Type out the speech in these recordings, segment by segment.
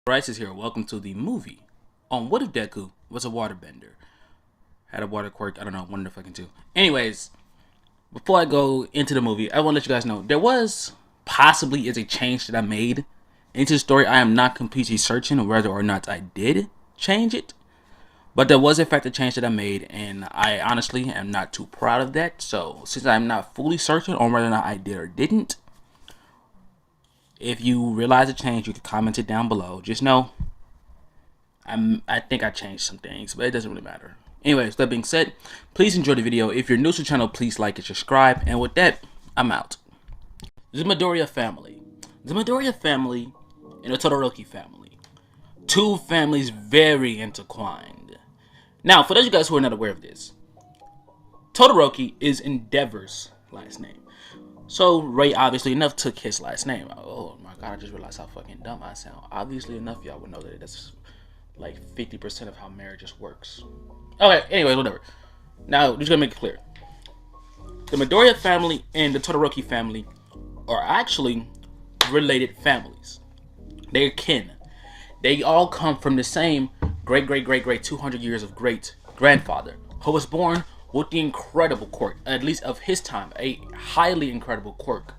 Rice is here. Welcome to the movie on What If Deku Was a Waterbender. Had a water quirk. I don't know. Wonder if I can do. Anyways, before I go into the movie, I want to let you guys know there was possibly is a change that I made into the story. I am not completely certain whether or not I did change it, but there was in fact a change that I made, and I honestly am not too proud of that. So since I'm not fully certain on whether or not I did or didn't, if you realize a change, you can comment it down below. Just know, I think I changed some things, but it doesn't really matter. Anyways, that being said, please enjoy the video. If you're new to the channel, please like and subscribe. And with that, I'm out. The Midoriya family. The Midoriya family and the Todoroki family. Two families very intertwined. Now, for those of you guys who are not aware of this, Todoroki is Endeavor's last name. So Ray, obviously enough, took his last name. Oh my god, I just realized how fucking dumb I sound. Obviously enough, y'all would know that that's like 50% of how marriages works. Okay, anyways, whatever. Now, just gonna make it clear. The Midoriya family and the Todoroki family are actually related families. They're kin. They all come from the same great 200 years of great grandfather who was born with the incredible quirk, at least of his time, a highly incredible quirk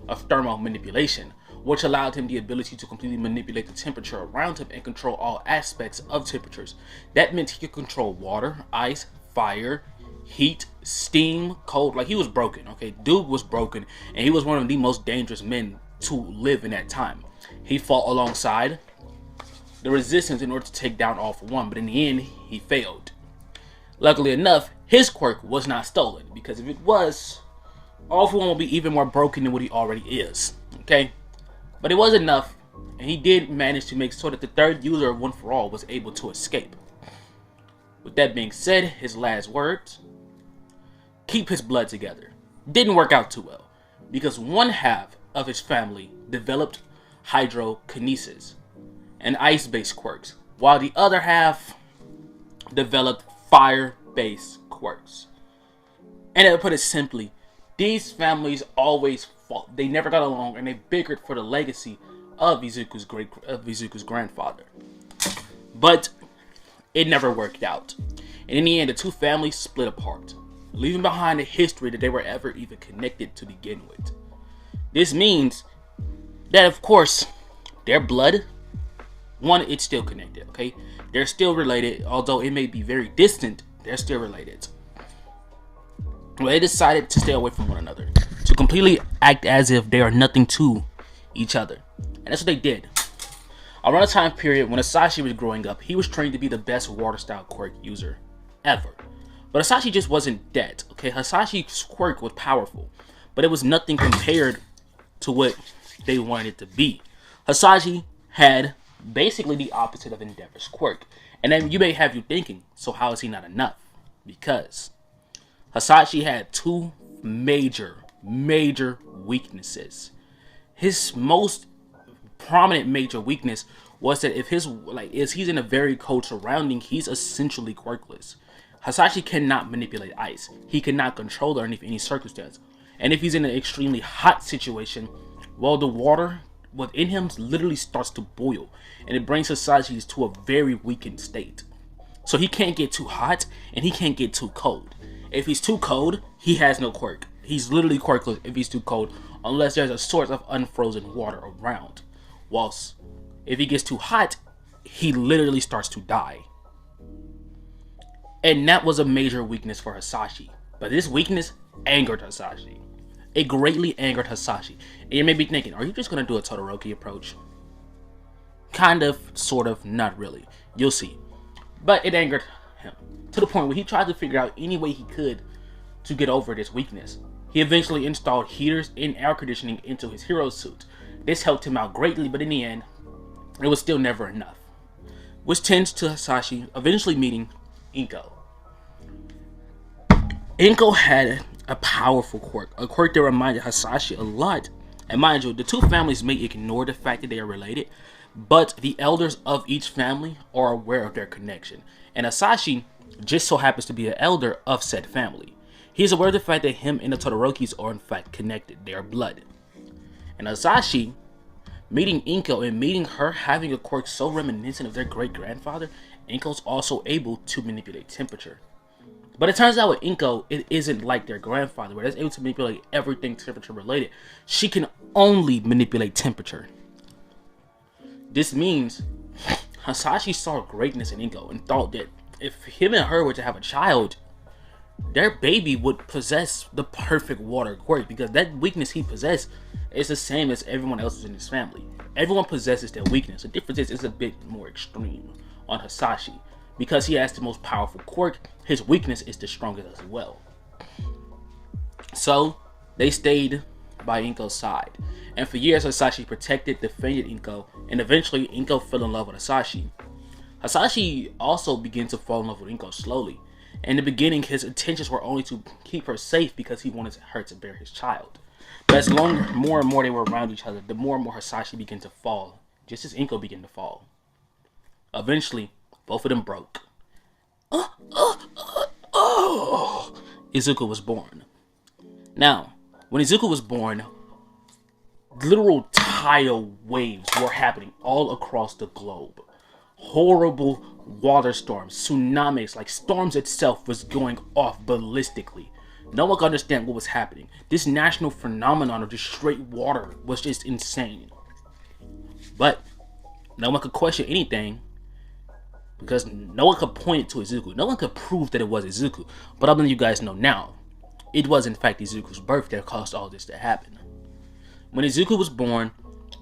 of thermal manipulation, which allowed him the ability to completely manipulate the temperature around him and control all aspects of temperatures. That meant he could control water, ice, fire, heat, steam, cold. Like, he was broken, okay? Dude was broken, and he was one of the most dangerous men to live in that time. He fought alongside the resistance in order to take down All For One, but in the end, he failed. Luckily enough, his quirk was not stolen, because if it was, All For One will be even more broken than what he already is, okay? But it was enough, and he did manage to make sure that the third user of One For All was able to escape. With that being said, his last words: keep his blood together. Didn't work out too well, because one half of his family developed hydrokinesis and ice-based quirks, while the other half developed fire-based quirks. And to put it simply, these families always fought. They never got along, and they bickered for the legacy of Izuku's grandfather. But it never worked out. And in the end, the two families split apart, leaving behind a history that they were ever even connected to begin with. This means that, of course, their blood, one, it's still connected, okay? They're still related, although it may be very distant, they're still related. Well, they decided to stay away from one another, to completely act as if they are nothing to each other. And that's what they did. Around the time period when Hisashi was growing up, he was trained to be the best water style quirk user ever. But Hisashi just wasn't that, okay? Hisashi's quirk was powerful, but it was nothing compared to what they wanted it to be. Hisashi had basically the opposite of Endeavor's quirk. And then you may have you thinking, so how is he not enough? Because Hisashi had two major weaknesses. His most prominent major weakness was that if he's in a very cold surrounding, he's essentially quirkless. Hisashi cannot manipulate ice. He cannot control it underneath any circumstance. And if he's in an extremely hot situation, well, the water within him literally starts to boil, and it brings Hisashi to a very weakened state. So he can't get too hot, and he can't get too cold. If he's too cold, he has no quirk. He's literally quirkless if he's too cold, unless there's a source of unfrozen water around. Whilst if he gets too hot, he literally starts to die. And that was a major weakness for Hisashi. But this weakness angered Hisashi. It greatly angered Hisashi. And you may be thinking, are you just going to do a Todoroki approach? Kind of, sort of, not really. You'll see. But it angered him, to the point where he tried to figure out any way he could to get over this weakness. He eventually installed heaters and air conditioning into his hero suit. This helped him out greatly, but in the end, it was still never enough. Which tends to Hisashi eventually meeting Inko. Inko had a powerful quirk, a quirk that reminded Hisashi a lot. And mind you, the two families may ignore the fact that they are related, but the elders of each family are aware of their connection. And Hisashi just so happens to be an elder of said family. He's aware of the fact that him and the Todorokis are in fact connected. They are blood. And Hisashi Meeting Inko and meeting her having a quirk so reminiscent of their great-grandfather, Inko's also able to manipulate temperature. But it turns out with Inko, it isn't like their grandfather, where it's able to manipulate everything temperature related. She can only manipulate temperature. This means Hisashi saw greatness in Inko and thought that if him and her were to have a child, their baby would possess the perfect water quirk, because that weakness he possessed is the same as everyone else in his family. Everyone possesses their weakness. The difference is it's a bit more extreme on Hisashi. Because he has the most powerful quirk, his weakness is the strongest as well. So, they stayed by Inko's side. And for years, Hisashi protected, defended Inko, and eventually Inko fell in love with Hisashi. Hisashi also began to fall in love with Inko slowly. In the beginning, his intentions were only to keep her safe because he wanted her to bear his child. But as more and more they were around each other, the more and more Hisashi began to fall, just as Inko began to fall. Eventually, both of them broke. Izuku was born. Now, when Izuku was born, literal tidal waves were happening all across the globe. Horrible water storms, tsunamis, like storms itself was going off ballistically. No one could understand what was happening. This national phenomenon of just straight water was just insane. But no one could question anything, because no one could point it to Izuku. No one could prove that it was Izuku. But I'm letting you guys know now, it was in fact Izuku's birth that caused all this to happen. When Izuku was born,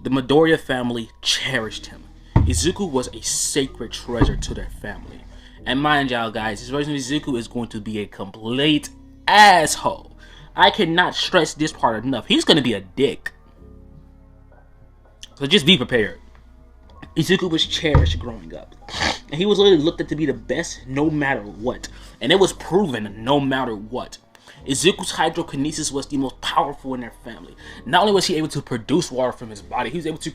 the Midoriya family cherished him. Izuku was a sacred treasure to their family. And mind y'all guys, this version of Izuku is going to be a complete asshole. I cannot stress this part enough. He's going to be a dick. So just be prepared. Izuku was cherished growing up. And he was literally looked at to be the best no matter what. And it was proven no matter what. Izuku's hydrokinesis was the most powerful in their family. Not only was he able to produce water from his body, he was able to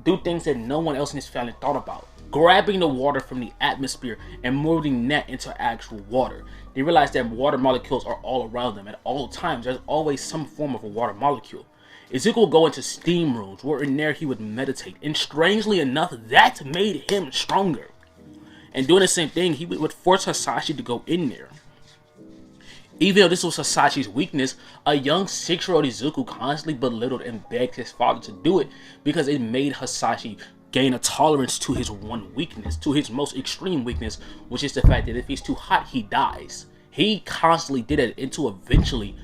do things that no one else in his family thought about. Grabbing the water from the atmosphere and molding that into actual water. They realized that water molecules are all around them at all times. There's always some form of a water molecule. Izuku would go into steam rooms, where in there he would meditate, and strangely enough, that made him stronger. And doing the same thing, he would force Hisashi to go in there. Even though this was Hisashi's weakness, a young 6-year-old Izuku constantly belittled and begged his father to do it, because it made Hisashi gain a tolerance to his one weakness, to his most extreme weakness, which is the fact that if he's too hot, he dies. He constantly did it until eventually,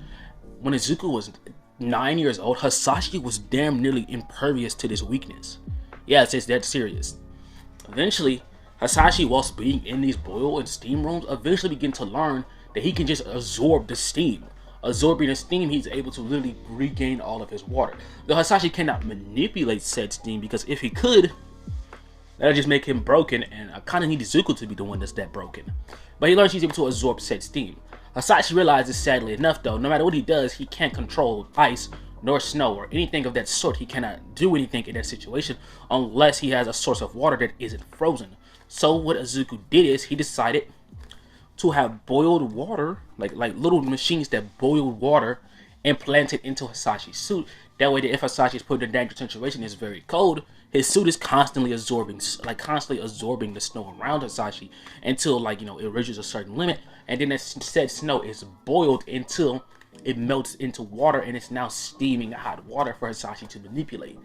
when Izuku was 9 years old, Hisashi was damn nearly impervious to this weakness. Yeah, it's that serious. Eventually, Hisashi, whilst being in these boil and steam rooms, eventually began to learn that he can just absorb the steam. Absorbing the steam, he's able to literally regain all of his water. Though Hisashi cannot manipulate said steam, because if he could, that would just make him broken, and I kind of need Izuku to be the one that's that broken. But he learns he's able to absorb said steam. Hisashi realizes, sadly enough though, no matter what he does, he can't control ice, nor snow, or anything of that sort. He cannot do anything in that situation unless he has a source of water that isn't frozen. So what Izuku did is, he decided to have boiled water, like little machines that boiled water, implanted into Hisashi's suit. That way that if Hisashi is put in a dangerous situation, it's very cold, his suit is constantly absorbing the snow around Hisashi until it reaches a certain limit, and then that said snow is boiled until it melts into water, and it's now steaming hot water for Hisashi to manipulate.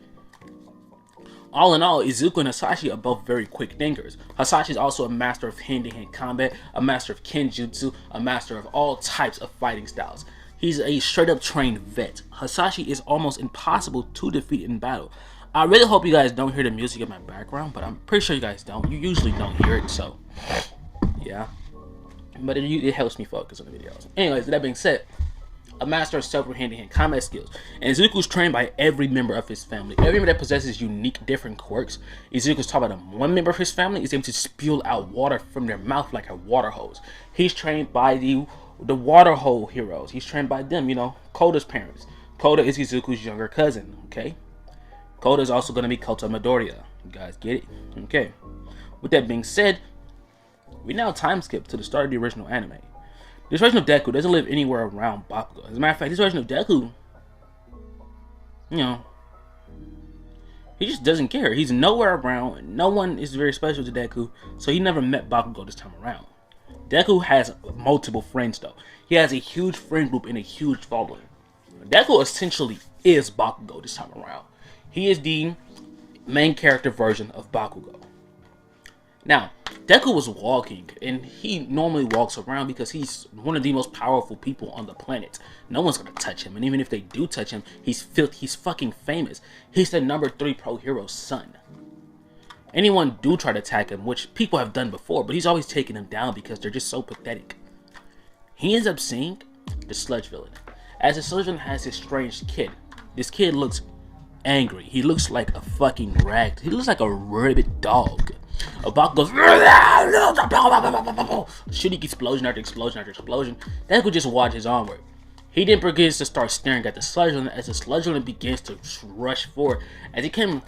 All in all, Izuku and Hisashi are both very quick thinkers. Hisashi is also a master of hand-to-hand combat, a master of kenjutsu, a master of all types of fighting styles. He's a straight-up trained vet. Hisashi is almost impossible to defeat in battle. I really hope you guys don't hear the music in my background, but I'm pretty sure you guys don't. You usually don't hear it, so yeah. But it helps me focus on the videos. Anyways, that being said, a master of several hand-to-hand combat skills. And Izuku's trained by every member of his family. Every member that possesses unique, different quirks. Izuku's taught by one member of his family is able to spew out water from their mouth like a water hose. He's trained by the water hole heroes. He's trained by them, Koda's parents. Koda is Izuku's younger cousin, okay? Koda is also going to be Kota Midoriya. You guys get it? Okay. With that being said, we now time skip to the start of the original anime. This version of Deku doesn't live anywhere around Bakugo. As a matter of fact, this version of Deku, He just doesn't care. He's nowhere around. No one is very special to Deku, so he never met Bakugo this time around. Deku has multiple friends though. He has a huge friend group and a huge following. Deku essentially is Bakugo this time around. He is the main character version of Bakugo. Now, Deku was walking, and he normally walks around because he's one of the most powerful people on the planet. No one's gonna touch him, and even if they do touch him, he's fucking famous. He's the number 3 pro hero's son. Anyone do try to attack him, which people have done before, but he's always taking them down because they're just so pathetic. He ends up seeing the Sludge villain. As the Sludge villain has this strange kid. This kid looks angry. He looks like a fucking rag. He looks like a rabid dog. A Bakugo goes shooting explosion after explosion after explosion. Deku just watches onward. He then begins to start staring at the Sludge villain as the Sludge villain begins to rush forward. As it came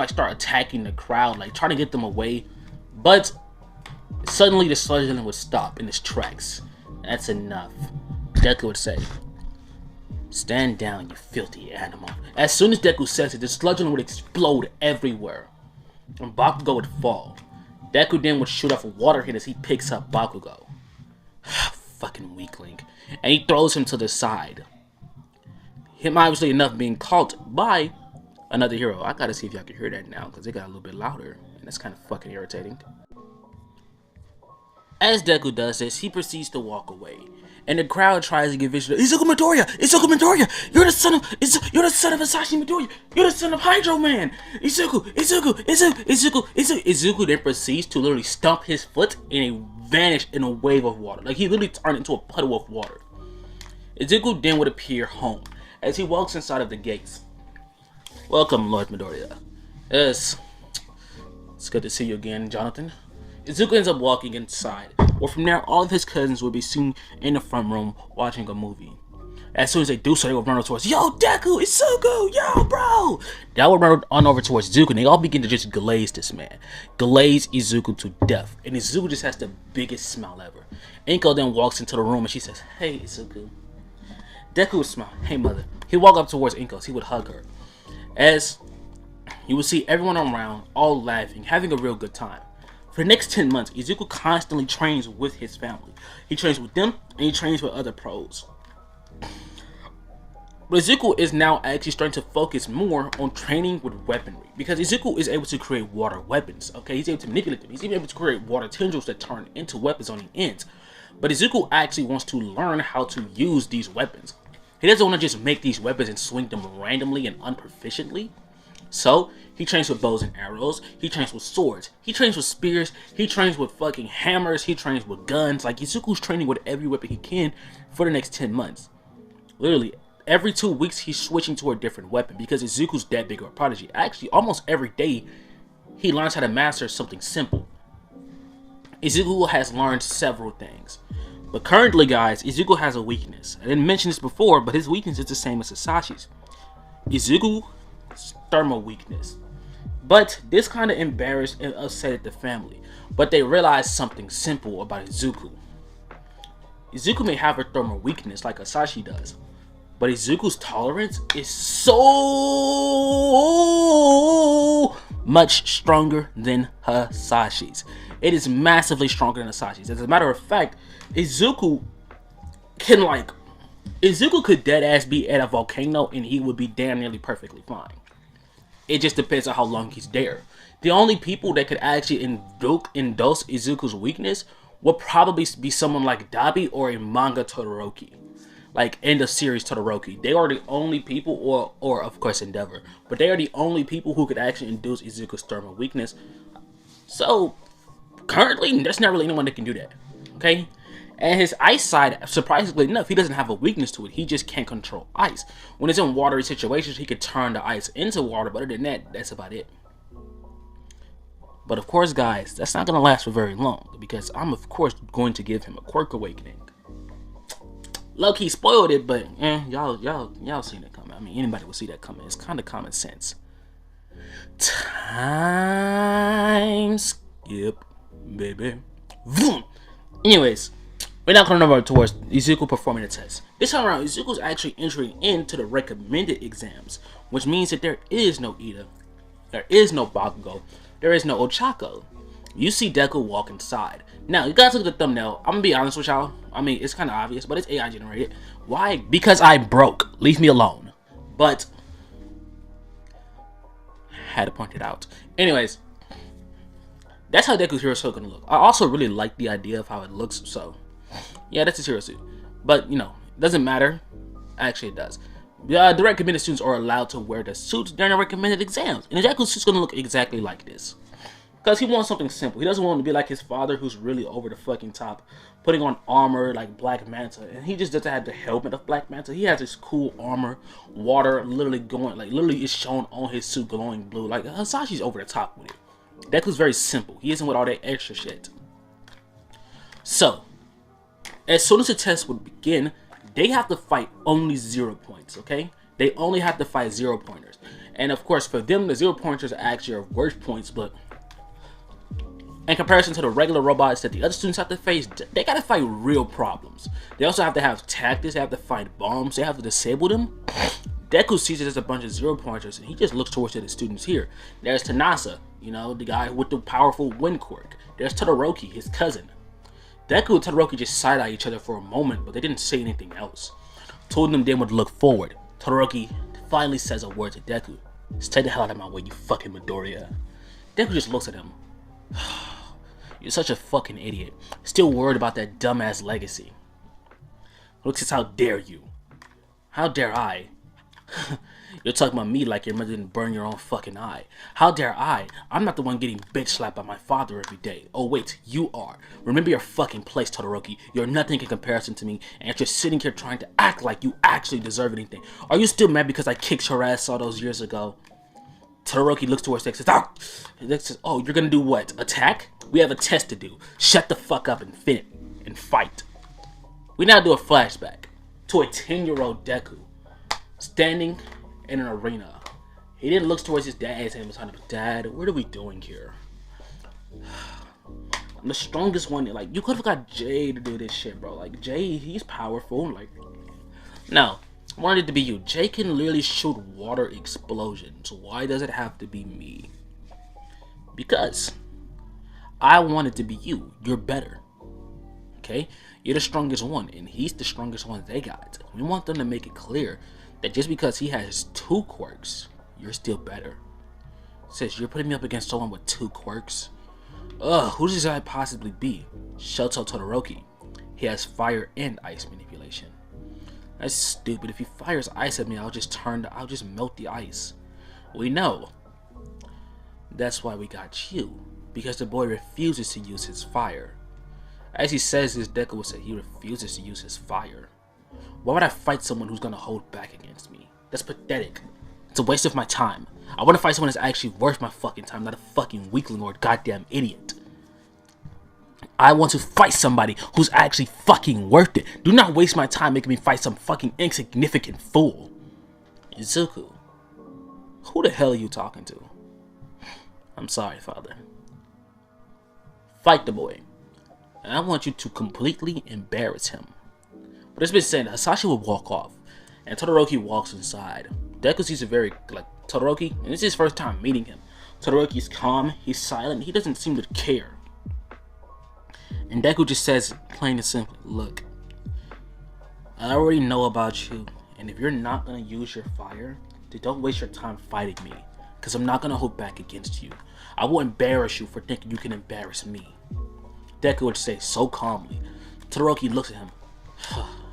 start attacking the crowd, like trying to get them away. But suddenly the Sludge villain would stop in his tracks. That's enough. Deku would say, "Stand down, you filthy animal." As soon as Deku says it, the Sludge villain would explode everywhere. And Bakugo would fall. Deku then would shoot off a water hit as he picks up Bakugo. Fucking weakling. And he throws him to the side. Him obviously enough being caught by another hero. I gotta see if y'all can hear that now because it got a little bit louder. And that's kind of fucking irritating. As Deku does this, he proceeds to walk away. And the crowd tries to get visual. Izuku Midoriya! Izuku Midoriya! You're the son of Hisashi Midoriya! You're the son of Hydro Man! Izuku then proceeds to literally stomp his foot and vanish in a wave of water. Like he literally turned into a puddle of water. Izuku then would appear home as he walks inside of the gates. Welcome, Lord Midoriya. Yes. It's good to see you again, Jonathan. Izuku ends up walking inside, where from there all of his cousins will be seen in the front room watching a movie. As soon as they do so, they will run over towards, "Yo, Deku, Izuku, yo, bro!" They will run on over towards Izuku, and they all begin to just glaze this man. Glaze Izuku to death. And Izuku just has the biggest smile ever. Inko then walks into the room and she says, "Hey, Izuku." Deku would smile, "Hey, mother." He'd walk up towards Inko, so he would hug her. As you would see everyone around, all laughing, having a real good time. For the next 10 months, Izuku constantly trains with his family. He trains with them, and he trains with other pros. But Izuku is now actually starting to focus more on training with weaponry. Because Izuku is able to create water weapons, okay? He's able to manipulate them. He's even able to create water tendrils that turn into weapons on the ends. But Izuku actually wants to learn how to use these weapons. He doesn't want to just make these weapons and swing them randomly and unproficiently. So, he trains with bows and arrows, he trains with swords, he trains with spears, he trains with fucking hammers, he trains with guns. Like, Izuku's training with every weapon he can for the next 10 months. Literally, every 2 weeks he's switching to a different weapon because Izuku's that big of a prodigy. Actually, almost every day he learns how to master something simple. Izuku has learned several things. But currently, guys, Izuku has a weakness. I didn't mention this before, but his weakness is the same as Hisashi's. Izuku's thermal weakness. But this kind of embarrassed and upset the family. But they realized something simple about Izuku. Izuku may have a thermal weakness like Hisashi does, but Izuku's tolerance is so much stronger than Hisashi's. It is massively stronger than Hisashi's. As a matter of fact, Izuku could dead ass be at a volcano and he would be damn nearly perfectly fine. It just depends on how long he's there. The only people that could actually endorse Izuku's weakness would probably be someone like Dabi or a manga Todoroki. Like in the series Todoroki. They are the only people, or of course Endeavor, but they are the only people who could actually induce Izuku's thermal weakness. So, currently, there's not really anyone that can do that. Okay? And his ice side, surprisingly enough, he doesn't have a weakness to it. He just can't control ice. When it's in watery situations, he could turn the ice into water, but other than that, that's about it. But of course, guys, that's not going to last for very long, because I'm, of course, going to give him a Quirk awakening. Low-key spoiled it, but y'all seen it coming. I mean, anybody will see that coming. It's kind of common sense. Time skip, baby. Vroom. Anyways, we're now coming over towards Izuku performing the test. This time around, Izuku's actually entering into the recommended exams, which means that there is no Ida. There is no Bakugo. There is no Ochako. You see Deku walk inside. Now, you guys look at the thumbnail. I'm gonna be honest with y'all. I mean, it's kind of obvious, but it's AI generated. Why? Because I'm broke. Leave me alone. But had to point it out. Anyways, that's how Deku's hero suit gonna look. I also really like the idea of how it looks. So, yeah, that's his hero suit. But you know, it doesn't matter. Actually, it does. The recommended students are allowed to wear the suits during the recommended exams, and Deku's suit's gonna look exactly like this. Because he wants something simple. He doesn't want to be like his father, who's really over the fucking top, putting on armor like Black Manta. And he just doesn't have the helmet of Black Manta. He has this cool armor, water literally going, like literally is shown on his suit glowing blue. Like Hisashi's over the top with it. Deku's very simple. He isn't with all that extra shit. So, as soon as the test would begin, they have to fight only 0 points, okay? They only have to fight 0 pointers. And of course, for them, the 0 pointers actually are worse points, but in comparison to the regular robots that the other students have to face, they gotta fight real problems. They also have to have tactics, they have to find bombs, they have to disable them. Deku sees it as a bunch of 0 pointers, and he just looks towards the students here. There's Tanasa, you know, the guy with the powerful wind quirk. There's Todoroki, his cousin. Deku and Todoroki just side-eye each other for a moment, but they didn't say anything else. Told them they would look forward. Todoroki finally says a word to Deku. Stay the hell out of my way, you fucking Midoriya. Deku just looks at him. You're such a fucking idiot. Still worried about that dumbass legacy. Looks as how dare you. How dare I? You're talking about me like your mother didn't burn your own fucking eye. How dare I? I'm not the one getting bitch slapped by my father every day. Oh wait, you are. Remember your fucking place, Todoroki. You're nothing in comparison to me, and you're sitting here trying to act like you actually deserve anything. Are you still mad because I kicked your ass all those years ago? Todoroki looks towards Deku and says, oh, you're gonna do what? Attack? We have a test to do. Shut the fuck up and fight. We now do a flashback to a 10-year-old Deku standing in an arena. He then looks towards his dad and was like, Dad, what are we doing here? I'm the strongest one. Like, you could have got Jay to do this shit, bro. Like, Jay, he's powerful. Like, no. I wanted it to be you. Jay can literally shoot water explosions. Why does it have to be me? Because I want it to be you. You're better. Okay? You're the strongest one, and he's the strongest one they got. We want them to make it clear that just because he has 2 quirks, you're still better. Says, you're putting me up against someone with 2 quirks? Ugh, who does this guy possibly be? Shoto Todoroki. He has fire and ice manipulation. That's stupid. If he fires ice at me, I'll just melt the ice. We know. That's why we got you. Because the boy refuses to use his fire. As he says this, Deku will say he refuses to use his fire. Why would I fight someone who's gonna hold back against me? That's pathetic. It's a waste of my time. I want to fight someone that's actually worth my fucking time, not a fucking weakling or a goddamn idiot. I want to fight somebody who's actually fucking worth it. Do not waste my time making me fight some fucking insignificant fool. Izuku, who the hell are you talking to? I'm sorry, father. Fight the boy. And I want you to completely embarrass him. But it's been said that Hisashi will walk off, and Todoroki walks inside. Deku sees a very, Todoroki, and this is his first time meeting him. Todoroki's calm, he's silent, he doesn't seem to care. And Deku just says, plain and simple, look, I already know about you, and if you're not going to use your fire, then don't waste your time fighting me, because I'm not going to hold back against you. I will embarrass you for thinking you can embarrass me. Deku would say so calmly. Todoroki looks at him.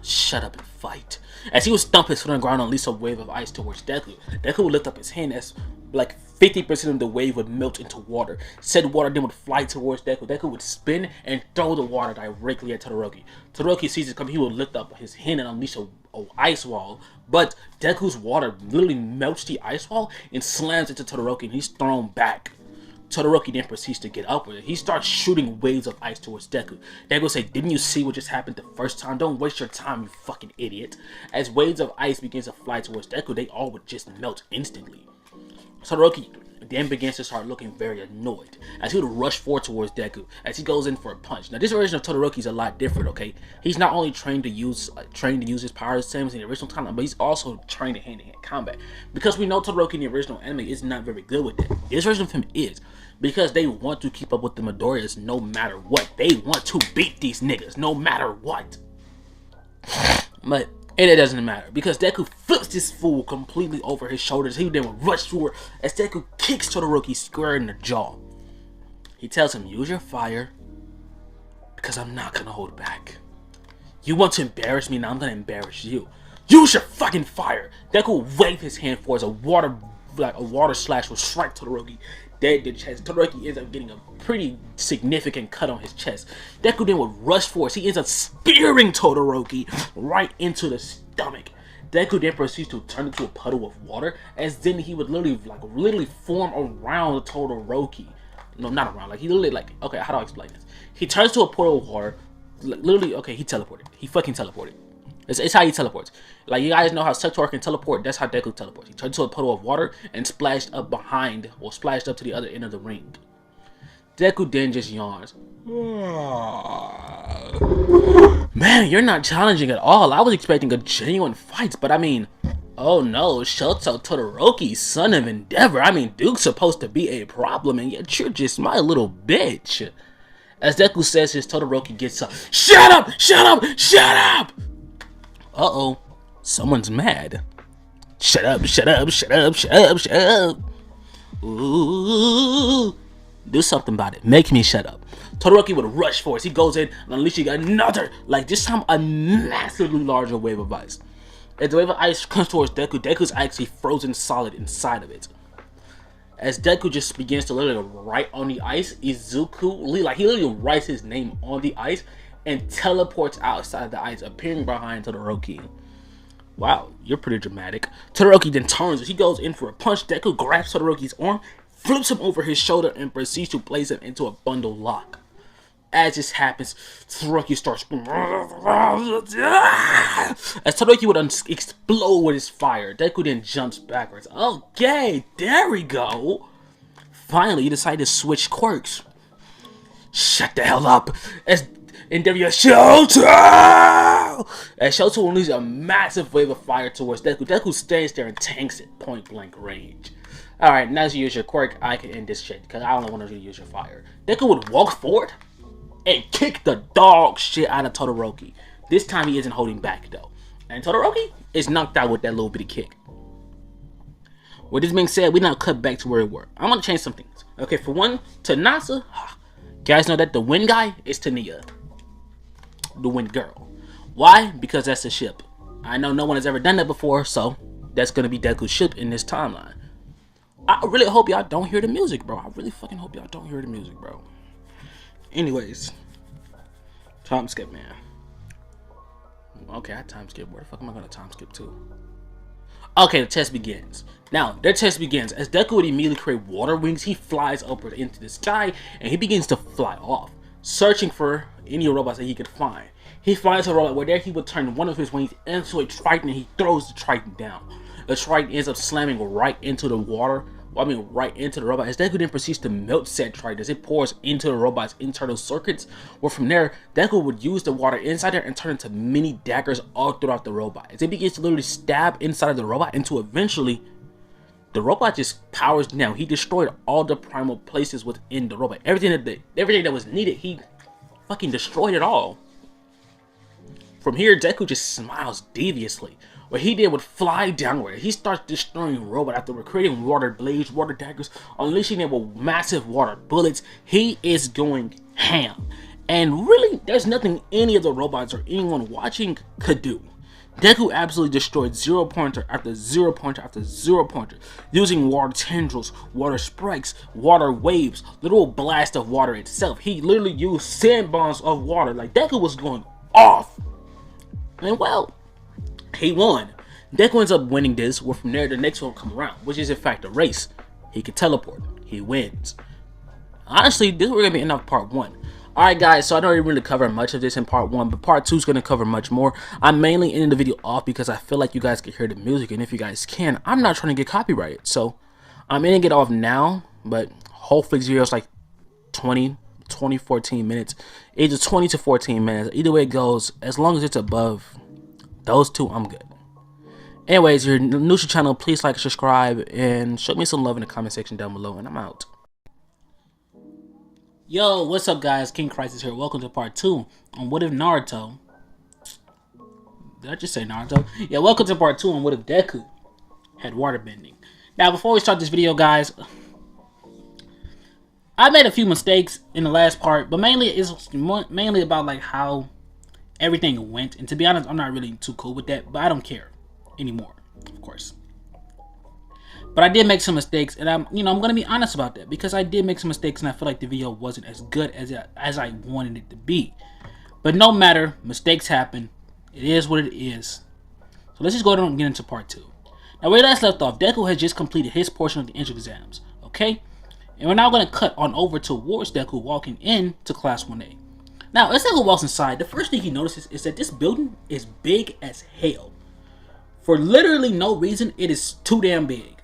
Shut up and fight. As he would stomp his foot on the ground and release a wave of ice towards Deku, Deku would lift up his hand as 50% of the wave would melt into water. Said water then would fly towards Deku. Deku would spin and throw the water directly at Todoroki. Todoroki sees it coming. He would lift up his hand and unleash a ice wall. But Deku's water literally melts the ice wall and slams into Todoroki, and he's thrown back. Todoroki then proceeds to get up with it. He starts shooting waves of ice towards Deku. Deku will say, didn't you see what just happened the first time? Don't waste your time, you fucking idiot. As waves of ice begins to fly towards Deku, they all would just melt instantly. Todoroki then begins to start looking very annoyed as he would rush forward towards Deku as he goes in for a punch. Now this version of Todoroki is a lot different, okay? He's not only trained to use his powers the same as in the original timeline, but he's also trained in hand-to-hand combat. Because we know Todoroki in the original anime is not very good with that. This version of him is. Because they want to keep up with the Midoriyas no matter what. They want to beat these niggas no matter what. But it doesn't matter because Deku flips this fool completely over his shoulders. He then will rush forward as Deku kicks Todoroki square in the jaw. He tells him, use your fire because I'm not gonna hold back. You want to embarrass me? Now I'm gonna embarrass you. Use your fucking fire. Deku waved his hand forward as a water slash will strike Todoroki dead to the chest. Todoroki ends up getting a pretty significant cut on his chest. Deku then would rush forward. He ends up spearing Todoroki right into the stomach. Deku then proceeds to turn into a puddle of water, as then he would literally form around Todoroki. No, not around. Like he literally okay, how do I explain this? He turns to a puddle of water. Literally, okay, he teleported. He fucking teleported. It's how he teleports. Like, you guys know how Sektor can teleport. That's how Deku teleports. He turned to a puddle of water and splashed up to the other end of the ring. Deku then just yawns. Man, you're not challenging at all. I was expecting a genuine fight, but I mean, oh no, Shoto Todoroki, son of Endeavor. I mean, Duke's supposed to be a problem, and yet you're just my little bitch. As Deku says his, Todoroki gets up. Shut up! Shut up! Shut up! Uh-oh, someone's mad. Shut up, shut up, shut up, shut up, shut up. Ooh, do something about it. Make me shut up. Todoroki would rush forward. He goes in and unleashing another, this time a massively larger wave of ice. As the wave of ice comes towards Deku, Deku's actually frozen solid inside of it. As Deku just begins to literally write on the ice, Izuku, he literally writes his name on the ice and teleports outside the ice, appearing behind Todoroki. Wow, you're pretty dramatic. Todoroki then turns. He goes in for a punch. Deku grabs Todoroki's arm, flips him over his shoulder, and proceeds to place him into a bundle lock. As this happens, Todoroki starts as Todoroki would explode with his fire. Deku then jumps backwards. Okay, there we go. Finally, he decided to switch quirks. Shut the hell up. As Midoriya, Shoto! As Shoto unleashes a massive wave of fire towards Deku. Deku stands there and tanks it point blank range. Alright, now as you use your quirk, I can end this shit because I don't want to use your fire. Deku would walk forward and kick the dog shit out of Todoroki. This time he isn't holding back though. And Todoroki is knocked out with that little bitty kick. With this being said, we now cut back to where we were. I'm gonna change some things. Okay, for one, Tanasa, you guys know that the wind guy is Tania. The wind girl. Why? Because that's the ship. I know no one has ever done that before, so that's gonna be Deku's ship in this timeline. I really hope y'all don't hear the music, bro. I really fucking hope y'all don't hear the music, bro. Anyways, time skip, man. Okay, I time skip. Where the fuck am I gonna time skip to? Okay, the test begins. Now, their test begins. As Deku would immediately create water wings, he flies upward into the sky and he begins to fly off, searching for any robots that he could find. He finds a robot where there he would turn one of his wings into a Triton and he throws the Triton down. The Triton ends up slamming right into the water. Right into the robot. As Deku then proceeds to melt said Triton as it pours into the robot's internal circuits. Where from there, Deku would use the water inside there and turn into mini daggers all throughout the robot. As it begins to literally stab inside of the robot until eventually the robot just powers down. He destroyed all the primal places within the robot. Everything that was needed, he fucking destroyed it all. From here, Deku just smiles deviously. What he did would fly downward. He starts destroying robot after creating water blades, water daggers, unleashing them with massive water bullets. He is going ham. And really, there's nothing any of the robots or anyone watching could do. Deku absolutely destroyed zero pointer after zero pointer after zero pointer, using water tendrils, water spikes, water waves, literal blast of water itself. He literally used sand bombs of water. Like, Deku was going off. And well, he won. Deku ends up winning this, where from there the next one will come around, which is in fact a race. He can teleport. He wins. Honestly, this is going to be enough part 1. Alright guys, so I don't really cover much of this in part 1, but part 2 is going to cover much more. I'm mainly ending the video off because I feel like you guys can hear the music, and if you guys can, I'm not trying to get copyrighted. So, I'm gonna get off now, but hopefully this video is like 14 minutes. Either 20 to 14 minutes. Either way it goes, as long as it's above those two, I'm good. Anyways, if you're new to the channel, please like, subscribe, and show me some love in the comment section down below, and I'm out. Yo, what's up guys? King Crisis here. Welcome to part 2 on What If Naruto... Did I just say Naruto? Yeah, welcome to part 2 on What If Deku had waterbending. Now, before we start this video, guys, I made a few mistakes in the last part, but mainly it's mainly about like how everything went. And to be honest, I'm not really too cool with that, but I don't care anymore, of course. But I did make some mistakes, and I'm gonna be honest about that because I did make some mistakes, and I feel like the video wasn't as good as I wanted it to be. But no matter, mistakes happen. It is what it is. So let's just go ahead and get into part 2. Now, where we last left off, Deku has just completed his portion of the entrance exams, okay? And we're now going to cut on over towards Deku walking in to Class 1A. Now, as Deku walks inside, the first thing he notices is that this building is big as hell. For literally no reason, it is too damn big.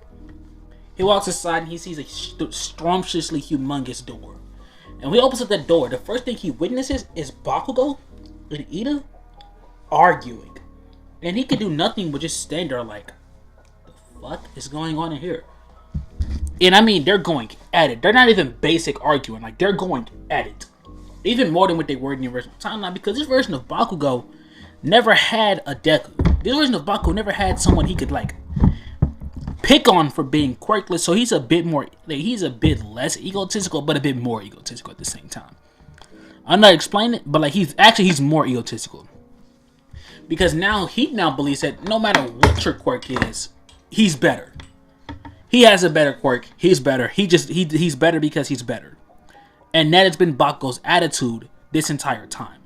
He walks inside and he sees a scrumptiously humongous door. And when he opens up that door, the first thing he witnesses is Bakugo and Ida arguing. And he could do nothing but just stand there like, the fuck is going on in here? And I mean, they're going at it. They're not even basic arguing. Like, they're going at it. Even more than what they were in the original timeline. Because this version of Bakugo never had a Deku. This version of Bakugo never had someone he could, like, pick on for being quirkless. So he's a bit more, like, he's a bit less egotistical, but a bit more egotistical at the same time. I'm not explaining it, but, like, he's more egotistical. Because he now believes that no matter what your quirk is, he's better. He has a better quirk. He's better. He's better because he's better. And that has been Bakugo's attitude this entire time.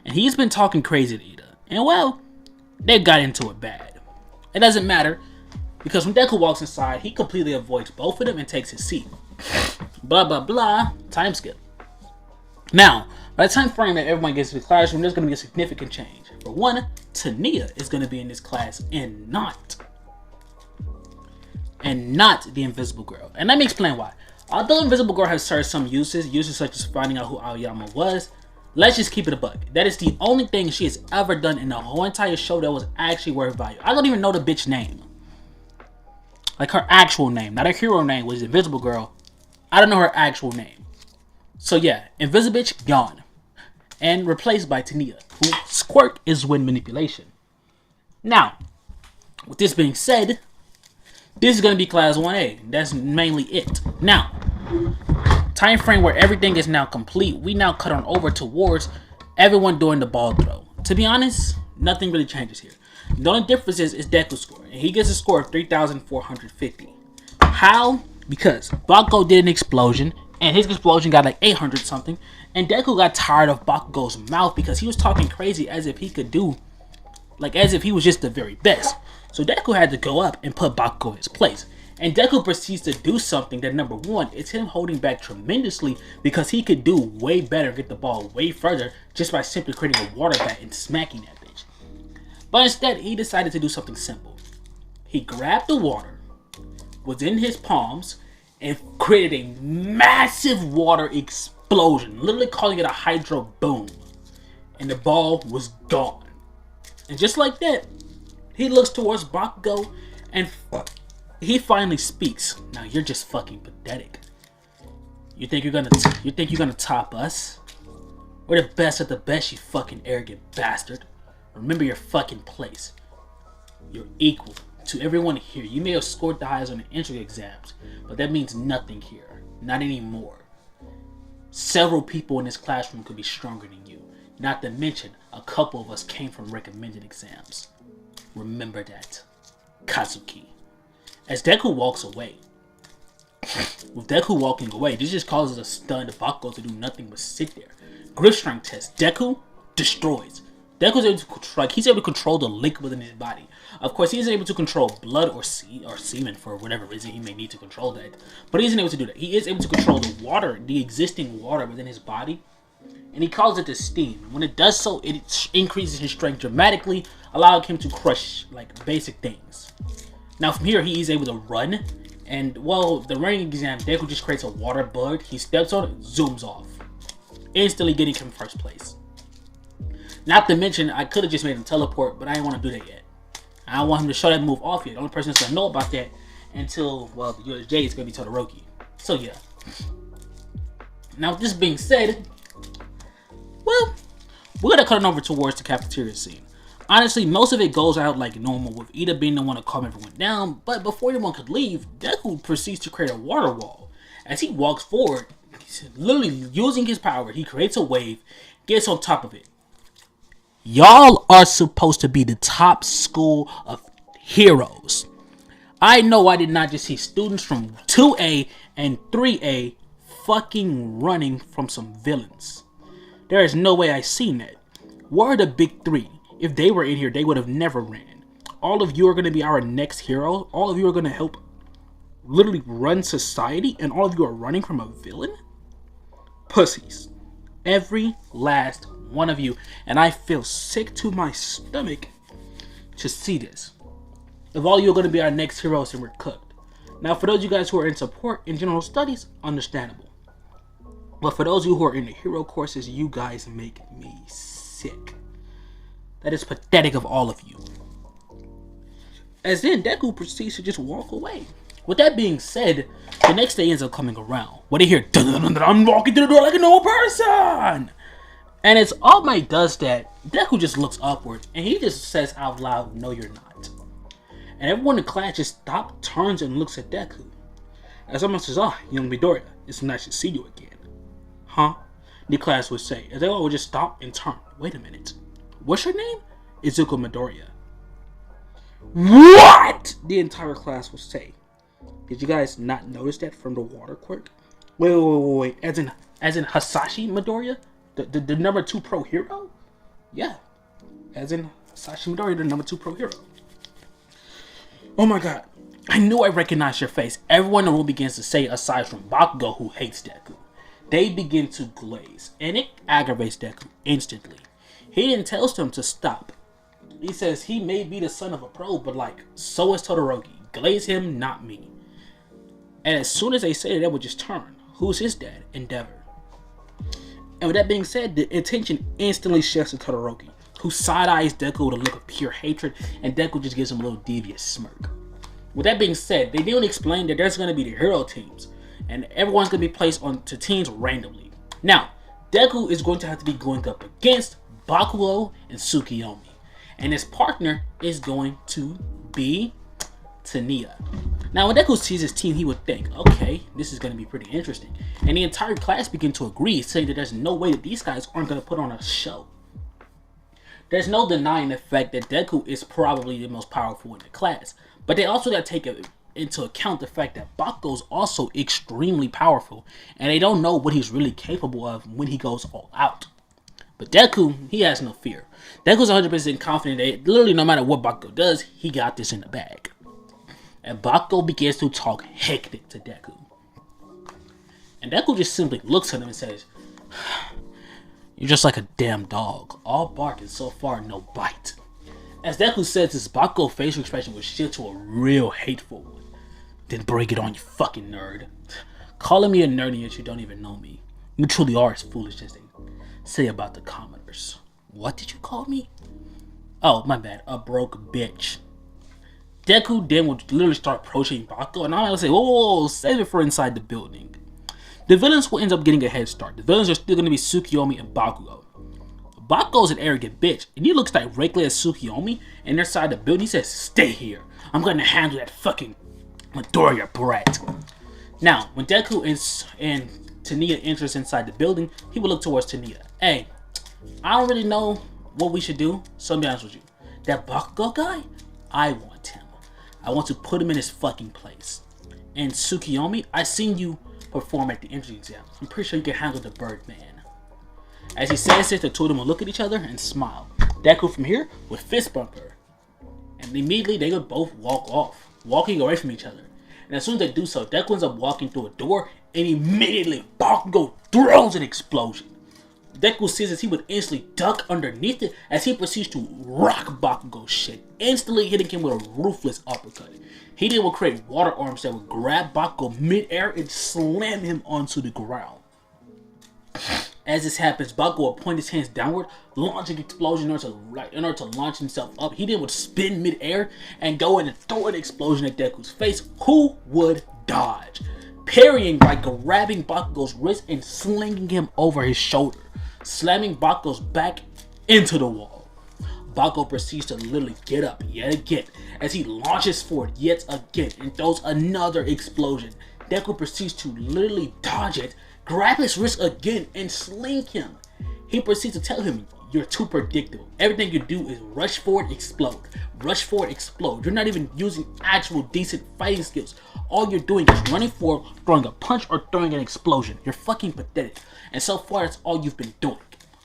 And he's been talking crazy to Ida. And well, they got into it bad. It doesn't matter. Because when Deku walks inside, he completely avoids both of them and takes his seat. Blah, blah, blah. Time skip. Now, by the time frame that everyone gets to the classroom, there's going to be a significant change. For one, Toya is going to be in this class and not the Invisible Girl. And let me explain why. Although Invisible Girl has served some uses such as finding out who Aoyama was, let's just keep it a buck. That is the only thing she has ever done in the whole entire show that was actually worth value. I don't even know the bitch name. Like her actual name, not her hero name, which is Invisible Girl. I don't know her actual name. So yeah, Invisible bitch gone. And replaced by Toya, whose quirk is wind manipulation. Now, with this being said, this is going to be Class 1A. That's mainly it. Now, time frame where everything is now complete, we now cut on over towards everyone doing the ball throw. To be honest, nothing really changes here. The only difference is Deku's score, and he gets a score of 3,450. How? Because Bakugo did an explosion, and his explosion got like 800 something, and Deku got tired of Bakugo's mouth because he was talking crazy as if he could do, like as if he was just the very best. So Deku had to go up and put Bakugo in his place. And Deku proceeds to do something that, number one, it's him holding back tremendously because he could do way better, get the ball way further just by simply creating a water bat and smacking that bitch. But instead, he decided to do something simple. He grabbed the water, was in his palms, and created a massive water explosion, literally calling it a hydro boom. And the ball was gone. And just like that, he looks towards Bakugo and he finally speaks. Now you're just fucking pathetic. You think you're gonna top us? We're the best of the best, you fucking arrogant bastard. Remember your fucking place. You're equal to everyone here. You may have scored the highest on the entrance exams, but that means nothing here. Not anymore. Several people in this classroom could be stronger than you. Not to mention, a couple of us came from recommended exams. Remember that. Kazuki. As Deku walks away. With Deku walking away, this just causes a stunned Bakugo to do nothing but sit there. Grip strength test. Deku destroys. Deku's able to control, he's able to control the liquid within his body. Of course, he's able to control blood or semen for whatever reason he may need to control that. But he isn't able to do that. He is able to control the water, the existing water within his body. And he calls it the steam. When it does so, it increases his strength dramatically, allowing him to crush like basic things. Now from here, he is able to run And well, the running exam, Deku just creates a water bug. He steps on it, zooms off, instantly getting him first place. Not to mention, I could have just made him teleport, but I didn't want to do that yet. I don't want him to show that move off yet. The only person that's gonna know about that until, well, the USJ is gonna be Todoroki. So yeah. Now with this being said, well, we're gonna cut it over towards the cafeteria scene. Honestly, most of it goes out like normal, with Ida being the one to calm everyone down, but before anyone could leave, Deku proceeds to create a water wall. As he walks forward, he's literally using his power, he creates a wave, gets on top of it. Y'all are supposed to be the top school of heroes. I know I did not just see students from 2A and 3A fucking running from some villains. There is no way I seen that. Where are the big three? If they were in here, they would have never ran. All of you are going to be our next hero. All of you are going to help literally run society, and all of you are running from a villain? Pussies. Every last one of you. And I feel sick to my stomach to see this. If all you are going to be our next heroes, and we're cooked. Now, for those of you guys who are in support in general studies, understandable. But for those of you who are in the hero courses, you guys make me sick. That is pathetic of all of you. As then, Deku proceeds to just walk away. With that being said, the next day ends up coming around. When they hear, I'm walking through the door like a normal person! And as All Might does that, Deku just looks upward, and he just says out loud, no you're not. And everyone in class just stops, turns, and looks at Deku. As someone says, young Midoriya, it's nice to see you again. Huh? The class would say, as they all would just stop and turn. Wait a minute. What's your name? Izuku Midoriya. What? The entire class will say. Did you guys not notice that from the water quirk? Wait. As in Hisashi Midoriya? The number 2 pro hero? Yeah. As in Hisashi Midoriya, the number 2 pro hero. Oh my god. I knew I recognized your face. Everyone in the room begins to say, aside from Bakugo, who hates Deku. They begin to glaze, and it aggravates Deku instantly. He then tells them to stop. He says he may be the son of a pro, but like, so is Todoroki. Glaze him, not me. And as soon as they say that, they would just turn. Who's his dad? Endeavor. And with that being said, the attention instantly shifts to Todoroki, who side-eyes Deku with a look of pure hatred, and Deku just gives him a little devious smirk. With that being said, they didn't explain that there's going to be the hero teams, and everyone's going to be placed onto teams randomly. Now, Deku is going to have to be going up against Bakugo and Tsukiyomi, and his partner is going to be Toya. Now, when Deku sees his team, he would think, okay, this is going to be pretty interesting. And the entire class begin to agree, saying that there's no way that these guys aren't going to put on a show. There's no denying the fact that Deku is probably the most powerful in the class, but they also got to take into account the fact that Bakugo's also extremely powerful, and they don't know what he's really capable of when he goes all out. But Deku, he has no fear. Deku's 100% confident that literally no matter what Bakugo does, he got this in the bag. And Bakugo begins to talk hectic to Deku. And Deku just simply looks at him and says, you're just like a damn dog. All bark and so far no bite. As Deku says this, Bakugo's facial expression will shift to a real hateful one. Then break it on, you fucking nerd. Calling me a nerd and yet you don't even know me. You truly are as foolish as they say about the commoners. What did you call me? Oh, my bad. A broke bitch. Deku then would literally start approaching Bakugo, and I'm gonna say, whoa, save it for inside the building. The villains will end up getting a head start. The villains are still gonna be Tsukiyomi and Bakugo. Bakugo's an arrogant bitch, and he looks directly at Tsukiyomi, and inside the building he says, stay here. I'm gonna handle that fucking Midoriya brat. Now, when Deku and Toya enters inside the building, he will look towards Toya. Hey, I don't really know what we should do, so I'll be honest with you. That Bakugo guy, I want him. I want to put him in his fucking place. And Tsukiyomi, I seen you perform at the entrance exam. I'm pretty sure you can handle the Birdman. As he says this, the two of them will look at each other and smile. Deku from here will fist bump her. And immediately they would both walk off, walking away from each other. And as soon as they do so, Deku ends up walking through a door, and immediately Bakugo throws an explosion. Deku sees as he would instantly duck underneath it as he proceeds to rock Bakugo's shit, instantly hitting him with a ruthless uppercut. He then will create water arms that would grab Bakugo mid-air and slam him onto the ground. As this happens, Bakugo will point his hands downward, launching explosion in order to launch himself up. He then would spin mid-air and go in and throw an explosion at Deku's face, who would dodge, parrying by grabbing Bakugo's wrist and slinging him over his shoulder, slamming Bakugo's back into the wall. Bakugo proceeds to literally get up yet again as he launches forward yet again and throws another explosion. Deku proceeds to literally dodge it, grab his wrist again, and sling him. He proceeds to tell him, "You're too predictable. Everything you do is rush forward, explode. Rush forward, explode. You're not even using actual decent fighting skills. All you're doing is running forward, throwing a punch, or throwing an explosion. You're fucking pathetic. And so far, that's all you've been doing.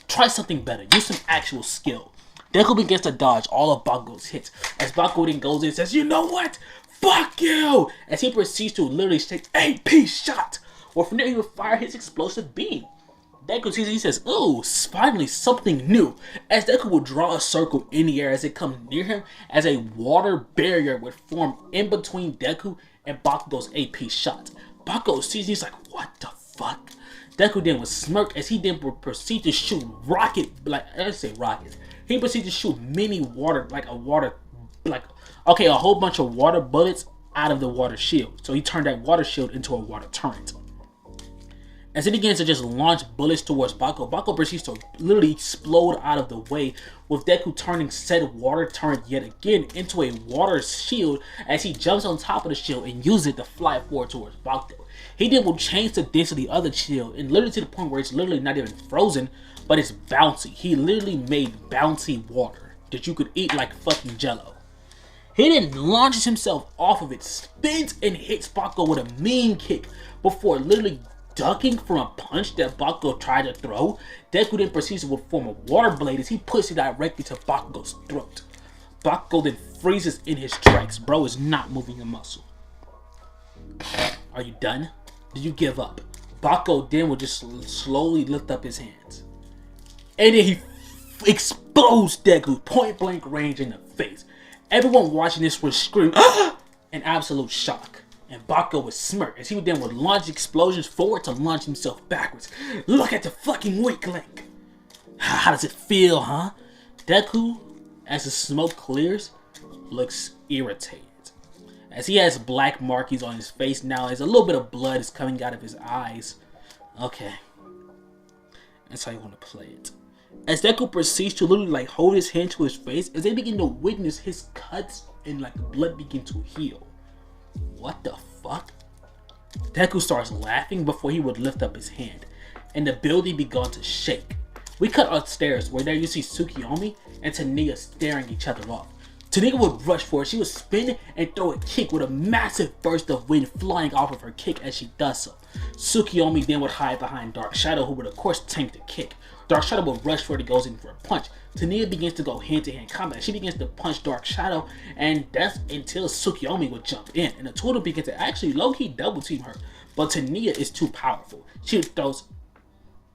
Try something better. Use some actual skill." Deku begins to dodge all of Bakugo's hits as Bakugo then goes in and says, "You know what? Fuck you!" as he proceeds to literally take a piece shot. Or from there, he will fire his explosive beam. Deku sees it, he says, "Ooh, finally something new." As Deku will draw a circle in the air as it comes near him, as a water barrier would form in between Deku and Bakugo's AP shot. Bakugo sees it, he's like, "What the fuck?" Deku then would smirk as he then would proceed to shoot rockets. He proceeds to shoot mini water, a whole bunch of water bullets out of the water shield. So he turned that water shield into a water turret. As he begins to just launch bullets towards Bakugo, Bakugo proceeds to literally explode out of the way, with Deku turning said water turret yet again into a water shield as he jumps on top of the shield and uses it to fly forward towards Bakugo. He then will change the density of the shield, and literally to the point where it's literally not even frozen, but it's bouncy. He literally made bouncy water that you could eat like fucking jello. He then launches himself off of it, spins and hits Bakugo with a mean kick before literally ducking from a punch that Bakugo tried to throw. Deku then proceeds to form a water blade as he puts it directly to Bakugo's throat. Bakugo then freezes in his tracks. Bro is not moving a muscle. Are you done? Did you give up? Bakugo then will just slowly lift up his hands. And then he explodes Deku point blank range in the face. Everyone watching this would scream in absolute shock. And Bakugo would smirk as he then would launch explosions forward to launch himself backwards. "Look at the fucking weak link. How does it feel, huh?" Deku, as the smoke clears, looks irritated. As he has black markings on his face now, as a little bit of blood is coming out of his eyes. Okay. That's how you want to play it. As Deku proceeds to literally hold his hand to his face, as they begin to witness his cuts and the blood begin to heal. What the fuck? Deku starts laughing before he would lift up his hand, and the building began to shake. We cut upstairs where there you see Tsukiyomi and Taniya staring each other off. Taniya would rush for it. She would spin and throw a kick with a massive burst of wind flying off of her kick as she does so. Tsukiyomi then would hide behind Dark Shadow, who would of course tank the kick. Dark Shadow would rush for it and goes in for a punch. Taniya begins to go hand-to-hand combat. She begins to punch Dark Shadow, and that's until Tsukiyomi would jump in. And the two of them begin to actually low-key double-team her. But Taniya is too powerful. She throws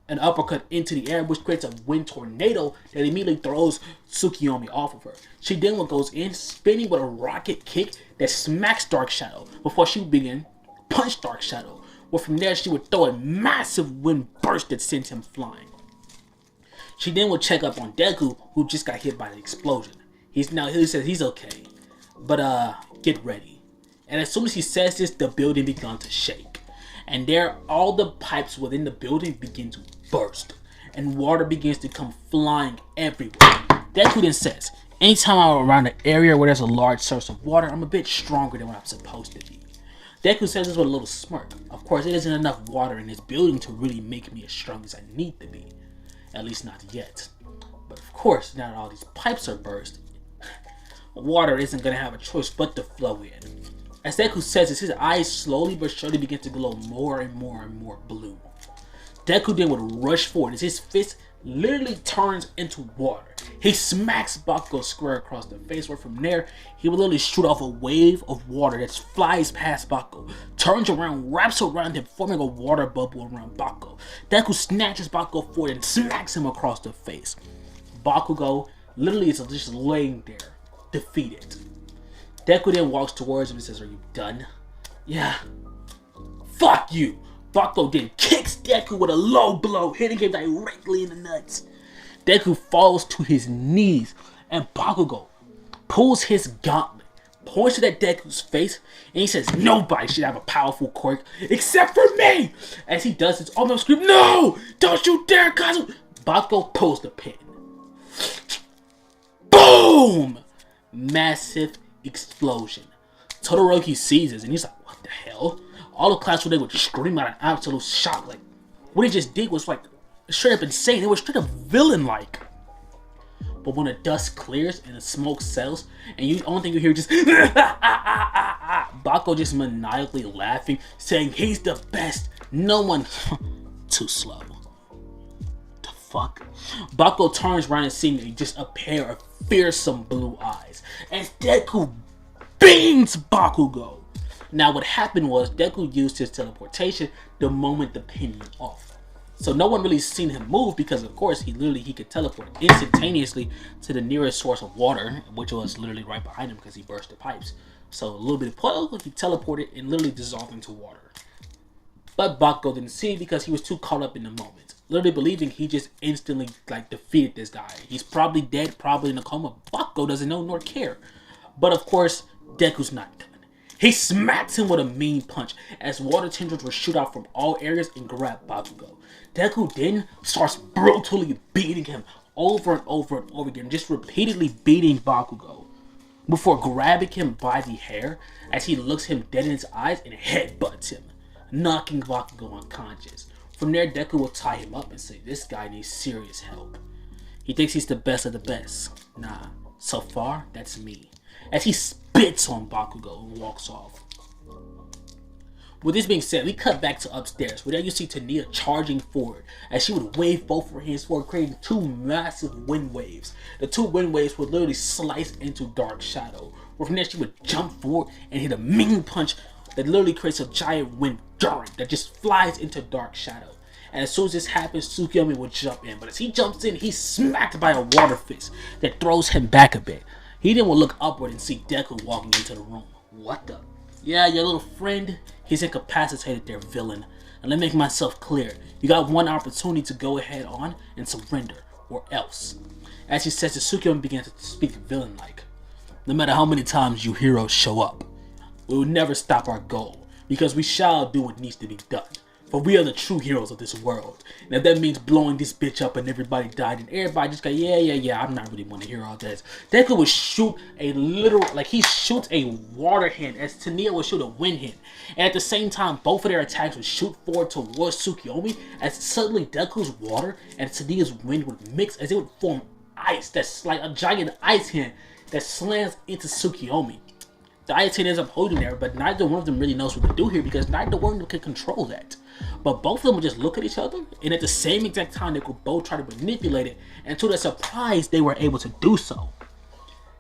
an uppercut into the air, which creates a wind tornado that immediately throws Tsukiyomi off of her. She then goes in, spinning with a rocket kick that smacks Dark Shadow before she would begin punch Dark Shadow. Well, from there, she would throw a massive wind burst that sends him flying. She then would check up on Deku, who just got hit by the explosion. He says he's okay, but get ready. And as soon as he says this, the building began to shake. And there, all the pipes within the building begin to burst, and water begins to come flying everywhere. Deku then says, "Anytime I'm around an area where there's a large source of water, I'm a bit stronger than what I'm supposed to be." Deku says this with a little smirk. Of course, it isn't enough water in this building to really make me as strong as I need to be. At least not yet. But of course, now that all these pipes are burst, water isn't going to have a choice but to flow in. As Deku says this, his eyes slowly but surely begin to glow more and more and more blue. Deku then would rush forward as his fist literally turns into water. He smacks Bakugo square across the face, where from there, he will literally shoot off a wave of water that flies past Bakugo, turns around, wraps around him, forming a water bubble around Bakugo. Deku snatches Bakugo forward and smacks him across the face. Bakugo literally is just laying there, defeated. Deku then walks towards him and says, "Are you done?" "Yeah." "Fuck you!" Bakugo then kicks Deku with a low blow, hitting him directly in the nuts. Deku falls to his knees, and Bakugo pulls his gauntlet, points it at Deku's face, and he says, "Nobody should have a powerful quirk except for me!" As he does this, almost scream, "No! Don't you dare, Kazu!" Bakugo pulls the pin. Boom! Massive explosion. Todoroki sees this, and he's like, "What the hell?" All the class they would scream out in absolute shock. Like, what he just did was like straight up insane. It was straight up villain-like. But when the dust clears and the smoke settles, and the only thing you hear is just Bakugo just maniacally laughing, saying he's the best. No one too slow. The fuck? Bakugo turns around and seeing just a pair of fearsome blue eyes, and Deku beams Bakugo. Now what happened was Deku used his teleportation the moment the pin went off. So no one really seen him move because of course he could teleport instantaneously to the nearest source of water, which was literally right behind him because he burst the pipes. So a little bit of puddle, he teleported and literally dissolved into water. But Bakugo didn't see it because he was too caught up in the moment, literally believing he just instantly defeated this guy. He's probably dead, probably in a coma. Bakugo doesn't know nor care. But of course, Deku's not done. He smacks him with a mean punch as water tendrils will shoot out from all areas and grab Bakugo. Deku then starts brutally beating him over and over and over again, just repeatedly beating Bakugo before grabbing him by the hair as he looks him dead in his eyes and headbutts him, knocking Bakugo unconscious. From there, Deku will tie him up and say, "This guy needs serious help." He thinks he's the best of the best. Nah, so far, that's me. As he spits on Bakugo and walks off. With this being said, we cut back to upstairs, where there you see Toya charging forward as she would wave both her hands forward, creating two massive wind waves. The two wind waves would literally slice into Dark Shadow, where from there she would jump forward and hit a mean punch that literally creates a giant wind current that just flies into Dark Shadow. And as soon as this happens, Tsukiyomi will jump in, but as he jumps in, he's smacked by a water fist that throws him back a bit. He then will look upward and see Deku walking into the room. "What the? Yeah, your little friend, he's incapacitated there, villain. And let me make myself clear. You got one opportunity to go ahead on and surrender, or else." As he says, Tsukiyomi begins to speak villain-like. "No matter how many times you heroes show up, we will never stop our goal, because we shall do what needs to be done. For we are the true heroes of this world. And if that means blowing this bitch up and everybody died and everybody just go, yeah, I'm not really want to hear all this." Deku would shoot a literal, he shoots a water hand as Toya would shoot a wind hand. And at the same time, both of their attacks would shoot forward towards Tsukiyomi as suddenly Deku's water and Toya's wind would mix as it would form ice that's like a giant ice hand that slams into Tsukiyomi. The ice hand ends up holding there, but neither one of them really knows what to do here because neither one of them can control that. But both of them would just look at each other, and at the same exact time, they could both try to manipulate it, and to their surprise, they were able to do so.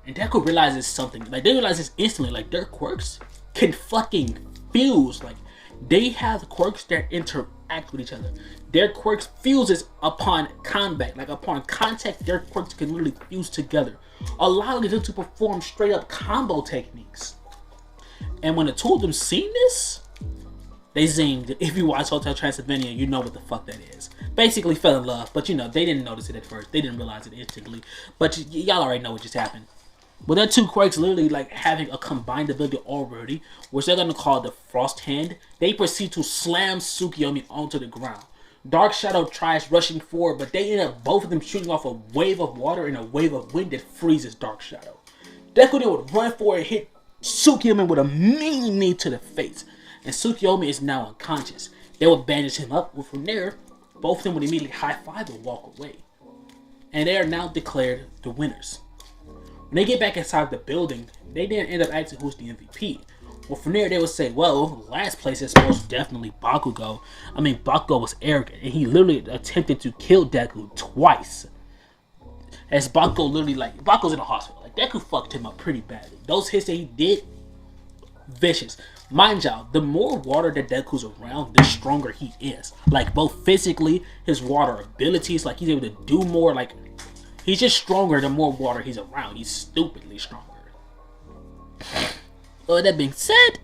And Deku realizes something, they realize this instantly, their quirks can fucking fuse, they have quirks that interact with each other. Their quirks fuses upon combat, upon contact, their quirks can literally fuse together, allowing them to perform straight up combo techniques. And when the two of them seen this, they zinged. If you watch Hotel Transylvania, you know what the fuck that is. Basically fell in love, but they didn't notice it at first. They didn't realize it instantly. But y'all already know what just happened. But their two quirks literally having a combined ability already, which they're gonna call the Frost Hand, they proceed to slam Tsukiyomi onto the ground. Dark Shadow tries rushing forward, but they end up both of them shooting off a wave of water and a wave of wind that freezes Dark Shadow. Deku then would run forward and hit Tsukiyomi with a mean knee to the face. And Tsukiyomi is now unconscious. They will bandage him up, and from there, both of them would immediately high-five and walk away. And they are now declared the winners. When they get back inside the building, they then end up asking who's the MVP. Well, from there they would say, well, last place is most definitely Bakugo. I mean, Bakugo was arrogant, and he literally attempted to kill Deku twice. As Bakugo literally, like, Bakugo's in the hospital. Like, Deku fucked him up pretty badly. Those hits that he did, vicious. Mind y'all, the more water that Deku's around, the stronger he is. Like, both physically, his water abilities, like, he's able to do more, like, he's just stronger the more water he's around. He's stupidly stronger. Well, that being said,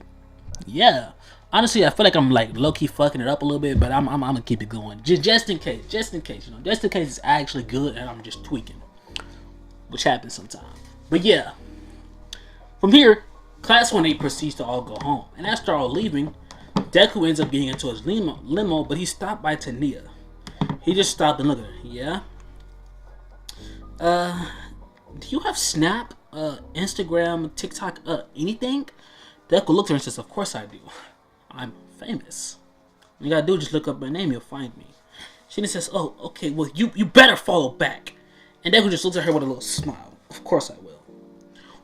yeah. Honestly, I feel like I'm, like, low-key fucking it up a little bit, but I'm gonna keep it going. Just in case, you know. Just in case it's actually good and I'm just tweaking. Which happens sometimes. But yeah. From here, Class 1A proceeds to all go home. And after all leaving, Deku ends up getting into his limo, but he's stopped by Tania. He just stopped and looked at her. Yeah? Do you have Snap, Instagram, TikTok, anything? Deku looks at her and says, of course I do. I'm famous. All you gotta do is just look up my name, you'll find me. She then says, oh, okay, well, you better follow back. And Deku just looks at her with a little smile. Of course I will.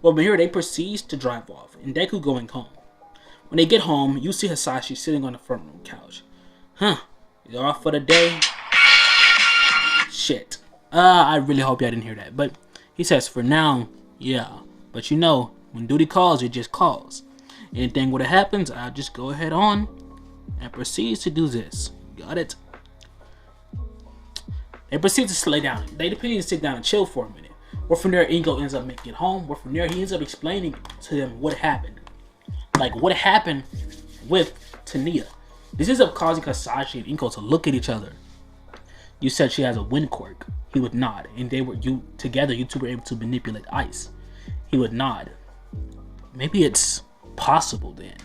Well, from here, they proceed to drive off, and Deku going home. When they get home, you see Hisashi sitting on the front room couch. Huh, you're off for the day? Shit. I really hope y'all didn't hear that. But he says, for now, yeah. But you know, when duty calls, it just calls. Anything would have happened, I'll just go ahead on and proceeds to do this. Got it? They proceed to slow down. They proceed to sit down and chill for a minute. Where from there, Inko ends up making it home. Where from there, he ends up explaining to them what happened. Like, what happened with Tania. This ends up causing Hisashi and Inko to look at each other. You said she has a wind quirk. He would nod. And together, you two were able to manipulate ice. He would nod. Maybe it's possible then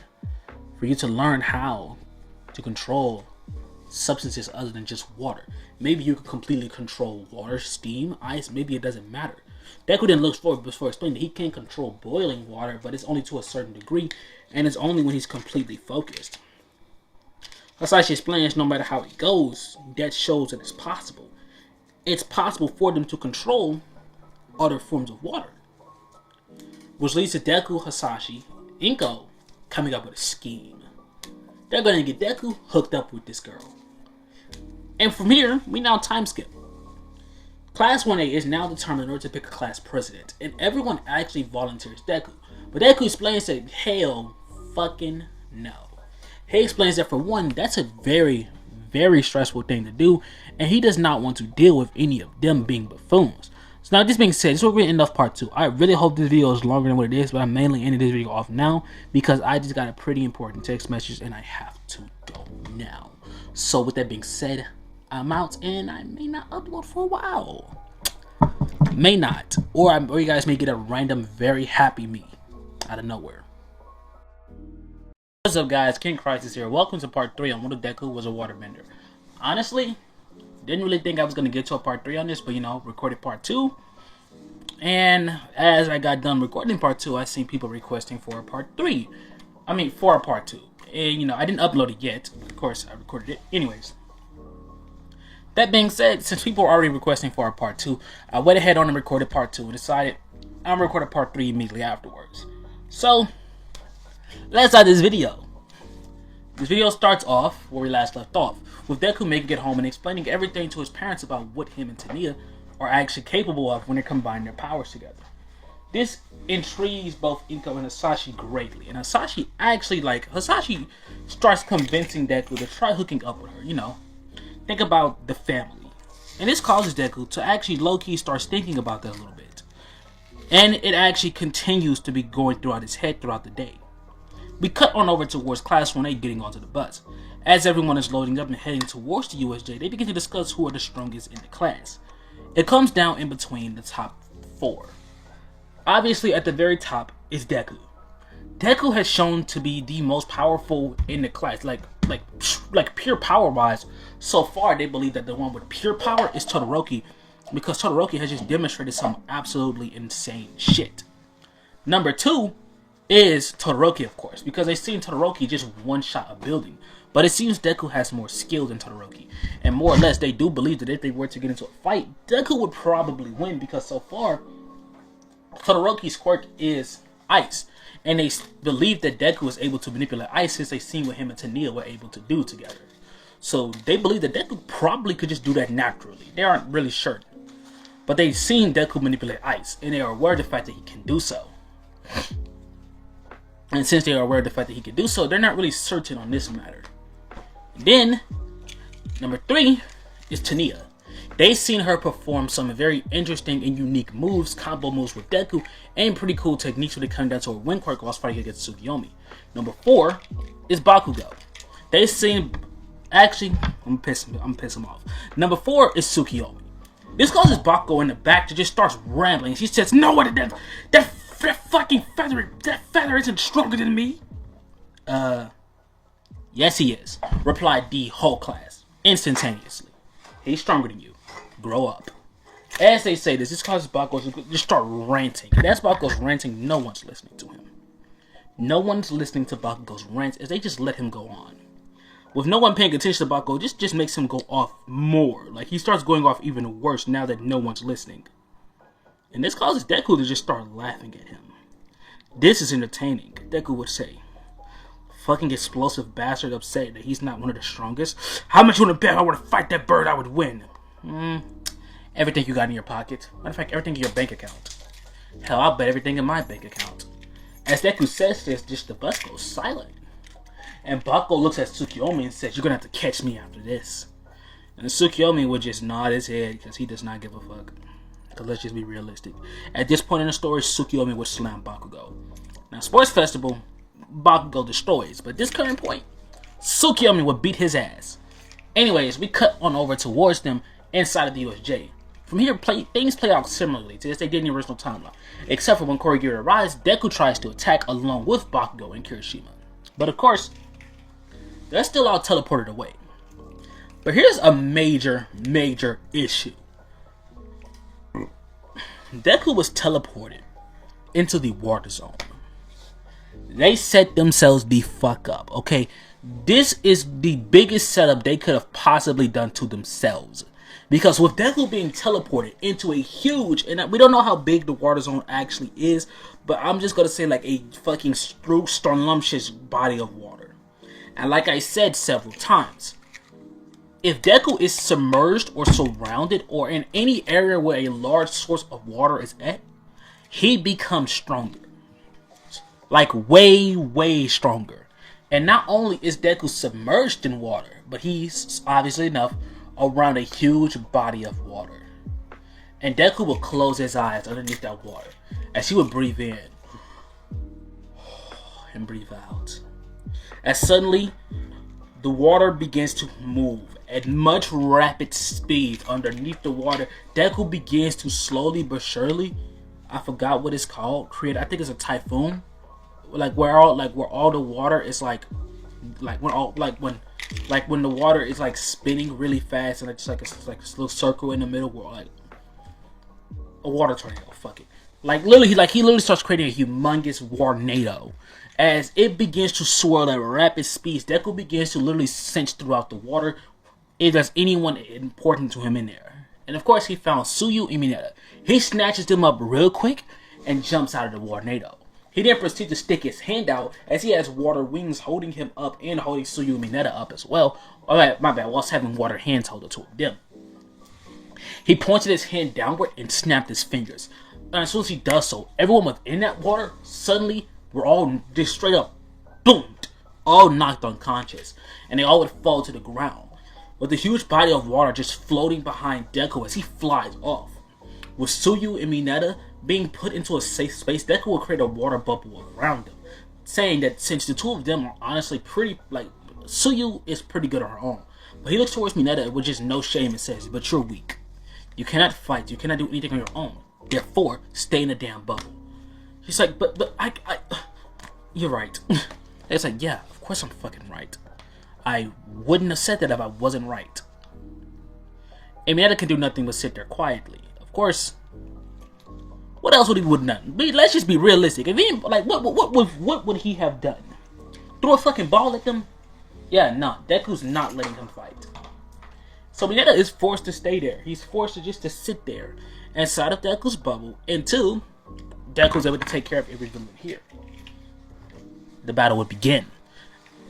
for you to learn how to control substances other than just water. Maybe you can completely control water, steam, ice. Maybe it doesn't matter. Deku then looks forward before explaining that he can control boiling water, but it's only to a certain degree, and it's only when he's completely focused. Hisashi explains no matter how it goes, that shows that it's possible. It's possible for them to control other forms of water. Which leads to Deku, Hisashi, Inko coming up with a scheme. They're going to get Deku hooked up with this girl. And from here, we now time skip. Class 1A is now determined in order to pick a class president, and everyone actually volunteers Deku. But Deku explains that hell fucking no. He explains that for one, that's a very, very stressful thing to do, and he does not want to deal with any of them being buffoons. So now this being said, this is where we're going to end off part 2. I really hope this video is longer than what it is, but I'm mainly ending this video off now because I just got a pretty important text message and I have to go now. So with that being said, I'm out and I may not upload for a while. May not. Or you guys may get a random very happy me out of nowhere. What's up guys, King Crisis here. Welcome to part 3 on what if Deku was a waterbender. Honestly, didn't really think I was going to get to a part 3 on this, but you know, recorded part 2. And as I got done recording part 2, I seen people requesting for a part 3. I mean, for a part 2. And you know, I didn't upload it yet. Of course, I recorded it. Anyways. That being said, since people are already requesting for a part 2, I went ahead on and recorded part 2 and decided I'm going to record a part 3 immediately afterwards. So, let's start this video. This video starts off where we last left off, with Deku making it home and explaining everything to his parents about what him and Tania are actually capable of when they combine their powers together. This intrigues both Inko and Hisashi greatly, and Hisashi starts convincing Deku to try hooking up with her, you know. Think about the family. And this causes Deku to actually low-key starts thinking about that a little bit. And it actually continues to be going throughout his head throughout the day. We cut on over towards Class 1A getting onto the bus. As everyone is loading up and heading towards the USJ, they begin to discuss who are the strongest in the class. It comes down in between the top 4. Obviously, at the very top is Deku. Deku has shown to be the most powerful in the class, like pure power-wise. So far, they believe that the one with pure power is Todoroki, because Todoroki has just demonstrated some absolutely insane shit. Number 2 is Todoroki, of course, because they've seen Todoroki just one-shot a building. But it seems Deku has more skill than Todoroki. And more or less, they do believe that if they were to get into a fight, Deku would probably win, because so far, Todoroki's quirk is ice. And they believe that Deku was able to manipulate ice since they seen what him and Tania were able to do together. So they believe that Deku probably could just do that naturally. They aren't really sure. But they've seen Deku manipulate ice, and they are aware of the fact that he can do so. And since they are aware of the fact that he can do so, they're not really certain on this matter. Then, number 3 is Tania. They've seen her perform some very interesting and unique moves, combo moves with Deku, and pretty cool techniques when it comes down to her wind quirk while fighting against Tsukiyomi. Number 4 is Bakugo. They've seen... Actually, I'm gonna piss him off. Number 4 is Tsukiyomi. This causes Bakugo in the back to just start rambling. She says, "No, what that fucking feather isn't stronger than me." Yes he is, replied the whole class, instantaneously. He's stronger than you. Grow up. As they say this causes Bakugo to just start ranting. And as Bakugo's ranting, no one's listening to him. No one's listening to Bakugo's rants as they just let him go on. With no one paying attention to Bakugo, just makes him go off more. Like, he starts going off even worse now that no one's listening. And this causes Deku to just start laughing at him. This is entertaining, Deku would say. Fucking explosive bastard upset that he's not one of the strongest. How much you want to bet I want to fight that bird I would win? Everything you got in your pocket. Matter of fact, everything in your bank account. Hell, I'll bet everything in my bank account. As Deku says this, just the bus goes silent. And Bakugo looks at Tsukiyomi and says, "You're gonna have to catch me after this." And Tsukiyomi would just nod his head because he does not give a fuck. Because let's just be realistic. At this point in the story, Tsukiyomi would slam Bakugo. Now, Sports Festival, Bakugo destroys. But at this current point, Tsukiyomi would beat his ass. Anyways, we cut on over towards them inside of the USJ. From here, things play out similarly to this they did in the original timeline. Except for when Korigiri arrives, Deku tries to attack along with Bakugo and Kirishima. But of course, they're still all teleported away. But here's a major issue. Deku was teleported into the water zone. They set themselves the fuck up, okay? This is the biggest setup they could have possibly done to themselves. Because with Deku being teleported into a huge, and we don't know how big the water zone actually is, but I'm just going to say like a fucking scrumptious body of water. And like I said several times, if Deku is submerged or surrounded or in any area where a large source of water is at, he becomes stronger. Like way stronger. And not only is Deku submerged in water, but he's, obviously enough, around a huge body of water. And Deku will close his eyes underneath that water as he would breathe in and breathe out. As suddenly, the water begins to move at much rapid speed underneath the water. Deku begins to slowly but surely, I forgot what it's called, create, I think it's a typhoon, like where all the water is like when the water is like spinning really fast and it's like a little circle in the middle where like a water tornado. Fuck it. Like literally, he literally starts creating a humongous tornado. As it begins to swirl at rapid speeds, Deku begins to literally cinch throughout the water if there's anyone important to him in there. And of course, he found Tsuyu and Mineta. He snatches them up real quick and jumps out of the tornado. He then proceeds to stick his hand out as he has water wings holding him up and holding Tsuyu and Mineta up as well. Alright, my bad, whilst having water hands held to them. He pointed his hand downward and snapped his fingers. And as soon as he does so, everyone within that water suddenly were all just straight up boomed, all knocked unconscious, and they all would fall to the ground, with a huge body of water just floating behind Deku as he flies off. With Tsuyu and Mineta being put into a safe space, Deku will create a water bubble around them, saying that since the two of them are honestly pretty, like, Tsuyu is pretty good on her own, but he looks towards Mineta with just no shame and says, "But you're weak. You cannot fight, you cannot do anything on your own, therefore, stay in the damn bubble." He's like, but I you're right. It's like, yeah, of course I'm fucking right. I wouldn't have said that if I wasn't right. And Mineta can do nothing but sit there quietly. Of course, what else would he have done? Let's just be realistic. If he, like, what would he have done? Throw a fucking ball at them? Yeah, no, Deku's not letting him fight. So Mineta is forced to stay there. He's forced to just to sit there inside of Deku's bubble until Deku was able to take care of every villain here. The battle would begin.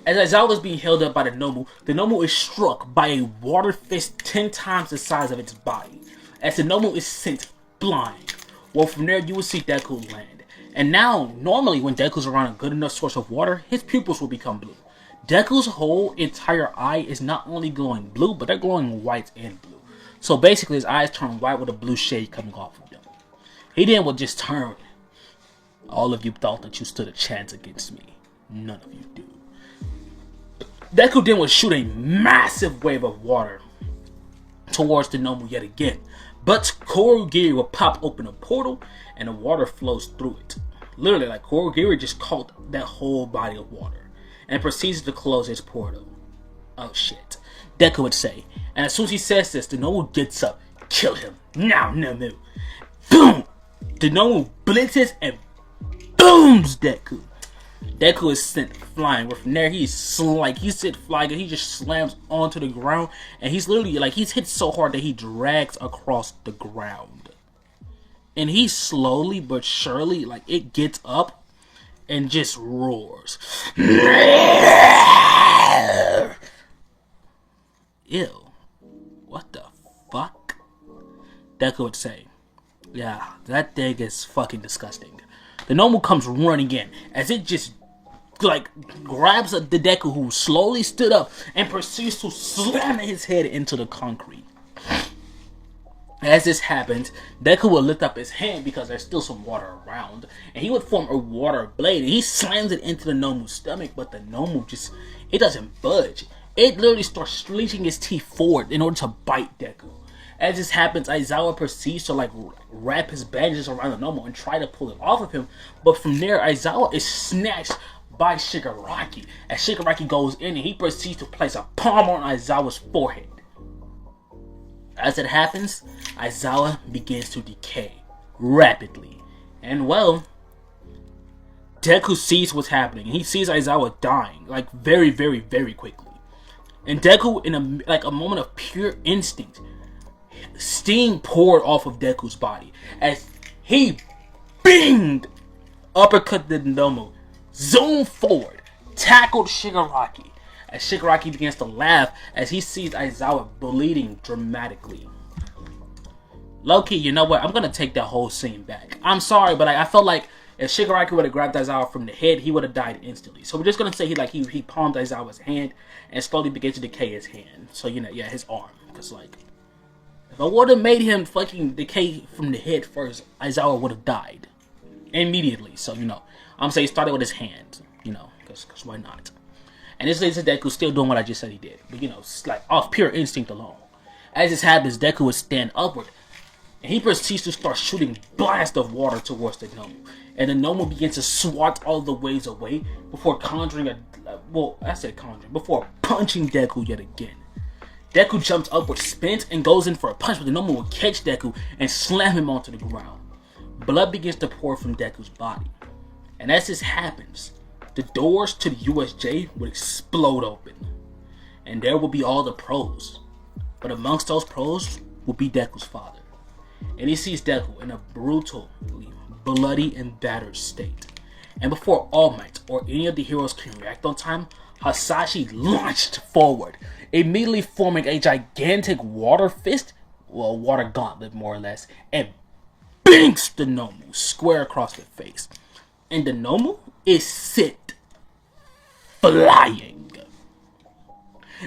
As Aizawa is being held up by the Nomu is struck by a water fist 10 times the size of its body, as the Nomu is sent flying. Well, from there you will see Deku land. And now, normally when Deku's around a good enough source of water, his pupils will become blue. Deku's whole entire eye is not only glowing blue, but they're glowing white and blue. So basically his eyes turn white with a blue shade coming off of them. He then will just turn. All of you thought that you stood a chance against me. None of you do. Deku then will shoot a massive wave of water towards the Nomu yet again. But Kurogiri will pop open a portal and the water flows through it. Literally, like Kurogiri just caught that whole body of water and proceeds to close his portal. Oh shit. Deku would say. And as soon as he says this, the Nomu gets up. Kill him. Now, Nomu. Boom! The Nomu blitzes and booms Deku. Deku is sent flying. But from there, he's sent flying and he just slams onto the ground. And he's literally, like, he's hit so hard that he drags across the ground. And he slowly but surely, like, it gets up and just roars. Ew. What the fuck? Deku would say. Yeah, that thing is fucking disgusting. The Nomu comes running in as it just like grabs the Deku who slowly stood up and proceeds to slam his head into the concrete. As this happens, Deku will lift up his hand because there's still some water around, and he would form a water blade and he slams it into the Nomu's stomach, but the Nomu it doesn't budge. It literally starts reaching its teeth forward in order to bite Deku. As this happens, Aizawa proceeds to like wrap his bandages around the Nomu and try to pull it off of him. But from there, Aizawa is snatched by Shigaraki. As Shigaraki goes in and he proceeds to place a palm on Aizawa's forehead. As it happens, Aizawa begins to decay rapidly. And well, Deku sees what's happening. He sees Aizawa dying like very, very, very quickly. And Deku, in a moment of pure instinct, steam poured off of Deku's body as he binged, uppercut the Nomu, zoomed forward, tackled Shigaraki. As Shigaraki begins to laugh as he sees Aizawa bleeding dramatically. Low-key, you know what? I'm gonna take that whole scene back. I'm sorry, but I felt like if Shigaraki would have grabbed Aizawa from the head, he would have died instantly. So we're just gonna say he palmed Aizawa's hand and slowly began to decay his hand. So you know, yeah, his arm. Cause like, if I would have made him fucking decay from the head first, Aizawa would have died immediately. So you know, I'm saying he started with his hand. You know, cause why not? And this leads to Deku still doing what I just said he did, but you know, like off pure instinct alone. As this happens, Deku would stand upward, and he proceeds to start shooting blasts of water towards the Nomu. And the Nomu begins to swat all the waves away before before punching Deku yet again. Deku jumps upward, spins, and goes in for a punch, but the Nomu will catch Deku and slam him onto the ground. Blood begins to pour from Deku's body. And as this happens, the doors to the USJ will explode open. And there will be all the pros. But amongst those pros will be Deku's father. And he sees Deku in a brutally bloody and battered state. And before All Might or any of the heroes can react on time, Hisashi launched forward, immediately forming a gigantic water fist, well, water gauntlet more or less, and binks the Nomu square across the face. And the Nomu is sent flying.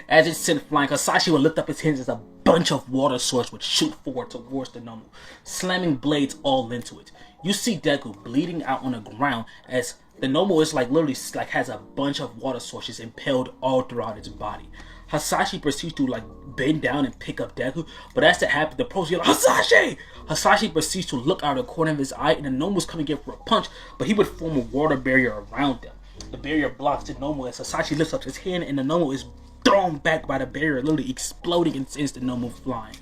As it's sent flying, Hisashi will lift up his hands as a bunch of water swords would shoot forward towards the Nomu, slamming blades all into it. You see Deku bleeding out on the ground as the Nomu is like literally like has a bunch of water sources impaled all throughout its body. Hisashi proceeds to like bend down and pick up Deku, but as that happens, the pros yell, Hisashi! Hisashi proceeds to look out of the corner of his eye, and the Nomu's coming in for a punch, but he would form a water barrier around them. The barrier blocks the Nomu as Hisashi lifts up his hand, and the Nomu is thrown back by the barrier, literally exploding and sends the Nomu flying.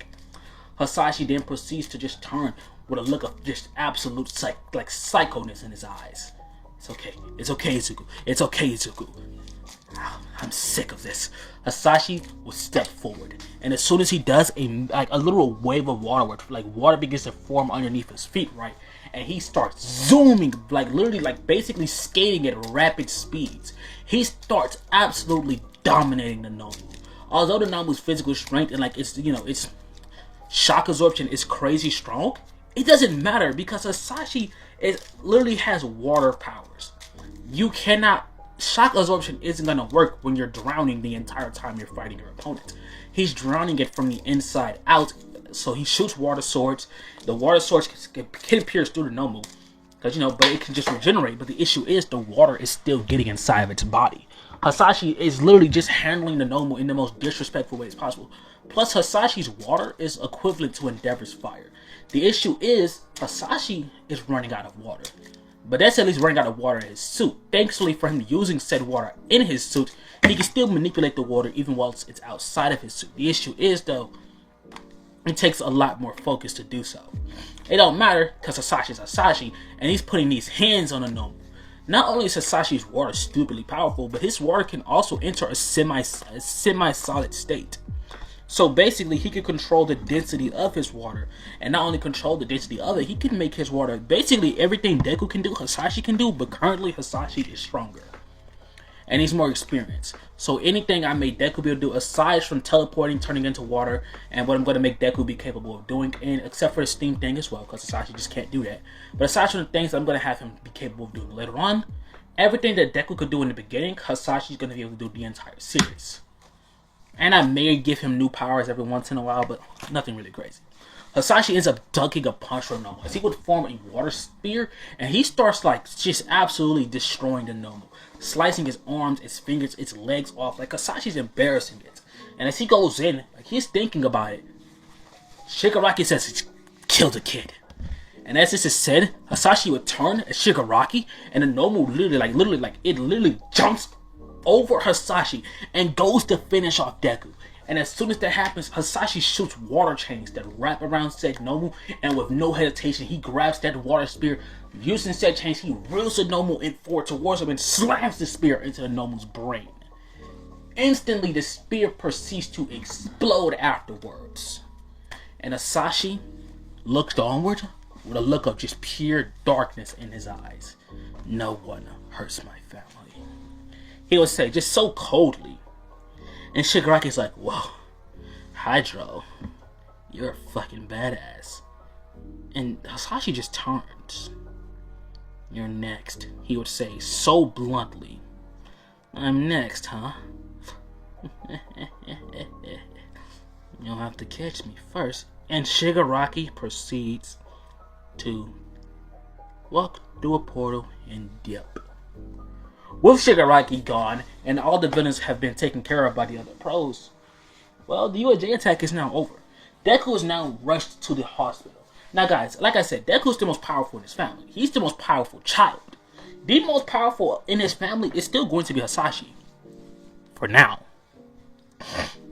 Hisashi then proceeds to just turn with a look of just absolute psychoness in his eyes. It's okay, Izuku. It's okay, Izuku. I'm sick of this. Hisashi will step forward, and as soon as he does, a literal wave of water, where water begins to form underneath his feet, right? And he starts zooming, literally, basically skating at rapid speeds. He starts absolutely dominating the Nomu. Although the Nomu's physical strength and its shock absorption is crazy strong, it doesn't matter because Hisashi literally has water powers. You cannot. Shock absorption isn't going to work when you're drowning the entire time you're fighting your opponent. He's drowning it from the inside out, so he shoots water swords. The water swords can pierce through the Nomu, but it can just regenerate. But the issue is the water is still getting inside of its body. Hisashi is literally just handling the Nomu in the most disrespectful ways possible. Plus, Hisashi's water is equivalent to Endeavor's fire. The issue is Hisashi is running out of water. But that's at least running out of water in his suit. Thankfully for him using said water in his suit, he can still manipulate the water even while it's outside of his suit. The issue is, though, it takes a lot more focus to do so. It don't matter because Hisashi's Hisashi, and he's putting these hands on a Nomu. Not only is Hisashi's water stupidly powerful, but his water can also enter a semi-solid state. So basically, he can control the density of his water, and not only control the density of it, he can make his water basically everything Deku can do, Hisashi can do, but currently Hisashi is stronger. And he's more experienced. So anything I made Deku be able to do, aside from teleporting, turning into water, and what I'm going to make Deku be capable of doing, and except for the steam thing as well, because Hisashi just can't do that. But aside from the things I'm going to have him be capable of doing later on, everything that Deku could do in the beginning, Hisashi's going to be able to do the entire series. And I may give him new powers every once in a while, but nothing really crazy. Hisashi ends up dunking a punch from Nomu as he would form a water spear, and he starts just absolutely destroying the Nomu, slicing his arms, its fingers, its legs off. Hisashi's embarrassing it. And as he goes in, he's thinking about it, Shigaraki says he killed a kid. And as this is said, Hisashi would turn at Shigaraki, and the Nomu literally jumps over Hisashi and goes to finish off Deku. And as soon as that happens, Hisashi shoots water chains that wrap around said Nomu, and with no hesitation, he grabs that water spear. Using said chains, he reels the Nomu in forward towards him and slams the spear into the Nomu's brain. Instantly, the spear proceeds to explode afterwards. And Hisashi looks onward with a look of just pure darkness in his eyes. No one hurts my family. He would say, just so coldly. And Shigaraki's like, whoa, Hydro, you're a fucking badass. And Hisashi just turns. You're next, he would say so bluntly. I'm next, huh? You'll have to catch me first. And Shigaraki proceeds to walk through a portal and dip. With Shigaraki gone, and all the villains have been taken care of by the other pros, well, the UAJ attack is now over. Deku is now rushed to the hospital. Now guys, like I said, Deku is the most powerful in his family. He's the most powerful child. The most powerful in his family is still going to be Hisashi. For now.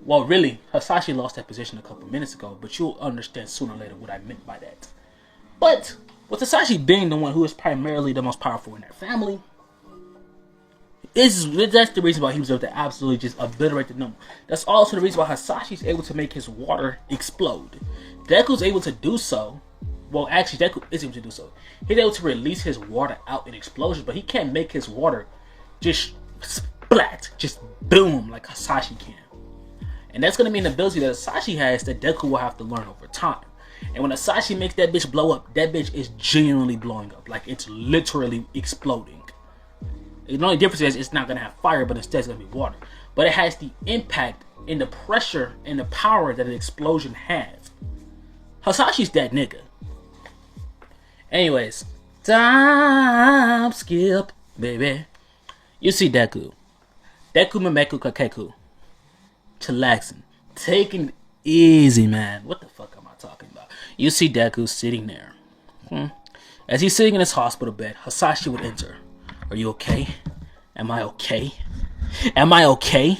Well, really, Hisashi lost that position a couple minutes ago, but you'll understand sooner or later what I meant by that. But, with Hisashi being the one who is primarily the most powerful in their family, that's the reason why he was able to absolutely just obliterate the Nomu. That's also the reason why Hisashi is able to make his water explode. Deku's able to do so. Well, actually, Deku is able to do so. He's able to release his water out in explosions, but he can't make his water just splat, just boom, like Hisashi can. And that's going to be an ability that Hisashi has that Deku will have to learn over time. And when Hisashi makes that bitch blow up, that bitch is genuinely blowing up. Like, it's literally exploding. The only difference is it's not going to have fire, but instead it's going to be water. But it has the impact and the pressure and the power that an explosion has. Hisashi's that nigga. Anyways, time skip, baby. You see Deku. Deku Memeku Kakeku. Chillaxing. Taking it easy, man. What the fuck am I talking about? You see Deku sitting there. As he's sitting in his hospital bed, Hisashi would enter. Are you okay? Am I okay? Am I okay?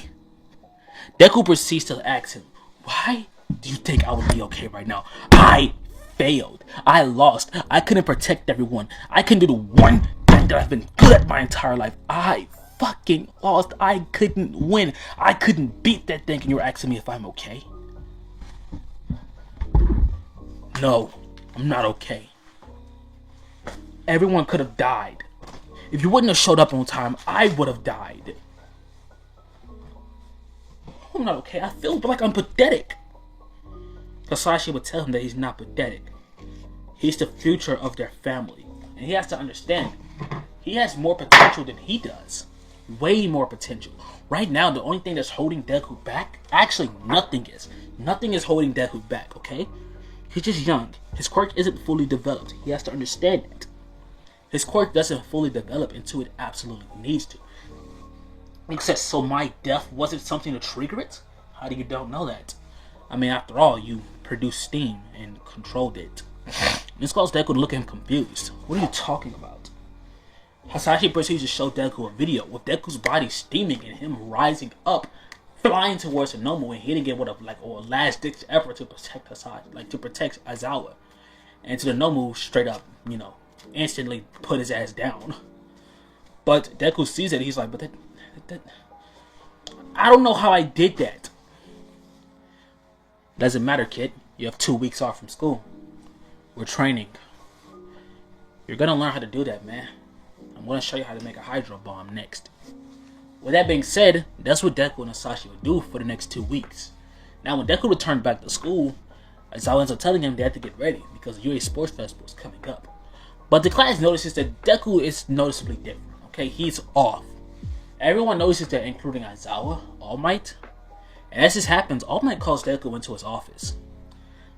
Deku proceeds to ask him, why do you think I would be okay right now? I failed. I lost. I couldn't protect everyone. I couldn't do the one thing that I've been good at my entire life. I fucking lost. I couldn't win. I couldn't beat that thing, and you're asking me if I'm okay? No, I'm not okay. Everyone could have died. If you wouldn't have showed up on time, I would have died. I'm not okay. I feel like I'm pathetic. Hisashi would tell him that he's not pathetic. He's the future of their family. And he has to understand, he has more potential than he does. Way more potential. Right now, the only thing that's holding Deku back, actually nothing is. Nothing is holding Deku back, okay? He's just young. His quirk isn't fully developed. He has to understand it. His quirk doesn't fully develop until it absolutely needs to. Except, so my death wasn't something to trigger it? How do you don't know that? I mean, after all, you produced steam and controlled it. This caused Deku to look at him confused. What are you talking about? Hisashi proceeds to show Deku a video with Deku's body steaming and him rising up, flying towards the Nomu and hitting it with a last-ditch effort to protect Hisashi, to protect Aizawa. And to the Nomu, straight up, instantly put his ass down. But Deku sees it, he's like, but that I don't know how I did that. Doesn't matter, kid. You have 2 weeks off from school. We're training. You're gonna learn how to do that, man. I'm gonna show you how to make a hydro bomb next. With that being said, that's what Deku and Hisashi would do for the next 2 weeks. Now, when Deku returned back to school, Aizawa ends up telling him they had to get ready because the UA Sports Festival is coming up. But the class notices that Deku is noticeably different. Okay, he's off. Everyone notices that, including Aizawa, All Might. And as this happens, All Might calls Deku into his office.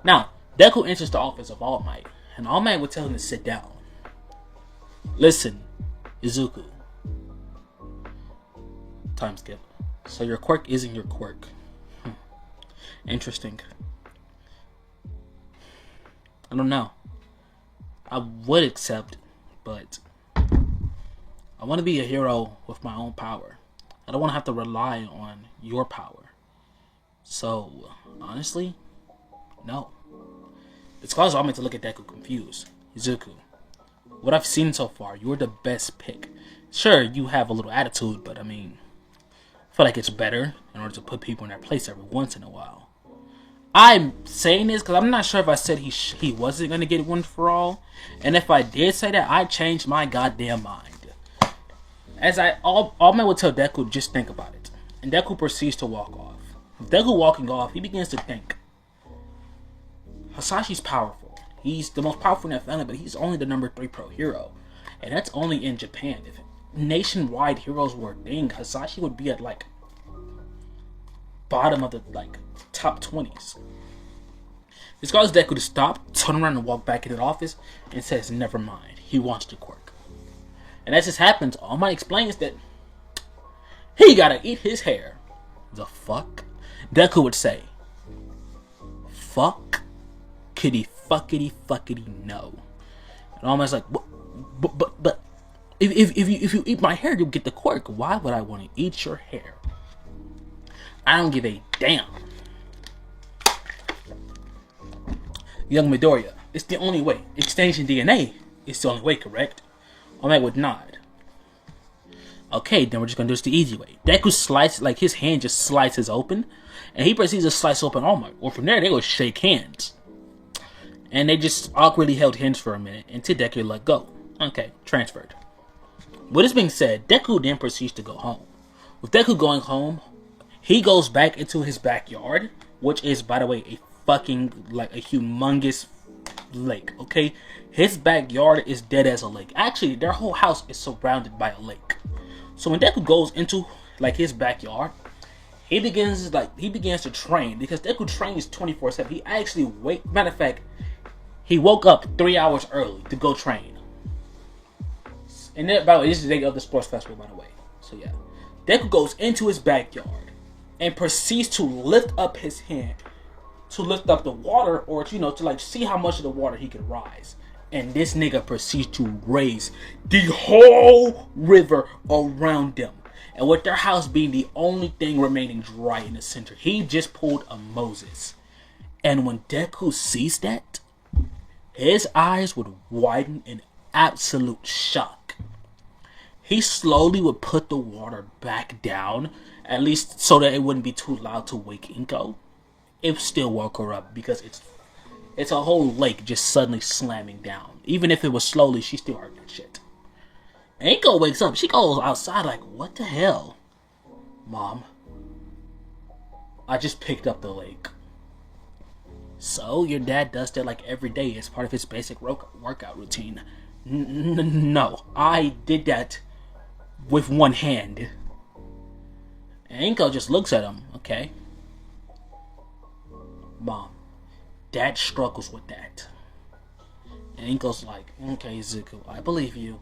Now, Deku enters the office of All Might, and All Might would tell him to sit down. Listen, Izuku. Time skip. So your quirk isn't your quirk. Interesting. I don't know. I would accept, but I want to be a hero with my own power. I don't want to have to rely on your power. So, honestly, no. It's caused All Might to look at Deku confused. Izuku, what I've seen so far, you're the best pick. Sure, you have a little attitude, but I mean, I feel like it's better in order to put people in their place every once in a while. I'm saying this because I'm not sure if I said he wasn't going to get one for all. And if I did say that, I changed my goddamn mind. As All Might would tell Deku, just think about it. And Deku proceeds to walk off. With Deku walking off, he begins to think. Hisashi's powerful. He's the most powerful in that family, but he's only the number 3 pro hero. And that's only in Japan. If nationwide heroes were a thing, Hisashi would be at bottom of the top 20s. This causes Deku to stop, turn around and walk back into the office and says, never mind, he wants the quirk. And as this happens, All Might explains that he gotta eat his hair. The fuck? Deku would say, fuck? Kitty fuckity fuckity no. And All Might's like, but if you eat my hair, you'll get the quirk. Why would I want to eat your hair? I don't give a damn. Young Midoriya, it's the only way. Exchanging DNA is the only way, correct? All Might would nod. Okay, then we're just gonna do this the easy way. Deku slices, his hand just slices open, and he proceeds to slice open All Might. Well, from there, they go shake hands. And they just awkwardly held hands for a minute until Deku let go. Okay, transferred. With this being said, Deku then proceeds to go home. With Deku going home, he goes back into his backyard, which is, by the way, a fucking, a humongous lake, okay? His backyard is dead as a lake. Actually, their whole house is surrounded by a lake. So when Deku goes into, his backyard, he begins to train, because Deku trains 24/7. He actually matter of fact, he woke up 3 hours early to go train. And then, by the way, this is the day of the sports festival, by the way. So yeah. Deku goes into his backyard and proceeds to lift up his hand to lift up the water, or to see how much of the water he can rise. And this nigga proceeds to raise the whole river around them. And with their house being the only thing remaining dry in the center, he just pulled a Moses. And when Deku sees that, his eyes would widen in absolute shock. he slowly would put the water back down, at least so that it wouldn't be too loud to wake Inko. It still woke her up because it's a whole lake just suddenly slamming down. Even if it was slowly, she still heard that shit. Inko wakes up. She goes outside like, what the hell? Mom, I just picked up the lake. So, your dad does that like every day as part of his basic workout routine. No, I did that with one hand. And Inko just looks at him, okay? Mom, Dad struggles with that. And Inko's like, okay, Izuku, I believe you.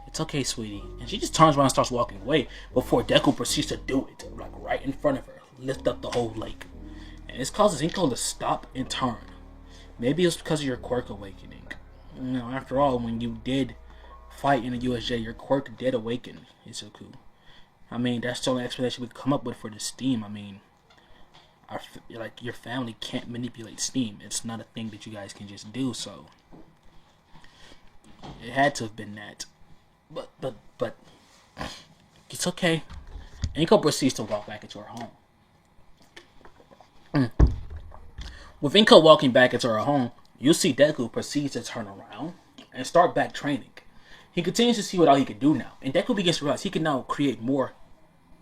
It's okay, sweetie. And she just turns around and starts walking away before Deku proceeds to do it, like right in front of her, lift up the whole lake. And this causes Inko to stop and turn. Maybe it's because of your quirk awakening. You know, after all, when you did fight in the USJ, your quirk did awaken, Izuku. I mean, that's the only explanation we could come up with for the steam. I mean, like, your family can't manipulate steam. It's not a thing that you guys can just do, so it had to have been that. But it's okay. Inko proceeds to walk back into her home. With Inko walking back into her home, you see Deku proceeds to turn around and start back training. He continues to see what all he can do now, and Deku begins to realize he can now create more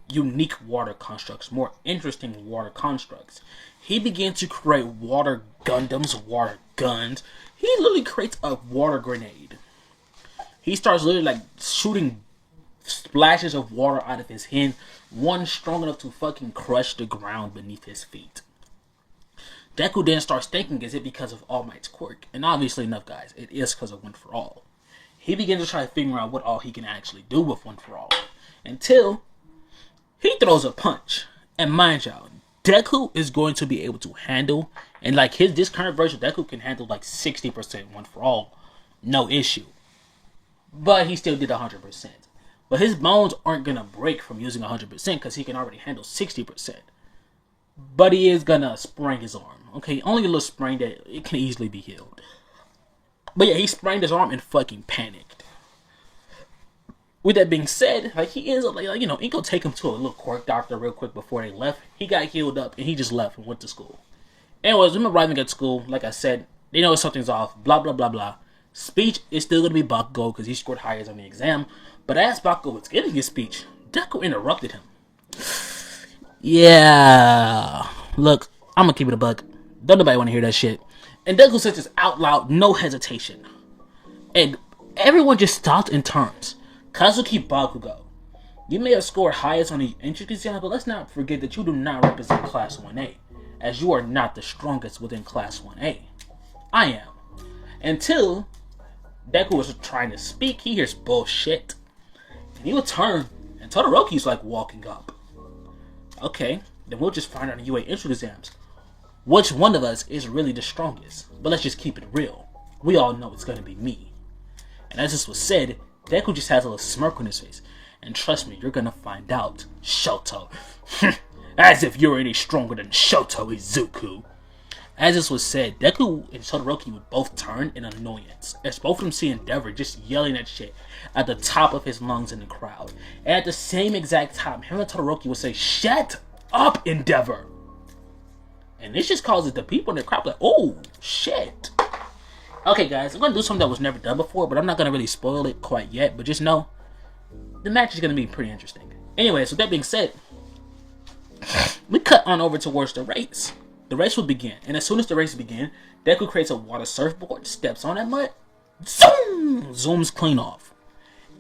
unique water constructs, more interesting water constructs. He begins to create water Gundams, water guns. He literally creates a water grenade. He starts literally like shooting splashes of water out of his hand, one strong enough to fucking crush the ground beneath his feet. Deku then starts thinking, is it because of All Might's quirk? And obviously enough, guys, it is because of One For All. He begins to try to figure out what all he can actually do with One For All. Until he throws a punch. And mind y'all, Deku is going to be able to handle, and like this current version of Deku can handle like 60% One For All. No issue. But he still did 100%. But his bones aren't going to break from using 100% because he can already handle 60%. But he is going to sprain his arm. Okay, only a little sprain that it can easily be healed. But yeah, he sprained his arm and fucking panicked. With that being said, like he ends up like Inko take him to a little quirk doctor real quick before they left. He got healed up and he just left and went to school. Anyways, when arriving at school, like I said, they know something's off, blah blah blah blah. Speech is still going to be Bakugo because he scored highest on the exam. But as Bakugo was giving his speech, Deku interrupted him. Yeah, look, I'm going to keep it a buck. Don't nobody want to hear that shit. And Deku says this out loud, no hesitation. And everyone just stopped and turns. Kazuki Bakugo, you may have scored highest on the entrance exam, but let's not forget that you do not represent Class 1A, as you are not the strongest within Class 1A. I am. Until Deku was trying to speak, he hears bullshit. And he would turn, and Todoroki's like walking up. Okay, then we'll just find out in UA entrance exams which one of us is really the strongest. But let's just keep it real. We all know it's gonna be me. And as this was said, Deku just has a little smirk on his face. And trust me, you're gonna find out, Shoto. As if you're any stronger than Shoto, Izuku. As this was said, Deku and Todoroki would both turn in annoyance, as both of them see Endeavor just yelling at shit at the top of his lungs in the crowd. And at the same exact time, him and Todoroki would say, "Shut up, Endeavor!" And this just causes the people in the crowd like, oh, shit. Okay, guys, I'm going to do something that was never done before, but I'm not going to really spoil it quite yet. But just know, the match is going to be pretty interesting. Anyway, so that being said, we cut on over towards the race. The race will begin, and as soon as the race begins, Deku creates a water surfboard, steps on that mud, zoom, zooms clean off.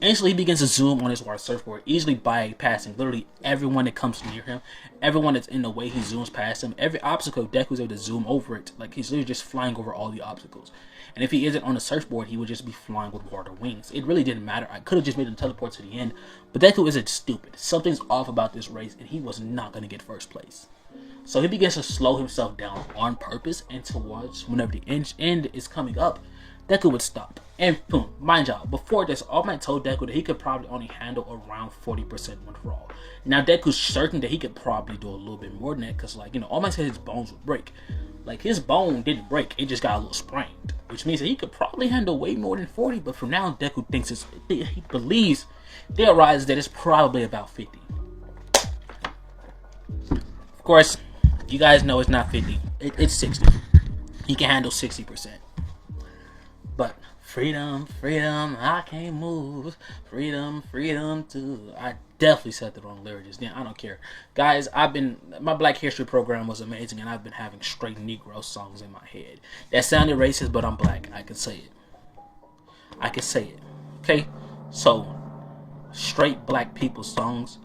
Instantly, he begins to zoom on his water surfboard, easily bypassing literally everyone that comes near him, everyone that's in the way. He zooms past him. Every obstacle, Deku's able to zoom over it, like he's literally just flying over all the obstacles. And if he isn't on the surfboard, he would just be flying with water wings. It really didn't matter. I could have just made him teleport to the end, but Deku isn't stupid. Something's off about this race, and he was not going to get first place. So he begins to slow himself down on purpose, and towards whenever the end is coming up, Deku would stop. And boom, mind y'all, before this, All Might told Deku that he could probably only handle around 40% One For All. Now Deku's certain that he could probably do a little bit more than that, because All Might said his bones would break. Like, his bone didn't break, it just got a little sprained. which means that he could probably handle way more than 40. But for now, Deku thinks he believes, theorizes that it's probably about 50. Of course, you guys know it's not 50. It's 60. He can handle 60%. But freedom, freedom, I can't move. Freedom, freedom too. I definitely said the wrong lyrics. Then I don't care, guys. My Black History program was amazing, and I've been having straight Negro songs in my head. That sounded racist, but I'm black. I can say it. I can say it. Okay, so straight black people songs,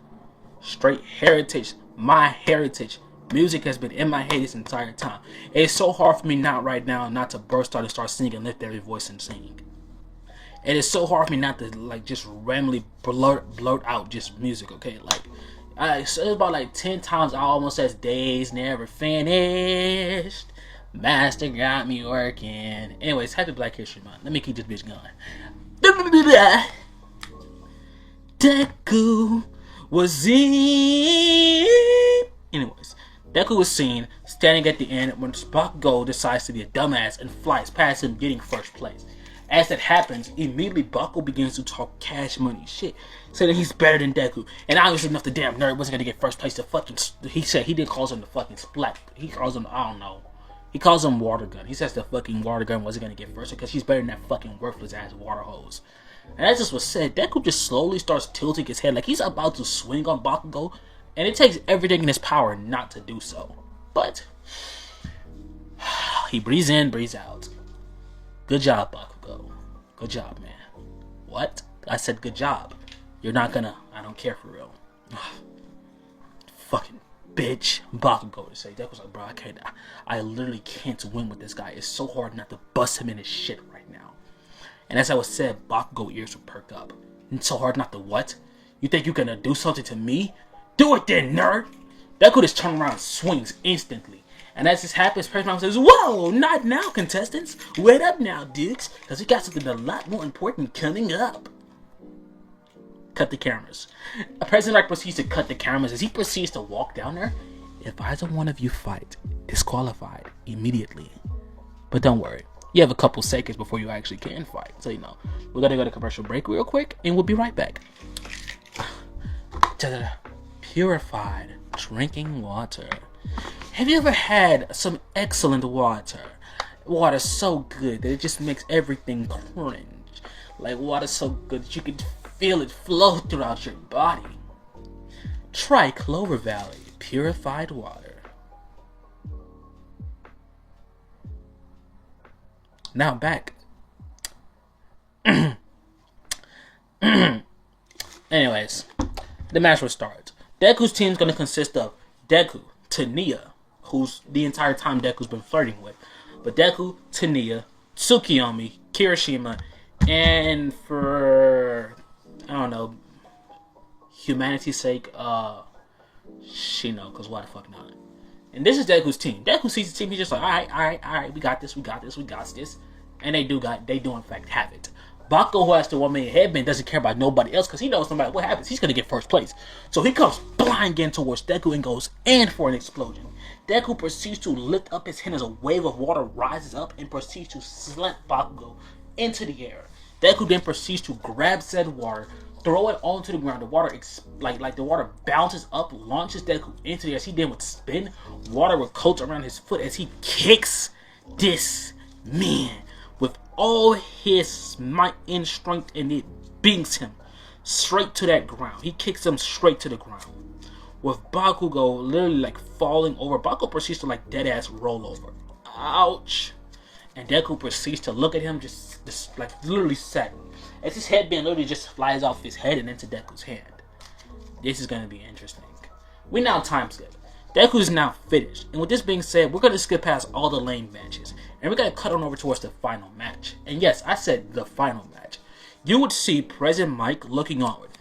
straight heritage, my heritage. Music has been in my head this entire time. It's so hard for me right now not to burst out and start singing and lift every voice and sing. It is so hard for me not to like just randomly blurt out just music, okay? Like, so it's about like 10 times I almost says days never finished. Master got me working. Anyways, happy Black History Month. Let me keep this bitch going. Deku was in. Anyways, Deku was seen standing at the end when Bakugo decides to be a dumbass and flies past him getting first place. As that happens, immediately Bakugo begins to talk cash money shit, saying that he's better than Deku. And obviously enough the damn nerd wasn't gonna get first place to fucking, he said he didn't call him the fucking splat. He calls him, I don't know. He calls him water gun. He says the fucking water gun wasn't gonna get first because he's better than that fucking worthless ass water hose. And as this was said, Deku just slowly starts tilting his head like he's about to swing on Bakugo. And it takes everything in his power not to do so. But he breathes in, breathes out. Good job, Bakugo. Good job, man. What? I said good job. You're not gonna... I don't care for real. Fucking bitch. Bakugo to say. That was like, bro, I literally can't win with this guy. It's so hard not to bust him in his shit right now. And as I was said, Bakugo ears were perked up. It's so hard not to what? You think you're gonna do something to me? Do it then, nerd! Deku just turns around and swings instantly. And as this happens, President says, whoa, not now, contestants. Wait up now, dukes, because we got something a lot more important coming up. Cut the cameras. President Reich proceeds to cut the cameras as he proceeds to walk down there. If either one of you fight, disqualified immediately. But don't worry, you have a couple seconds before you actually can fight. So, you know, we're going to go to commercial break real quick, and we'll be right back. Purified drinking water. Have you ever had some excellent water? Water so good that it just makes everything cringe. Like water so good that you can feel it flow throughout your body. Try Clover Valley purified water. Now back. Anyways, the match will start. Deku's team is going to consist of Deku, Toya, who's the entire time Deku's been flirting with. But Deku, Toya, Tsukiyomi, Kirishima, and for, I don't know, humanity's sake, Shino, because why the fuck not? And this is Deku's team. Deku sees the team, he's just like, alright, we got this. And they do in fact have it. Bakugo, who has the 1 million headband, doesn't care about nobody else because he knows no matter what happens, he's going to get first place. So he comes flying in towards Deku and goes in for an explosion. Deku proceeds to lift up his hand as a wave of water rises up and proceeds to slap Bakugo into the air. Deku then proceeds to grab said water, throw it onto the ground. The water, the water bounces up, launches Deku into the air. As he then would spin, water would coat around his foot as he kicks this man with all his might and strength, and it beats him straight to that ground. He kicks him straight to the ground. With Bakugo literally like falling over, Bakugo proceeds to like dead ass roll over. Ouch. And Deku proceeds to look at him just like literally sad. As his headband literally just flies off his head and into Deku's hand. This is gonna be interesting. We now time skip. Deku is now finished, and with this being said, we're going to skip past all the lane matches, and we're going to cut on over towards the final match. And yes, I said the final match. You would see President Mike looking onward.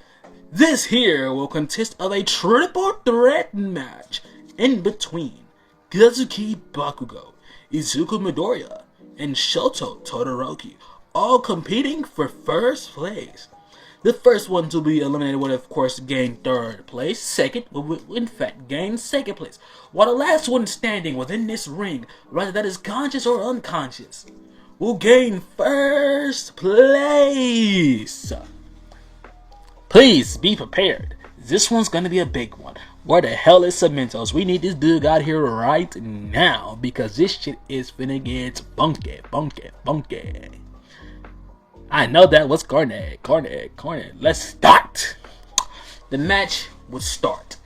This here will consist of a triple threat match in between Kazuki Bakugo, Izuku Midoriya, and Shoto Todoroki, all competing for first place. The first one to be eliminated would, of course, gain third place. Second would, in fact, gain second place. While the last one standing within this ring, whether that is conscious or unconscious, will gain first place. Please be prepared. This one's gonna be a big one. Where the hell is Cementos? We need this dude out here right now because this shit is finna get funky. I know that was cornet. Let's start. The match would start,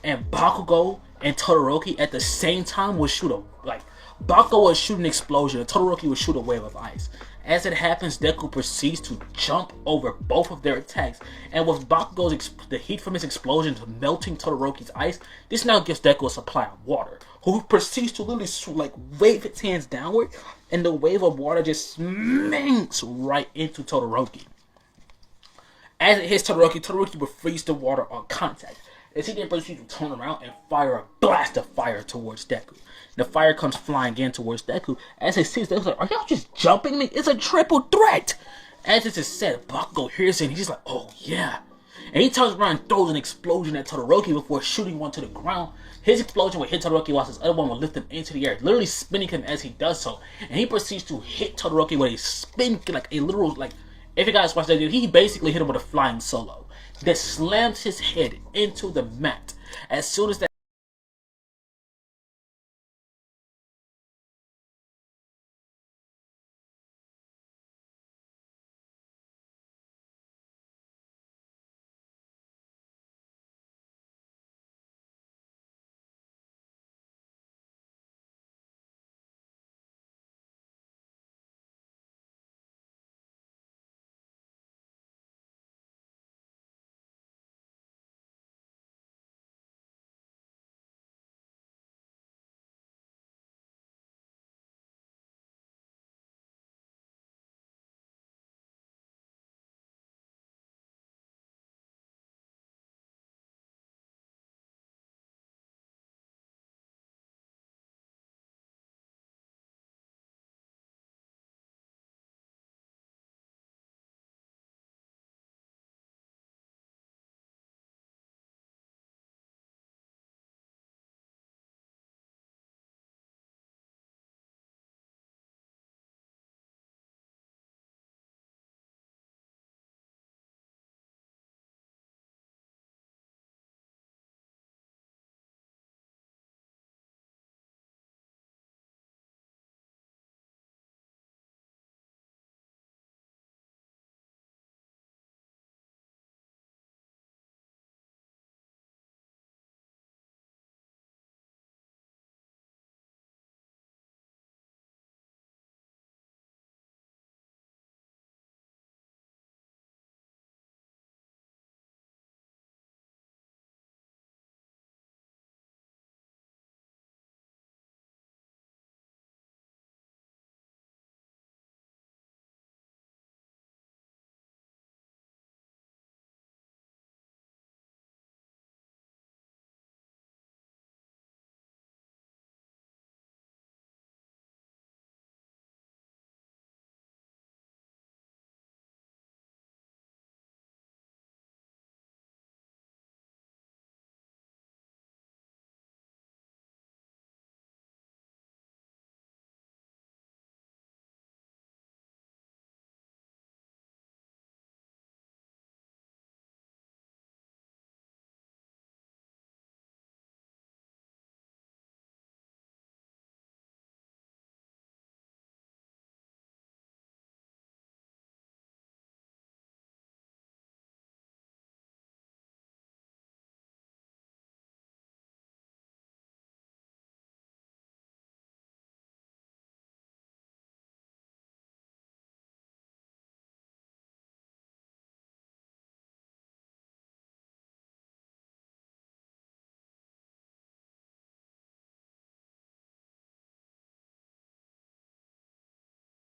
and Bakugo and Todoroki at the same time would shoot Bakugo would shoot an explosion, and Todoroki would shoot a wave of ice. As it happens, Deku proceeds to jump over both of their attacks, and with the heat from his explosion melting Todoroki's ice, this now gives Deku a supply of water, who proceeds to literally wave its hands downward, and the wave of water just smacks right into Todoroki. As it hits Todoroki will freeze the water on contact, as he then proceeds to turn around and fire a blast of fire towards Deku. The fire comes flying in towards Deku. As he sees Deku, like, are y'all just jumping me? It's a triple threat! As this is said, Bakugo hears it and he's like, oh yeah. And he turns around and throws an explosion at Todoroki before shooting one to the ground. His explosion will hit Todoroki whilst his other one will lift him into the air, literally spinning him as he does so. And he proceeds to hit Todoroki with a spin, if you guys watch that video, he basically hit him with a flying solo that slams his head into the mat. As soon as that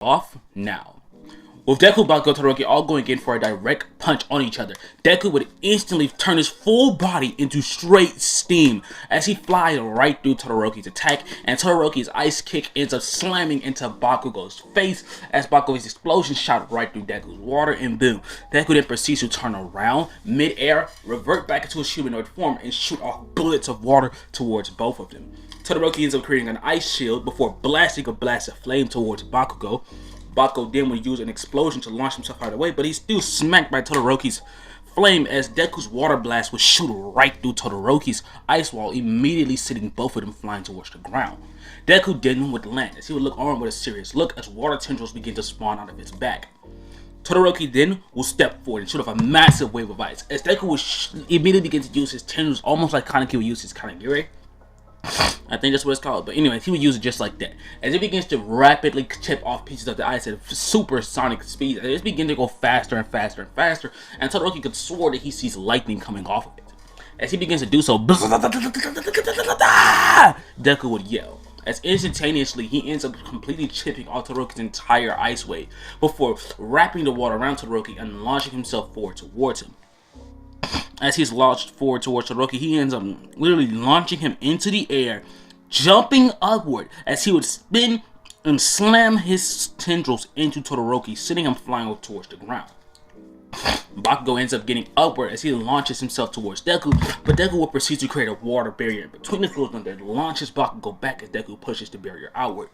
off now. With Deku, Bakugo, Todoroki all going in for a direct punch on each other, Deku would instantly turn his full body into straight steam as he flies right through Todoroki's attack, and Todoroki's ice kick ends up slamming into Bakugo's face as Bakugo's explosion shot right through Deku's water, and boom, Deku then proceeds to turn around mid-air, revert back into his humanoid form, and shoot off bullets of water towards both of them. Todoroki ends up creating an ice shield before blasting a blast of flame towards Bakugo. Bakugo then would use an explosion to launch himself out of the way, but he's still smacked by Todoroki's flame as Deku's water blast would shoot right through Todoroki's ice wall, immediately sending both of them flying towards the ground. Deku then would land as he would look on with a serious look as water tendrils begin to spawn out of his back. Todoroki then will step forward and shoot off a massive wave of ice as Deku will immediately begin to use his tendrils almost like Kaneki would use his Kanegiri. I think that's what it's called. But anyways, he would use it just like that. As it begins to rapidly chip off pieces of the ice at supersonic speed, it begins to go faster and faster and faster. And Todoroki could swear that he sees lightning coming off of it. As he begins to do so, Deku would yell. As instantaneously, he ends up completely chipping off Todoroki's entire ice wave before wrapping the water around Todoroki and launching himself forward towards him. As he's launched forward towards Todoroki, he ends up literally launching him into the air, jumping upward as he would spin and slam his tendrils into Todoroki, sending him flying towards the ground. Bakugo ends up getting upward as he launches himself towards Deku, but Deku will proceed to create a water barrier in between the two of them that launches Bakugo back as Deku pushes the barrier outward.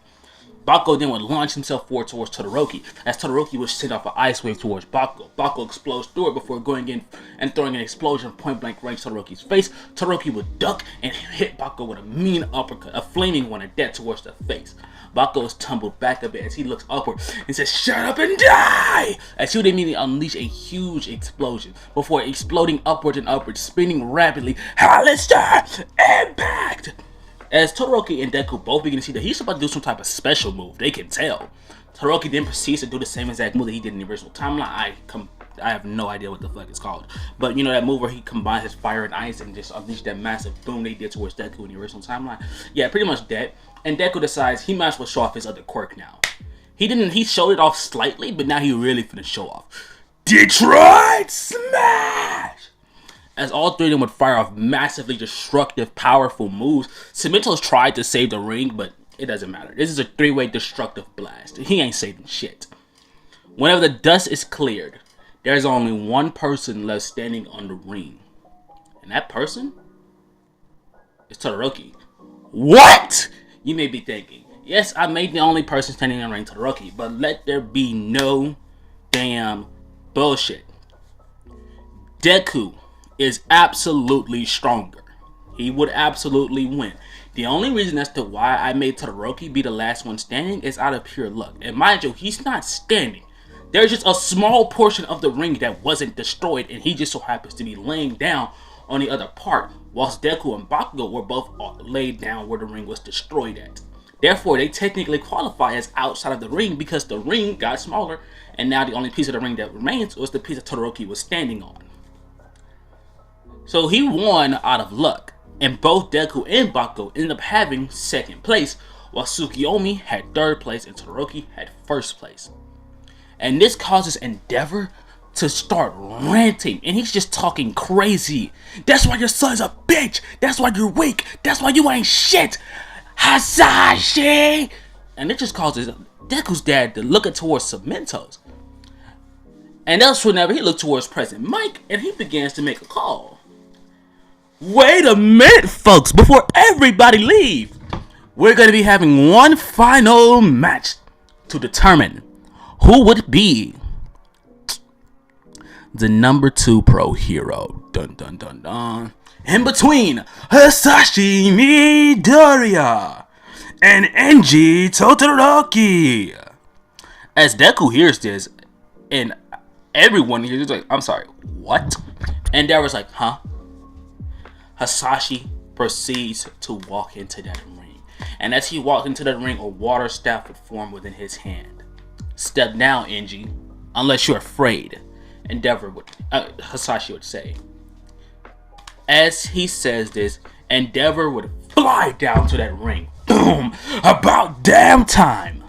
Bakugo then would launch himself forward towards Todoroki, as Todoroki would send off an ice wave towards Bakugo. Bakugo explodes through it before going in and throwing an explosion point blank range Todoroki's face. Todoroki would duck and hit Bakugo with a mean uppercut, a flaming one at that towards the face. Bakugo is tumbled back a bit as he looks upward and says, "Shut up and die!" as he would immediately unleash a huge explosion before exploding upward and upward, spinning rapidly. Hollister impact! As Todoroki and Deku both begin to see that he's about to do some type of special move, they can tell. Todoroki then proceeds to do the same exact move that he did in the original timeline. I have no idea what the fuck it's called. But you know that move where he combines his fire and ice and just unleashed that massive boom they did towards Deku in the original timeline? Yeah, pretty much that. And Deku decides he might as well show off his other quirk now. He showed it off slightly, but now he really finna show off. Detroit Smash! As all three of them would fire off massively destructive, powerful moves, Cementos tried to save the ring, but it doesn't matter. This is a three-way destructive blast. He ain't saving shit. Whenever the dust is cleared, there's only one person left standing on the ring. And that person is Todoroki. What? You may be thinking, yes, I made the only person standing on the ring Todoroki, but let there be no damn bullshit. Deku is absolutely stronger. He would absolutely win. The only reason as to why I made Todoroki be the last one standing is out of pure luck. And mind you, he's not standing. There's just a small portion of the ring that wasn't destroyed, and he just so happens to be laying down on the other part, whilst Deku and Bakugo were both laid down where the ring was destroyed at. Therefore, they technically qualify as outside of the ring because the ring got smaller, and now the only piece of the ring that remains was the piece that Todoroki was standing on. So he won out of luck, and both Deku and Bakugo ended up having second place, while Tsukiyomi had third place and Todoroki had first place. And this causes Endeavor to start ranting, and he's just talking crazy. That's why your son's a bitch. That's why you're weak. That's why you ain't shit. Hisashi! And it just causes Deku's dad to look towards Cementos. And that's whenever he looked towards President Mike, and he begins to make a call. Wait a minute, folks, before everybody leaves. We're going to be having one final match to determine who would be the number 2 pro hero. Dun dun dun dun. In between Hisashi Midoriya and Enji Todoroki. As Deku hears this, and everyone hears, like, I'm sorry, what? And Endeavor's like, huh? Hisashi proceeds to walk into that ring. And as he walked into that ring, a water staff would form within his hand. Step down, Enji, unless you're afraid, Hisashi would say. As he says this, Endeavor would fly down to that ring. Boom! About damn time!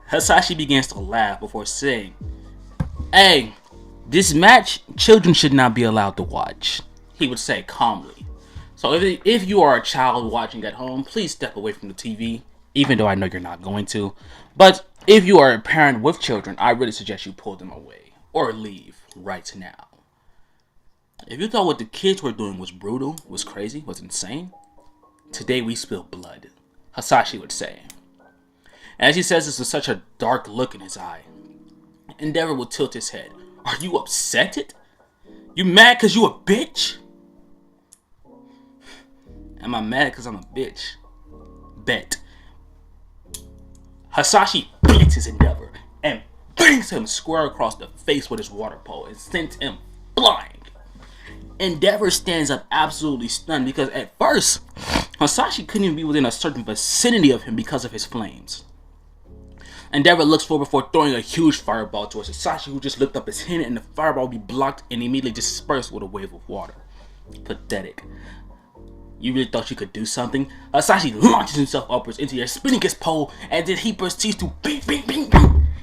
Hisashi begins to laugh before saying, "Hey, this match, children should not be allowed to watch," he would say calmly. So if you are a child watching at home, please step away from the TV, even though I know you're not going to. But if you are a parent with children, I really suggest you pull them away or leave right now. If you thought what the kids were doing was brutal, was crazy, was insane, today we spill blood, Hisashi would say. As he says this with such a dark look in his eye, Endeavor will tilt his head. Are you upset? You mad cause you a bitch? Am I mad cause I'm a bitch? Bet. Hisashi beats his Endeavor and brings him square across the face with his water pole and sends him flying. Endeavor stands up absolutely stunned because at first, Hisashi couldn't even be within a certain vicinity of him because of his flames. Endeavor looks forward before throwing a huge fireball towards Hisashi, who just lifted up his hand and the fireball will be blocked and immediately dispersed with a wave of water. Pathetic. You really thought you could do something? Hisashi launches himself upwards into the air, spinning his pole, and then he proceeds to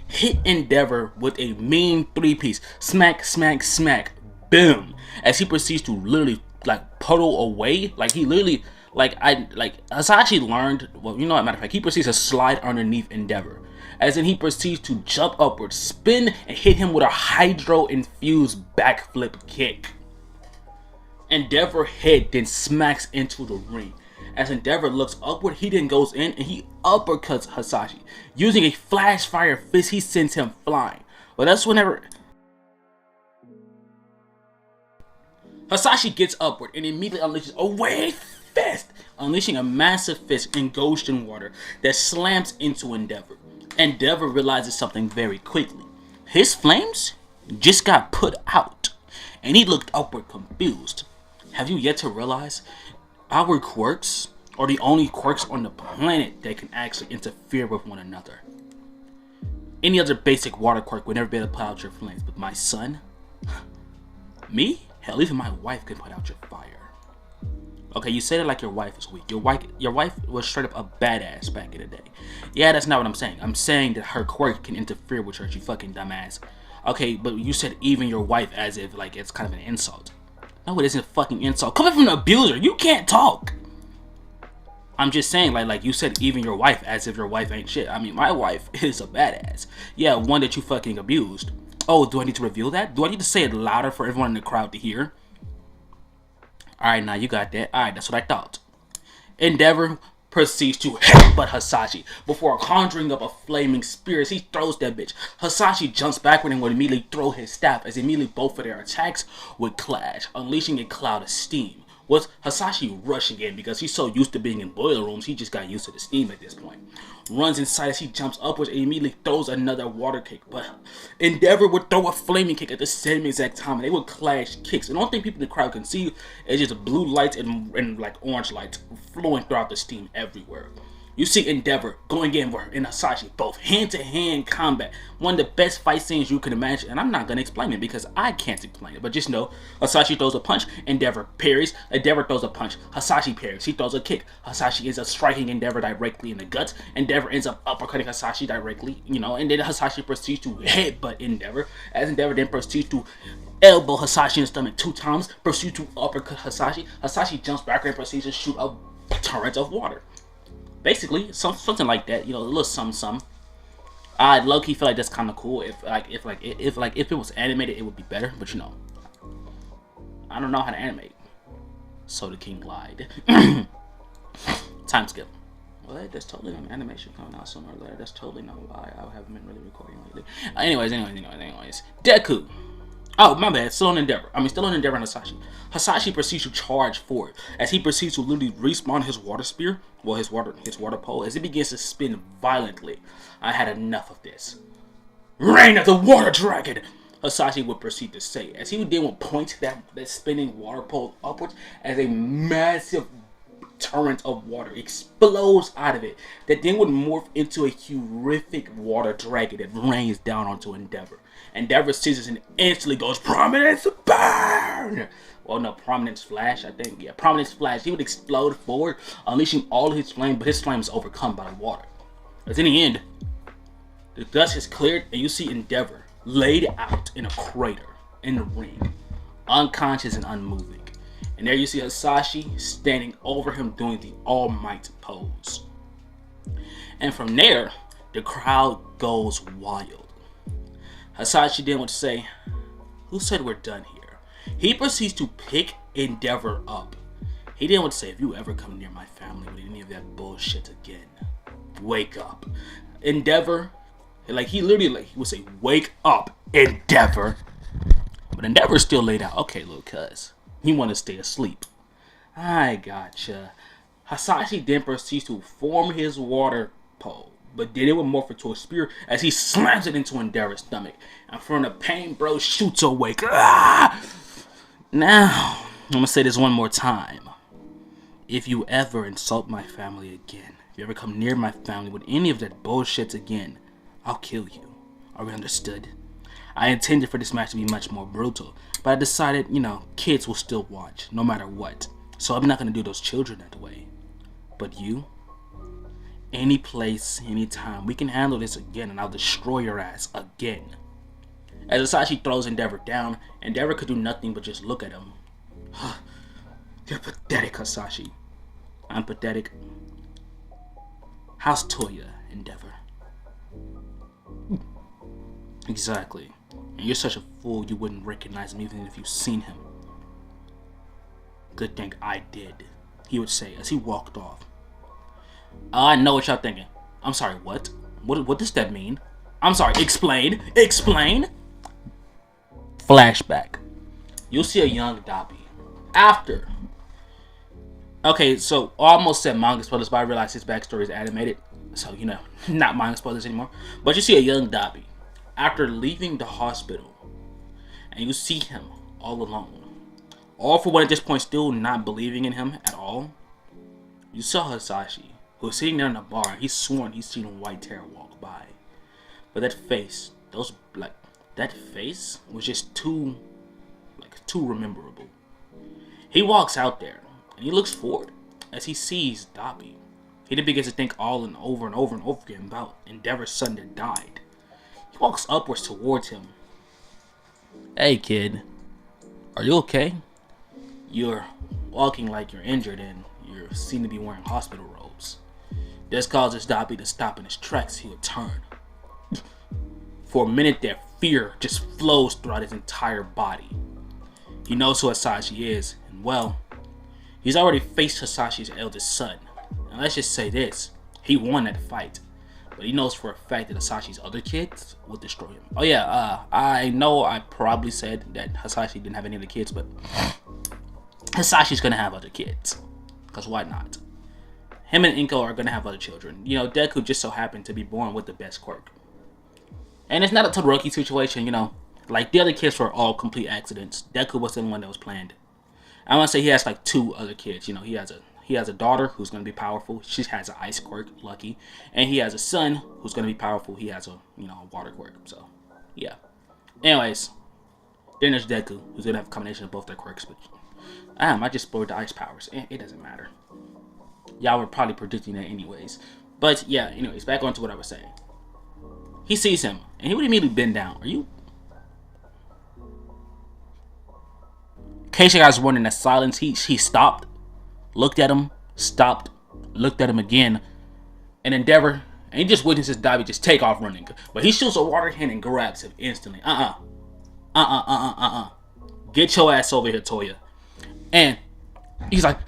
hit Endeavor with a mean 3-piece. Smack, smack, smack. Boom. As he proceeds to literally like puddle away, like he literally Hisashi learned, well, you know what, matter of fact, he proceeds to slide underneath Endeavor. As in he proceeds to jump upwards, spin, and hit him with a hydro-infused backflip kick. Endeavor head then smacks into the ring. As Endeavor looks upward, he then goes in and he uppercuts Hisashi. Using a flash fire fist, he sends him flying. But that's whenever Hisashi gets upward and immediately unleashes a wave fist, unleashing a massive fist in Goshen water that slams into Endeavor. Endeavor realizes something very quickly. His flames just got put out, and he looked upward confused. Have you yet to realize our quirks are the only quirks on the planet that can actually interfere with one another? Any other basic water quirk would never be able to put out your flames, but my son? Me? Hell, even my wife can put out your fire. Okay, you said it like your wife is weak. Your wife was straight up a badass back in the day. Yeah, that's not what I'm saying. I'm saying that her quirk can interfere with her, you fucking dumbass. Okay, but you said even your wife as if like it's kind of an insult. No, it isn't a fucking insult. Coming from an abuser, you can't talk. I'm just saying, like you said even your wife as if your wife ain't shit. I mean, my wife is a badass. Yeah, one that you fucking abused. Oh, do I need to reveal that? Do I need to say it louder for everyone in the crowd to hear? Alright, now you got that. Alright, that's what I thought. Endeavor proceeds to headbutt Hisashi before conjuring up a flaming spear as he throws that bitch. Hisashi jumps backward and would immediately throw his staff as immediately both of their attacks would clash, unleashing a cloud of steam. With Hisashi rushing in because he's so used to being in boiler rooms, he just got used to the steam at this point. Runs inside as he jumps upwards and immediately throws another water kick. But Endeavor would throw a flaming kick at the same exact time and they would clash kicks. And the only thing people in the crowd can see is just blue lights and like orange lights flowing throughout the steam everywhere. You see Endeavor going in for and Hisashi, both hand-to-hand combat. One of the best fight scenes you can imagine, and I'm not going to explain it because I can't explain it. But just know, Hisashi throws a punch, Endeavor parries, Endeavor throws a punch, Hisashi parries, he throws a kick. Hisashi ends up striking Endeavor directly in the guts, Endeavor ends up uppercutting Hisashi directly, you know, and then Hisashi proceeds to headbutt Endeavor, as Endeavor then proceeds to elbow Hisashi in the stomach 2 times, proceeds to uppercut Hisashi. Hisashi jumps backward and proceeds to shoot a torrent of water. Basically, something like that, you know, a little something. I low-key feel like that's kind of cool. If it was animated, it would be better. But you know, I don't know how to animate. So the king lied. Time skip. Well, there's totally no animation coming out sooner or later. That's totally no lie. I haven't been really recording lately. Anyways. Deku. Oh, my bad. Still on Endeavor and Hisashi. Hisashi proceeds to charge forward as he proceeds to literally respawn his water spear, well, his water pole, as it begins to spin violently. I had enough of this. Reign of the Water Dragon! Hisashi would proceed to say, as he would then point that spinning water pole upwards as a massive torrent of water explodes out of it that then would morph into a horrific water dragon that rains down onto Endeavor. Endeavor sees this and instantly goes, Prominence Burn! Well, no, Prominence Flash, I think. Yeah, Prominence Flash. He would explode forward, unleashing all of his flame, but his flame is overcome by water. As in the end, the dust is cleared and you see Endeavor laid out in a crater in the ring, unconscious and unmoving. And there you see Hisashi standing over him doing the All Might pose. And from there, the crowd goes wild. Hisashi then would say, who said we're done here? He proceeds to pick Endeavor up. He then would say, if you ever come near my family with any of that bullshit again, wake up. Endeavor, like he literally like he would say, "Wake up, Endeavor," but Endeavor's still laid out. Okay, little cuz, he want to stay asleep. I gotcha. Hisashi then proceeds to form his water pole, but did it with morph into a spear as he slams it into Endeavor's stomach. And from the pain, bro shoots awake. Ah! Now, I'm gonna say this one more time. If you ever insult my family again, if you ever come near my family with any of that bullshit again, I'll kill you. Are we understood? I intended for this match to be much more brutal, but I decided, kids will still watch, no matter what. So I'm not gonna do those children that way. But you, any place, anytime, we can handle this again, and I'll destroy your ass again. As Hisashi throws Endeavor down, Endeavor could do nothing but just look at him. You're pathetic, Hisashi. I'm pathetic. How's Toya, Endeavor? Exactly. And you're such a fool you wouldn't recognize him even if you've seen him. Good thing I did, he would say as he walked off. I know what y'all thinking. I'm sorry, what? What does that mean? I'm sorry, explain. Explain? Flashback. You'll see a young Dabi. After. Okay, so I almost said manga spoilers, but I realized his backstory is animated. So, not manga spoilers anymore. But you see a young Dabi. After leaving the hospital. And you see him all alone. All for one at this point still not believing in him at all. You saw Hisashi, who was sitting there in a bar, and he's sworn he's seen white hair walk by. But that face, that face was just too rememberable. He walks out there, and he looks forward as he sees Dabi. He then begins to think all and over and over again about Endeavor's son that died. He walks upwards towards him. Hey kid, are you okay? You're walking like you're injured and you seem to be wearing hospital robes. This causes Dabi to stop in his tracks. He would turn. For a minute there, fear just flows throughout his entire body. He knows who Hisashi is, and well, he's already faced Hisashi's eldest son. And let's just say this, he won that fight. But he knows for a fact that Hisashi's other kids will destroy him. Oh yeah, I know I probably said that Hisashi didn't have any other kids, but Hisashi's gonna have other kids. Because why not? Him and Inko are gonna have other children. Deku just so happened to be born with the best quirk. And it's not a Todoroki situation, like the other kids were all complete accidents. Deku was the one that was planned. I want to say he has like 2 other kids. He has a daughter who's going to be powerful. She has an ice quirk, lucky. And he has a son who's going to be powerful. He has a water quirk. So, yeah. Anyways, then there's Deku, who's going to have a combination of both their quirks. But I just spoiled the ice powers. It doesn't matter. Y'all were probably predicting that anyways. But, yeah, anyways, back on to what I was saying. He sees him, and he would immediately bend down. Are you? In case you guys were wondering, that silence, he stopped, looked at him, stopped, looked at him again, and Endeavor, and he just witnesses Dabi just take off running. But he shoots a water hand and grabs him instantly. Get your ass over here, Toya. And he's like,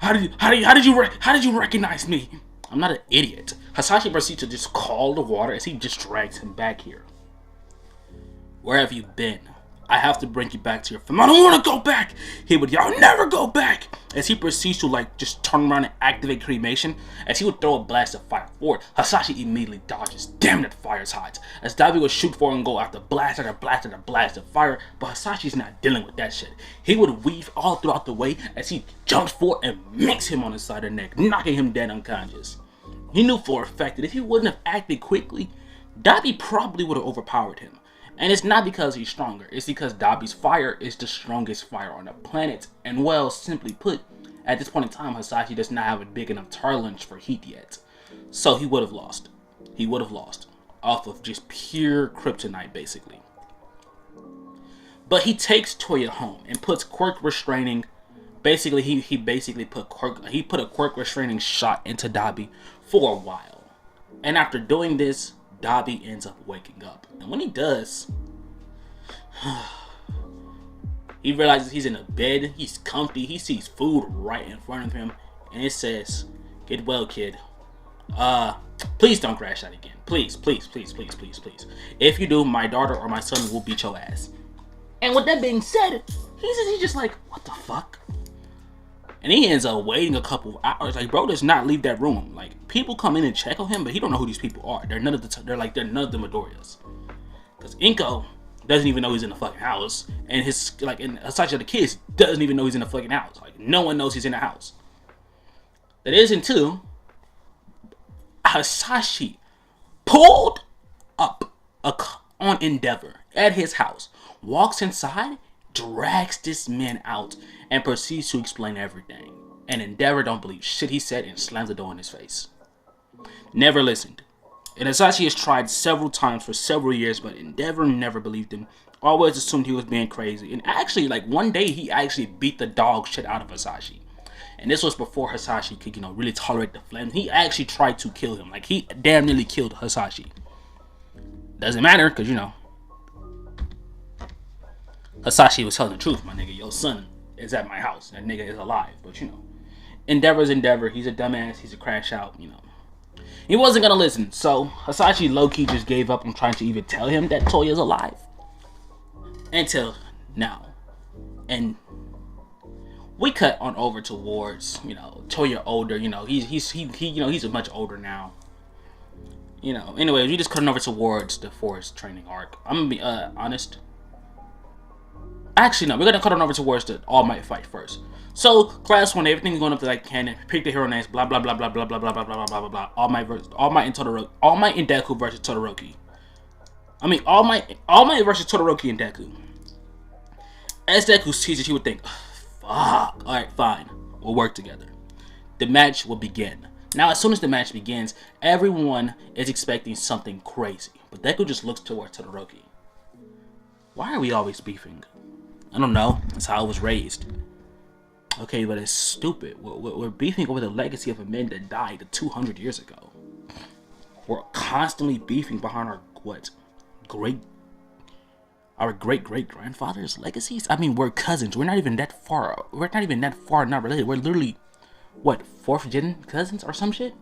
how did you recognize me? I'm not an idiot. Hisashi proceeds to just call the water as he just drags him back here. Where have you been? I have to bring you back to your family. I don't want to go back. He would yell, I'll never go back. As he proceeds to just turn around and activate cremation. As he would throw a blast of fire forward, Hisashi immediately dodges. Damn, that fire's hot. As Dabi would shoot forward and go after blast after blast after blast of fire. But Hisashi's not dealing with that shit. He would weave all throughout the way as he jumps forward and makes him on the side of the neck, knocking him dead unconscious. He knew for a fact that if he wouldn't have acted quickly, Dabi probably would have overpowered him. And it's not because he's stronger, it's because Dabi's fire is the strongest fire on the planet. And well, simply put, at this point in time, Hisashi does not have a big enough challenge for heat yet. So he would have lost. He would have lost. Off of just pure kryptonite, basically. But he takes Toya home and puts quirk restraining. Basically, he basically put a quirk restraining shot into Dabi for a while. And after doing this, Dabi ends up waking up. And when he does, he realizes he's in a bed, he's comfy, he sees food right in front of him, and it says, get well, kid. Please don't crash out again. Please, please, please, please, please, please. If you do, my daughter or my son will beat your ass. And with that being said, he's just like, what the fuck? And he ends up waiting a couple of hours. Like, bro does not leave that room. Like, people come in and check on him, but he don't know who these people are. They're none of the Midoriyas. Because Inko doesn't even know he's in the fucking house, and Hisashi the kids doesn't even know he's in the fucking house. Like, no one knows he's in the house. That isn't too. Hisashi pulled up on Endeavor at his house, walks inside, drags this man out, and proceeds to explain everything. And Endeavor don't believe shit he said and slams the door in his face. Never listened. And Hisashi has tried several times for several years, but Endeavor never believed him. Always assumed he was being crazy. And actually, like, one day he actually beat the dog shit out of Hisashi. And this was before Hisashi could, really tolerate the flames. He actually tried to kill him. Like, he damn nearly killed Hisashi. Doesn't matter, because, Hisashi was telling the truth, my nigga. Your son is at my house. That nigga is alive. But, Endeavor's Endeavor. He's a dumbass. He's a crash out, He wasn't going to listen. So, Hisashi low-key just gave up on trying to even tell him that Toya's alive. Until now. And we cut on over towards, Toya older. He's much older now. Anyways, we just cutting over towards the forest training arc. I'm gonna be honest. Actually, no, we're gonna cut on over towards the All Might fight first. So, class 1, everything's going up to like canon. Pick the hero names, blah blah blah blah blah blah blah blah blah blah blah blah. All Might and Todoroki. All Might and Deku versus Todoroki. All Might versus Todoroki and Deku. As Deku sees it, he would think, fuck. Alright, fine. We'll work together. The match will begin. Now, as soon as the match begins, everyone is expecting something crazy. But Deku just looks towards Todoroki. Why are we always beefing? I don't know. That's how I was raised. Okay, but it's stupid. We're beefing over the legacy of a man that died 200 years ago. We're constantly beefing behind our great-great-grandfather's legacies? We're cousins. We're not even that far not related. We're literally, 4th gen cousins or some shit?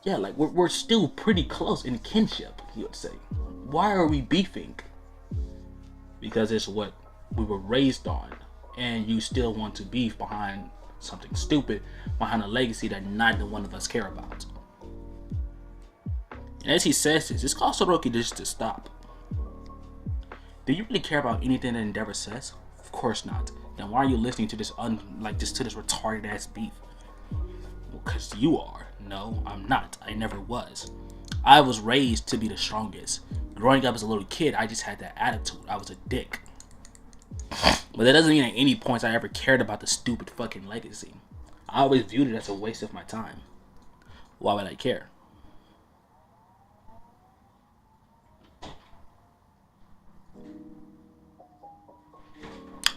Yeah, like, we're still pretty close in kinship, you would say. Why are we beefing? Because it's what we were raised on. And you still want to beef behind something stupid, behind a legacy that neither one of us care about. And as he says this, it's caused Todoroki just to stop. Do you really care about anything that Endeavor says? Of course not. Then why are you listening to this to this retarded ass beef? Well, cause you are. No, I'm not. I never was. I was raised to be the strongest. Growing up as a little kid, I just had that attitude. I was a dick. But that doesn't mean at any point I ever cared about the stupid fucking legacy. I always viewed it as a waste of my time. Why would I care?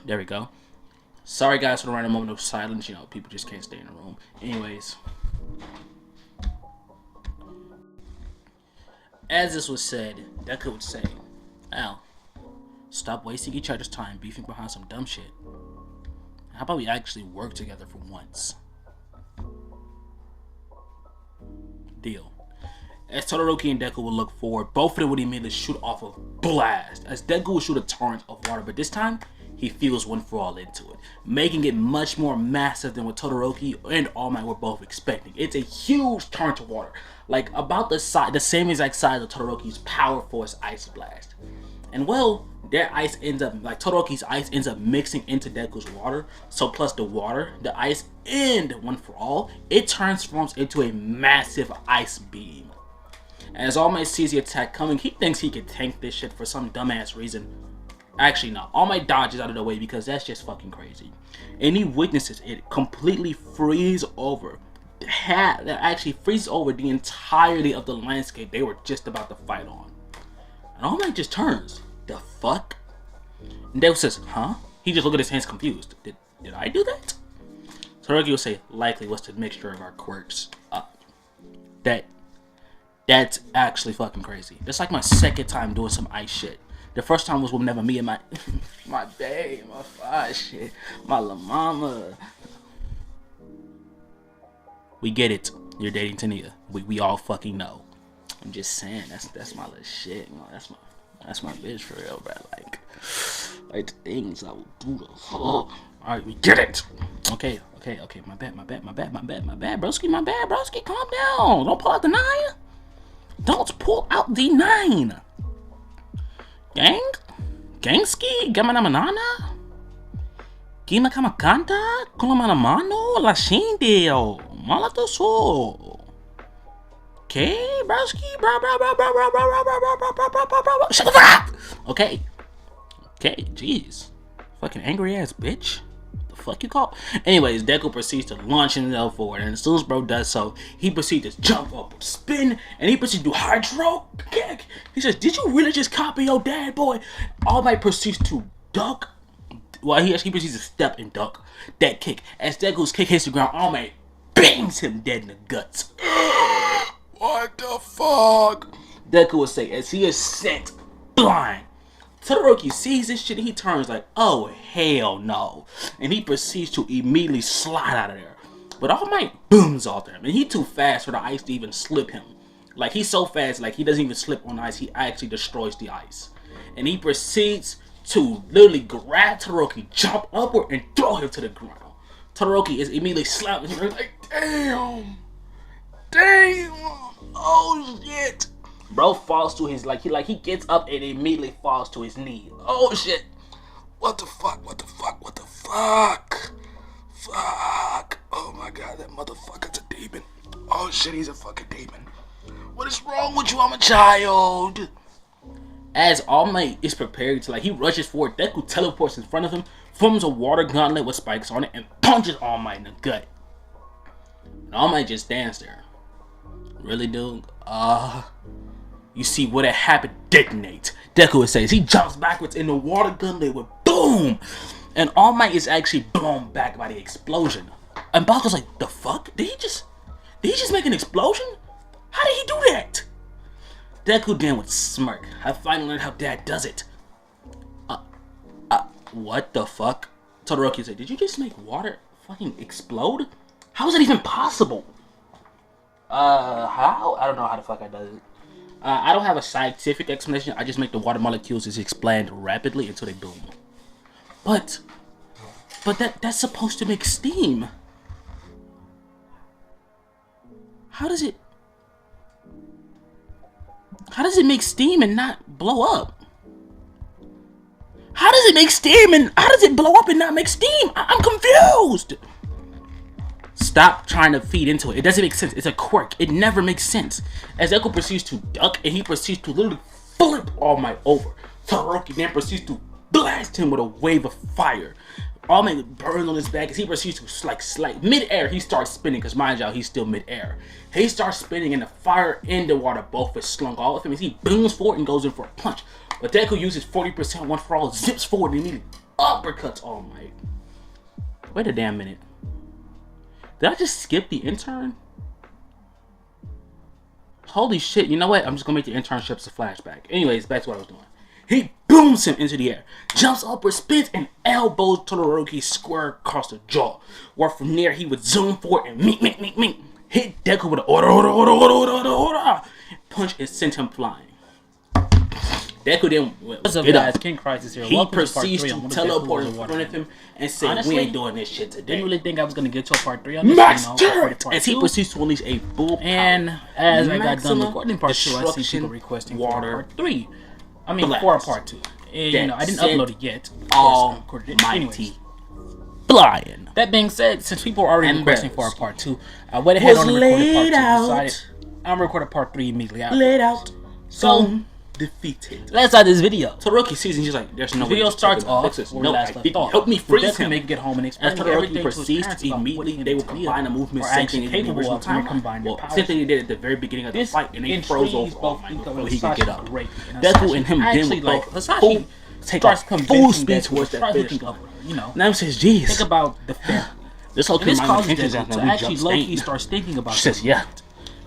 There we go. Sorry guys for the random moment of silence. People just can't stay in the room. Anyways. As this was said, Deku would say, Al, stop wasting each other's time beefing behind some dumb shit. How about we actually work together for once? Deal. As Todoroki and Deku would look forward, both of them would immediately shoot off a blast. As Deku would shoot a torrent of water, but this time, he feels one for all into it, making it much more massive than what Todoroki and All Might were both expecting. It's a huge torrent of water, like about the same exact size of Todoroki's Power Force Ice Blast. And well, their ice ends up, Todoroki's ice ends up mixing into Deku's water. So plus the water, the ice, and one for all, it transforms into a massive ice beam. As All Might sees the attack coming, he thinks he can tank this shit for some dumbass reason. Actually, no. All Might dodges out of the way because that's just fucking crazy. And he witnesses it completely freeze over. That actually freezes over the entirety of the landscape they were just about to fight on. And All Might just turns. The fuck? And Deku says, huh? He just looked at his hands confused. Did I do that? Todoroki will say, likely was the mixture of our quirks. That's actually fucking crazy. That's like my second time doing some ice shit. The first time was whenever me and my babe, my fire shit, my la mama. We get it. You're dating Tania. We all fucking know. I'm just saying, that's my little shit. You know, that's my bitch for real, bro. Like the things I will do. All right, we get it. Okay. My bad, broski. My bad, broski. Calm down. Don't pull out the 9. Don't pull out the 9. Gangski, Gamanamanana, Gina Kamakanta, Kulamanamano, La Shindeo, Malatoso. Okay, broski, shut the fuck up. Okay, jeez. Fucking angry ass bitch. The fuck you call? Anyways, Deku proceeds to launch himself forward, and as soon as bro does so, he proceeds to jump up, spin, and he proceeds to do hydro kick. He says, "Did you really just copy your dad, boy?" All Might proceeds to duck. Well, he proceeds to step and duck that kick. As Deku's kick hits the ground, All Might bangs him dead in the guts. What the fuck? Deku would say as he is sent blind. Todoroki sees this shit and he turns like, oh hell no. And he proceeds to immediately slide out of there. But All Might booms off him. And he too fast for the ice to even slip him. Like he's so fast, like he doesn't even slip on ice, he actually destroys the ice. And he proceeds to literally grab Todoroki, jump upward, and throw him to the ground. Todoroki is immediately slapping him like, damn, oh shit. Bro falls to his, he gets up and immediately falls to his knee. Oh shit. What the fuck? Fuck. Oh my god, that motherfucker's a demon. Oh shit, he's a fucking demon. What is wrong with you? I'm a child. As All Might is prepared to, he rushes forward, Deku teleports in front of him, forms a water gauntlet with spikes on it, and punches All Might in the gut. And All Might just stands there. Really, dude? You see what had happened detonate. Deku says he jumps backwards in the water gauntlet with boom! And All Might is actually blown back by the explosion. And Bakugo's like, the fuck? Did he just make an explosion? How did he do that? Deku then would smirk. I finally learned how dad does it. What the fuck? Todoroki said, did you just make water fucking explode? How is that even possible? How? I don't know how the fuck I does it. I don't have a scientific explanation. I just make the water molecules just expand rapidly until they boom. But that's supposed to make steam. How does it make steam and not blow up? How does it make steam and how does it blow up and not make steam? I'm confused. Stop trying to feed into it. It doesn't make sense. It's a quirk. It never makes sense. As Echo proceeds to duck and he proceeds to literally flip All Might over, Todoroki then proceeds to blast him with a wave of fire. All Might burns on his back as he proceeds to slide mid-air. He starts spinning because mind y'all, he's still mid-air. He starts spinning and the fire and the water both is slung all of him as he booms forward and goes in for a punch. But Deku uses 40% one for all, zips forward and immediately uppercuts All Might. Wait a damn minute. Did I just skip the intern? Holy shit, you know what? I'm just gonna make the internships a flashback. Anyways, back to what I was doing. He booms him into the air, jumps upward, spins, and elbows Todoroki square across the jaw. Where from there, he would zoom forward and mink, hit Deku with an order, punch and send him flying. Deku then What's up, guys? King Crisis here. He proceeds to teleport in front of him and say, honestly, we ain't doing this shit today. Didn't really think I was going to get to a part 3 on this. As he proceeds to unleash a full power. And as I got done recording part 2, I see people requesting part 3. I mean, for a part 2. And, you know, I didn't upload it yet. Almighty flying. That being said, since people are already requesting for a part 2, I went ahead and recorded part 2. Decided I'm recording part 3 immediately after. Laid out. So defeated. Let's start this video. Todoroki sees and she's like, there's no way. Video starts off where no, last left off. Help me freeze him. Make get home and explain as Todoroki proceeds to immediately, they will combine the movement same thing in the original timeline. Well, same thing they did at the very beginning of the fight, and they froze over All Might before he could get up. Deku and him then would like Hisashi take off full speed towards that finish line. You know, now says, "Jeez, think about the fair." This whole this causes Deku to actually low-key starts thinking about. She says, "Yeah."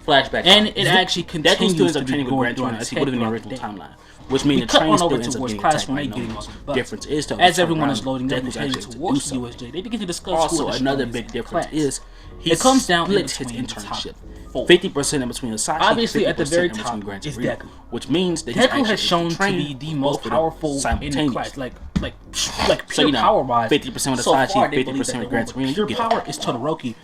flashback. And it actually continues Deku still ends to up be training with going Grand through Toya as he would have in the original timeline. Which means the cut train on still over ends up towards getting class attacked when by they getting Nomu. on the bus. Difference is though, as everyone is loading up and Deku's heading actually towards do USJ, they begin to discuss also another big difference is it comes down splits his internship. 50% in between Hisashi, obviously at the very in top between is Deku, which means that Deku has shown to be the most powerful in the class, like pure power wise. 50% with Hisashi, 50% with Grand Toya. Pure power is Todoroki.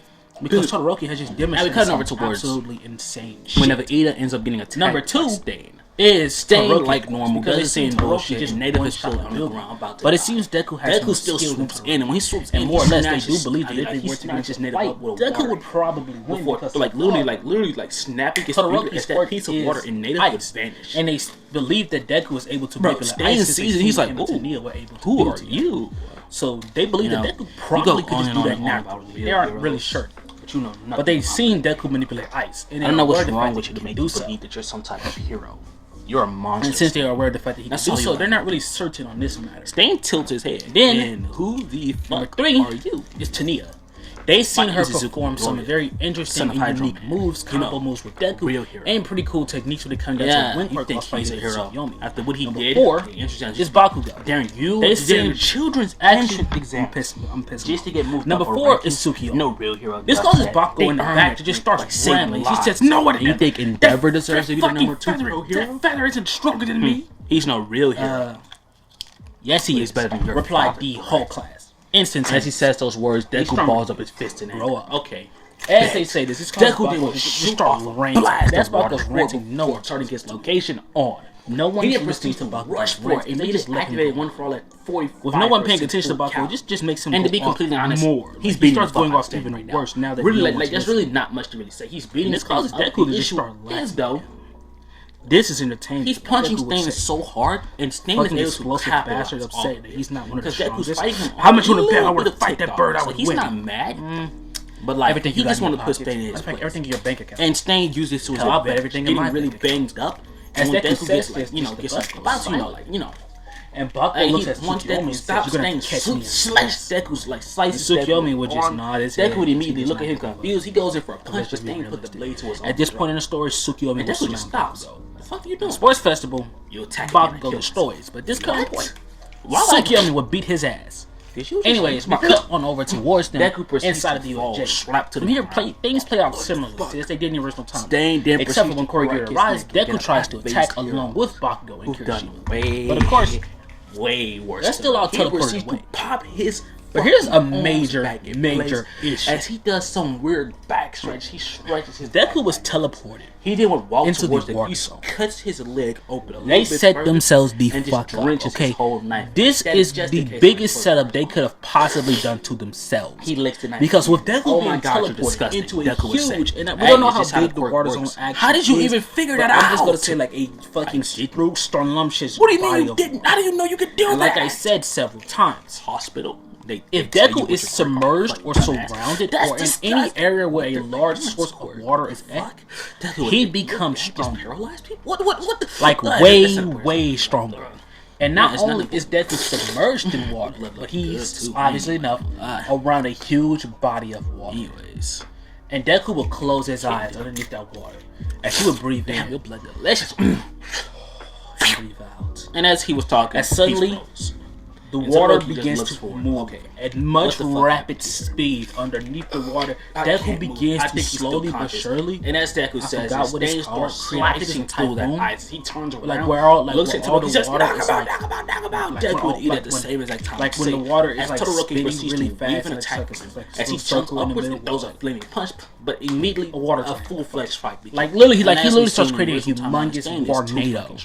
Because Todoroki has just demonstrated something absolutely insane shit. Whenever Ida ends up getting attacked, number 2 Stain is Todoroki, like normal, because doesn't say bullshit. just Native is still on the ground about to but die. it seems Deku has Deku still swoops in, and when he swoops and in, more or less they do snatches, believe that if they were to get into a fight, Deku would probably win because literally snapping his finger as that piece of water in Native would vanish. And they believe that Deku was able to break it. Stain sees it, he's like, who are you? So they believe that Deku probably could just do that now. They aren't really sure. But they've seen Deku manipulate ice. And I don't know what's wrong with you to make you believe that you're some type of hero. You're a monster. And since they are aware of the fact that he can do so, they're not really certain on this matter. Stain tilts his head. Then, who the fuck number 3 are you? Is Toya. They've seen her perform some very interesting and unique moves, combo moves with Deku, and pretty cool techniques when it comes down to when Quirk was fighting Yomi. After what he did, 4 is Bakugo. They've seen children's action exams. I'm pissed. Just to get moved Number 4 is Tsukiyomi. No real hero. This causes Bakugo in the back to just start rambling. He says, "No one." You think Endeavor deserves to be the number 2 real hero? That feather isn't stronger than me. He's no real hero. Yes, he is. Better than your replied the whole class. Instance as he says those words, Deku balls up his fist in it. Grow up. Okay. As they say this, Deku did start ranting. That's Bakugo's ranting. No one starting his location on. No one is listening to Bakugo. Rush for it. They just activated one for all at 45%. With no one paying attention to Bakugo, just makes him. And to be completely honest, more. He starts going off even worse now that really like there's really not much to really say. He's beating. This causes Deku to just start laughing. Though. This is entertaining. He's punching Stain so hard, and Stain is explosive bastard upset that he's not one of the strongest. How much would have bet I would have fight that bird? I would win. He's not mad, but like everything he just want to put Stain in his place. Everything in your bank account. And Stain uses to his advantage. Everything in my really banged up. As Deku says, gets about and Bakugo looks at Tsukiyomi and stop Stain, slash Deku's slices Tsukiyomi would just nod his head. Deku would immediately look at him confused. He goes in for a punch, but Stain put the blade to his arm. At this point in the story, Tsukiyomi Deku just stops. What you doing? Sports festival, you attack Bakugo destroys, but this current point, Tsukiyomi would beat his ass. Anyways, we cut on over towards them inside of the USJ. From here, things play out similarly to this they did in the original time. Except for when Quirk arrives, Deku tries to attack along with Bakugo and Kirishima. But of course, way worse. That's still out teleported away. Pop his. But here's a major issue. As he does some weird back stretch, he stretches his Deku was teleported. He didn't walk into towards the water zone. Cuts his leg open a little They bit set further themselves the and fuck up. Okay, this is the biggest setup they could have possibly done to themselves. He licks the knife. Because with Deku being teleported into a huge, and we don't know how big the water zone actually is. How did you even figure that out? I'm just gonna say like a fucking scrumptious. What do you mean you didn't? How do you know you could do that? Like I said several times, hospital. If Deku is submerged or surrounded or in any area where a large source of water is at, he becomes stronger. What? Like way stronger. And not only is Deku submerged in water, but he's obviously enough around a huge body of water. Anyways, and Deku will close his eyes underneath that water as he would breathe in. Your blood delicious. Breathe out. And as he was talking, as suddenly the water begins to move at much rapid speed underneath the water. Deku begins to slowly but surely. And as Deku says, Stain starts slicing through that ice. He turns around, like where all looks into it. He says, water is like Deku would eat at the same exact time. Like when the water is like Todoroki spinning really fast, and attack as he jumps upwards and throws a flaming punch, but immediately a full-fledged fight. Like literally starts creating a humongous tornado.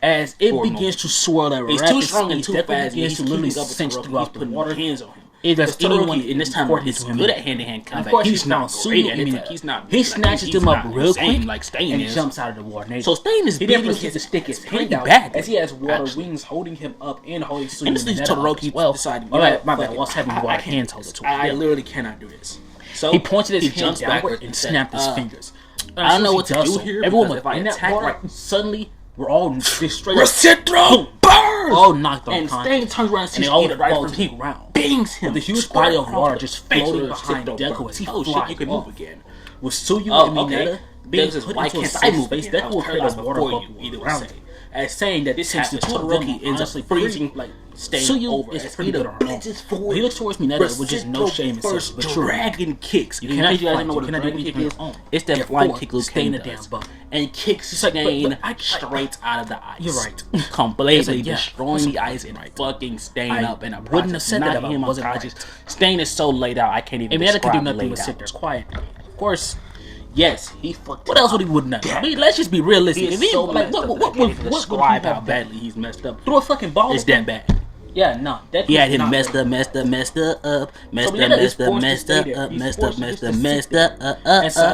As it begins to swirl at rapid too strong and speed, too Deku fast, begins to literally cinch throughout the water. Hands on him. If there's anyone in this time, he's good at hand-to-hand combat. Of course, he's not great at it. He snatches him up real quick and jumps out of the water. So Stain is beating his to stick his hand out as he has water wings holding him up and holding Tsukiyomi. And this is Todoroki deciding, my bad, whilst having water hands held to I literally cannot do this. So he pointed his hand downward and snapped his fingers. I don't know what to do here. Everyone was in that water. Suddenly, we're all destroyed. Recitro burns! All knocked off. And Stain turns around and sees Ida right from the ground. Bangs him. The huge body of water just floating behind Deku as he flies you can move again. With Tsuyu and Mineta being put into a safe space, Deku will create a water bubble around it. As saying that this since happens, the Todoroki ends up freezing, like staying over. Is pretty good on him. He looks towards Mineta with just no shame in himself. But dragon kicks. You cannot know what a dragon kick is. It's that flying kick Luke stay in the damn bubble and kicks Stain straight out of the ice. You're right. Completely destroying the ice and fucking Stain up in a process. Wouldn't have said that about him. Stain is so laid out. I can't even. Mineta could do nothing but sit there quiet. Of course. Yes, he fucked. What else would he wouldn't have? I mean, let's just be realistic. If he so like, what would describe how badly he's messed up? Through a fucking ball. It's that bad. Yeah, no. He had him messed up. Inside of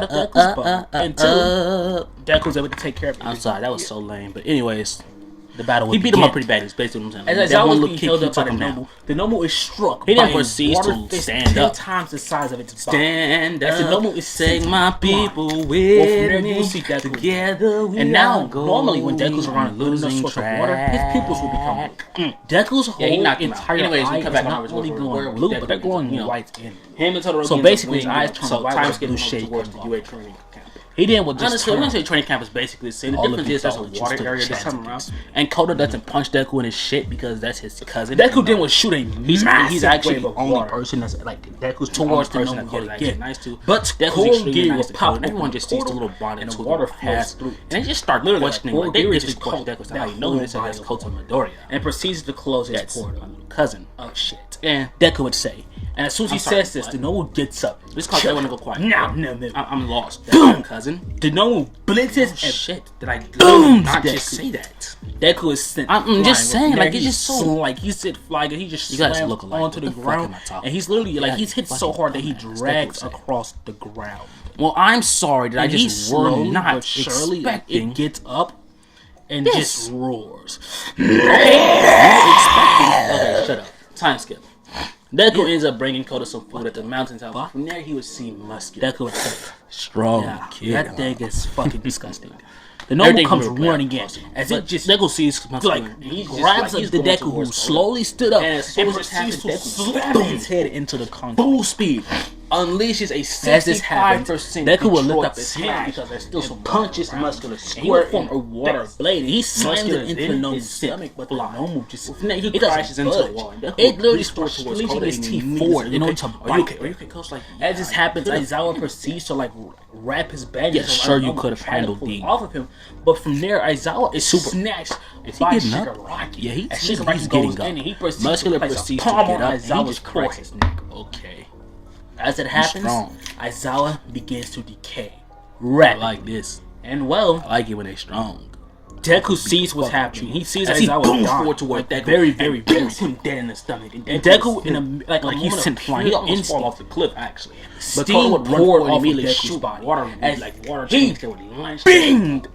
Deku's bubble until Deku's able to take care of it. I'm sorry, that was so lame. But anyways. The battle he beat him up pretty bad. Is basically what I'm saying. As that one little kick, he took him down. The Nomu is struck. He didn't proceed to stand up. 10 times the size of its stand up. As the Nomu is saying, "My people with me together." And now, normally when Deku's around losing source of water, his pupils will become blue. Deku's whole entire eye is not only glowing blue, but they're glowing white in. Him and Todoroki. So basically, his eyes turn white with blue shade towards the UA training. He didn't with just honestly, I'm gonna say training camp is basically the same. The difference is there's a water area this time around. And Koda doesn't punch Deku in his shit because that's his cousin. Deku didn't shoot a massive he's actually the only water. Person that's like Deku's towards the person that Koda get nice to. But Deku's gear was popped. Everyone just sees the little bond and the water flows through. And they just start questioning. Like, they just question Deku. So how you know this? That's Kota Midoriya. And proceeds to close his portal. Cousin. Oh shit. And Deku would say. And as soon as he says this, the Nomu gets up. This cause everyone to go quiet. No. I'm lost. Boom, cousin. The Nomu blitzes and shit. Did I not just say that? Deku is sent. I'm just saying, like it's just so like he said flying and he just slams onto the ground. And he's literally like he's hit so hard that he drags across the ground. Well, I'm sorry that I just were not expecting. It gets up and just roars. Okay, shut up. Time skip. Deku ends up bringing Koda some food at the mountaintop. From there, he would see Muscular. Deku would say, strong kid. That thing is fucking disgusting. The Nomu comes running in. As it just Deku sees Muscular. Like, he grabs the Deku who slowly stood up and proceeds to slam his head into the concrete. Full speed. Unleashes a 65% Deku will lift up his hand because there's still some punches Muscular square form a water blade and he slams it into the Nomu's stomach, but the Nomu just he crashes into the wall. It literally starts releasing his teeth forward in order to bite. As this happens, Aizawa proceeds to like wrap his bandage. Sure you could have handled the off of him, but from there Aizawa is snatched by Shigaraki. Yeah, he's Shigaraki goes in and he proceeds to place a palm on Aizawa's cracks. Okay. As it happens, Aizawa begins to decay. Rapid. I like this. And well, I like it when they're strong. Deku sees what's happening. He sees Aizawa dying toward Deku. Very booms him dead in the stomach. And Deku in a like he's sent flying. He almost fall off the cliff actually. But steam would pour off immediately Deku's body. Water as like water he binged.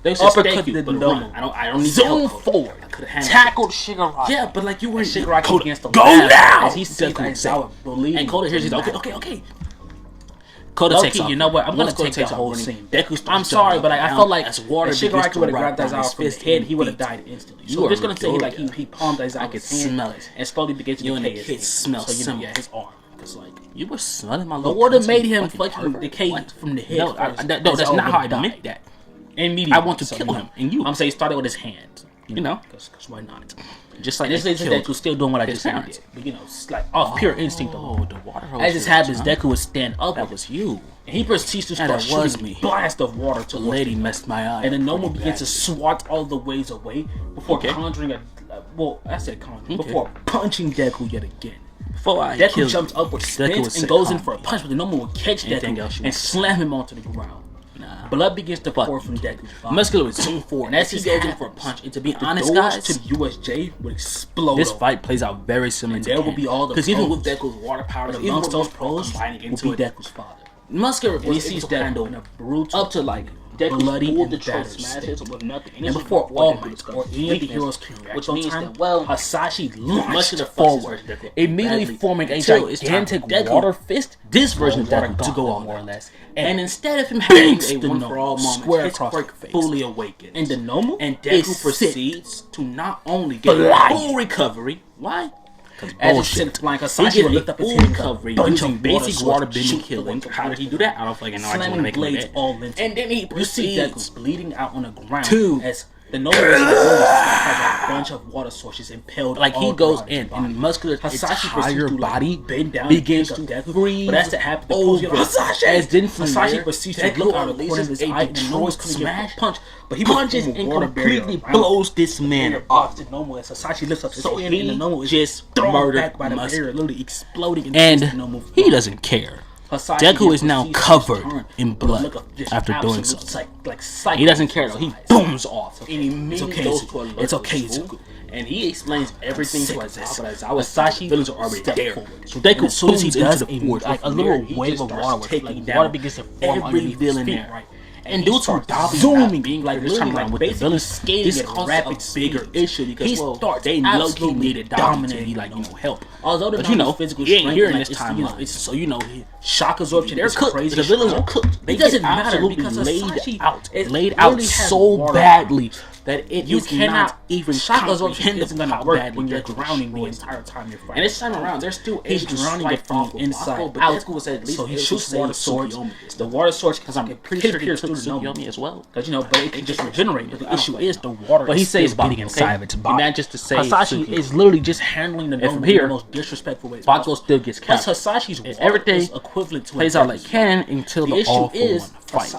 Uppercut the Nomu. I don't need zoom forward. Tackled Shigaraki. Yeah, but like you were Shigaraki against the go now. As he sees Aizawa bleeding. And Koda hears he's okay. Koda takes off. You know what? I'm gonna take the whole scene. I'm sorry, but I felt like if Shigaraki would have grabbed Aizawa from his head, he would have died instantly. So I'm just gonna say like he palmed Aizawa's hand and slowly begins to decay his hand. Smell his arm. Cause like you were smelling my. The water made him fucking decay from the head. No, that's not how I meant that. I want to kill him, and I'm saying he started with his hand. You know, because why not? Just like this is Deku still doing what I just did, but you know, it's like off pure instinct. The water hose. As this happens, Deku would stand up. That was you. And he proceeds to start shooting a blast of water to the lady messed my eye. And the Nomu begins to swat all the ways away before conjuring before punching Deku yet again. Deku jumps upward, spins, and goes in for a punch, but the Nomu will catch Deku and slam him onto the ground. Blood begins to pour from Deku's body. Muscular would zoom forward, and as he goes in for a punch, and to be honest, guys, to the USJ would explode. This fight plays out very similar to there will be all the because even with Deku's water power, amongst those pros will be Deku's father. Muscular he sees Deku in a brutal, up to like bloody and battered state. And before All Might or any of the heroes can react, which means that Hisashi launched forward, immediately forming a gigantic water fist. This version of Deku to go on more or less. And instead of him having a one for all moment, square across Quirk fully awakens. And the Nomu and Deku proceeds to not only get full recovery. Why? As it sent flying, Hisashi would lift up his hand cover, bunch of basic water bending killing. How did he do that? I don't fucking know. Slamming blades all into. And then he proceeds. You see Deku bleeding out on the ground as the Nomu has a bunch of water sources impaled. Like he goes in, and Muscular's entire body bend down, begins to freeze. But that's to happen. Hisashi, as then Hisashi proceeds to look out of the corner of his eye, and Nomu's coming to give a punch, but he punches and completely blows this man off. The Nomu as Hisashi lifts up his hand, and the Nomu is just thrown back by the barrier, literally exploding. And he doesn't care. Deku is now covered in blood after doing so. He doesn't care though. He booms off. And immediately goes to alert Izuku. And he explains everything to Aizawa, but Aizawa's feelings are already there. So Deku booms into the forge. Like a little wave of water, like water begins to form every villain there. Right? And due to Dabi zooming, being like this time around with the villains, skating this causes a bigger issue because they low-key needed Dabi to be like, help. Although but he ain't here in this timeline, so shock absorption. They're cooked. The villains are cooked. They get absolutely laid out so badly that you cannot even shock absorption isn't gonna work when you're drowning the entire time you're fighting. And this time around, they're still drowning it from the inside out. So he shoots water swords. The water swords, because I'm pretty sure he took Tsukuyomi as well. Because but it can just regenerate. But the issue is the water. But he says getting inside of its body. Not just to say Hisashi is literally just handling the Nomu in the most disrespectful way. Bakugo still gets captured. Hisashi's everything is equivalent to plays out like canon until the All For One fight.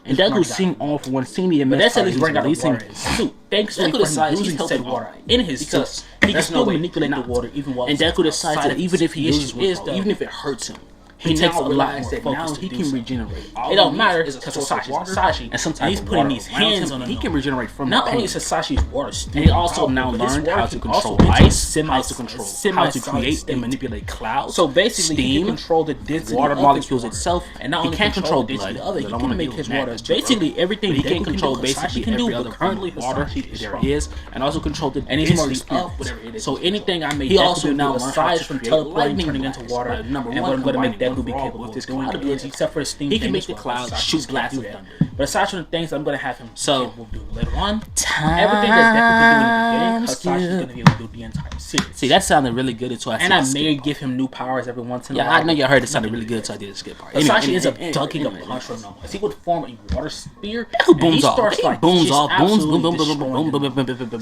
And Deku seeing All For One, seeing the immense. But that's at least bring out water in his suit. Thanks to using said water in his suit, he can still manipulate the water even while. And Deku decides that even if he uses even if it hurts him, he takes a lot more focus. Now he can regenerate. It don't matter because Hisashi, and sometimes he's putting these hands on him. He can regenerate from not only is Hisashi's water, and he also now learned how to control ice, how to create and manipulate clouds. So basically, he can control the density water molecules itself, and not only can't control blood. He can make his water basically everything. He can control basically every other currently water there is, and also control the density of whatever it is. So anything I make, he also now aside from teleporting, turning into water, and what I'm going to make Deku be capable of doing, except for the steam. He can make the clouds shoot blasts of thunder. But aside from the things I'm going to have him will do later on, everything that Deku can do in the beginning, Hisashi's going to be able to do the entire series. See, that sounded really good until I and I may give him new powers every once in a while. Yeah, I know y'all heard it sounded really good, so I did a skip part. Hisashi ends up dunking a punch from Nomu. As he would form a water spear, Deku booms off. Booms off.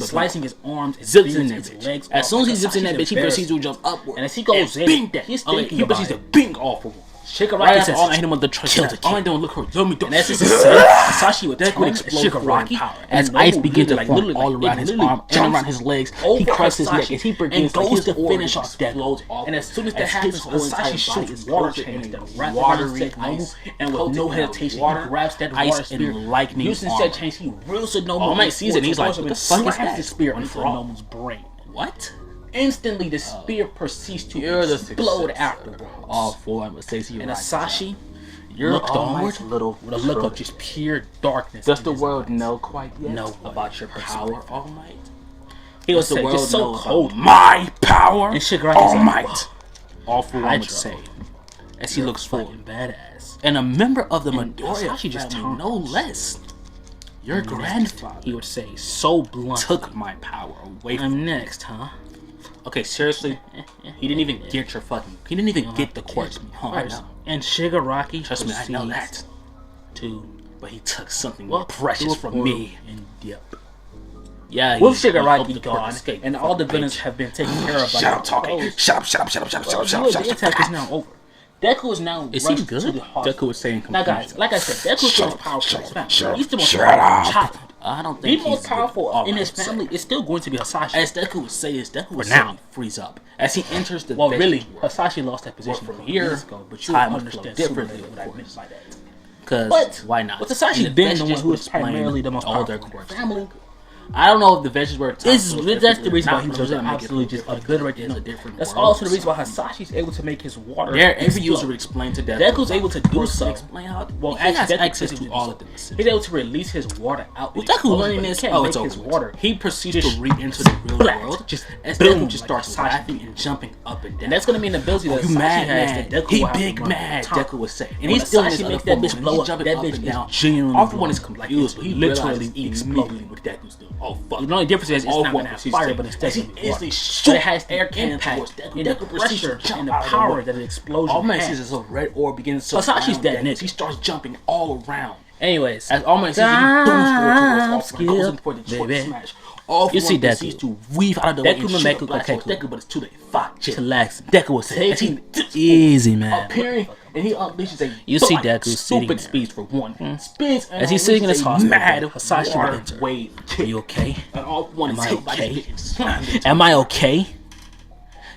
Slicing his arms, zips in his legs. As soon as he zips in that bitch, he proceeds to jump upward. And as he goes in, he's thinking he proceeds to bing off of him. Shigaraki says, all I hit him with the killed it. All I don't look her. And that's just Hisashi would explode Shigaraki as ice begins to form all around his arm and around his legs. He crushes his neck as he begins to finish off Deku. And as soon as that happens, Hisashi shoots water chains that wrap watery ice, and with no hesitation, he grabs that water spear. Using said chains, he reels the Nomu. All Might sees it and he's like, what the fuck is that? The spear into Nomu's brain. What? Instantly, the spear proceeds to explode afterwards. All four mistakes you and Hisashi looked onward with a look of just pure darkness. Does the world know quite yet? Know about your power, All Might? He was the world just so cold. My power, and Shigaraki All Might. All For One would say, as he looks forward, badass, and a member of the Midoriya just no less. Your grandfather, he would say, so blunt, took my power away from I'm next, huh? Okay, seriously, he didn't even get your fucking. He didn't even get the Quirk. And Shigaraki, trust me, I know that. But he took something precious from me. Yeah, with Shigaraki gone, and all the villains have been taken care of. Shut up, talking. Shut up. The attack is now over. Deku is now. Is he good? Deku was saying. Now, guys, like I said, Deku is the most powerful in his family. He's the most powerful child. I don't think the most powerful in his family is still going to be Hisashi. As Deku would say, Deku would now freeze up as he enters the. Well, really, Hisashi lost that position from years ago, but you understand differently what I meant by that. Because why not? But Hisashi been the one who is primarily the most powerful in their family. I don't know if the Veggies were. That's the reason why he was absolutely just obliterated. That's also the reason why Hisashi's able to make his water. Every user would explain to Deku. Deku's able to do so. Explain how. Well, he has access to all of them. He's able to release his water out. Well, Deku learning this. Oh, it's over. Water. He proceeds to re-enter the real world. Just as Deku just starts laughing and jumping up and down. And that's gonna mean the ability that Hisashi has. That Deku he big mad. Deku would say, and he's still make that bitch blow up. That bitch down. All For One is confused. He literally exploding with Deku's doing. Oh fuck! The only difference is it's not gonna have fire, but instead it has air impact and the pressure and the power that an explosion all man sees is a red orb begins to Hisashi's dead. He starts jumping all around. Anyways, as all man sees, he goes in for the short smash. You see Deku to weave out of the Deku way. Deku, but it's too late. Fuck, chillax. Deku was taking easy, man. Appearing, and he unleashes a you see Deku stupid speeds for one. Spins as he's sitting in his hospital. Mad Hisashi will enter. Wait, are you okay? And all one Am I okay? Am I okay?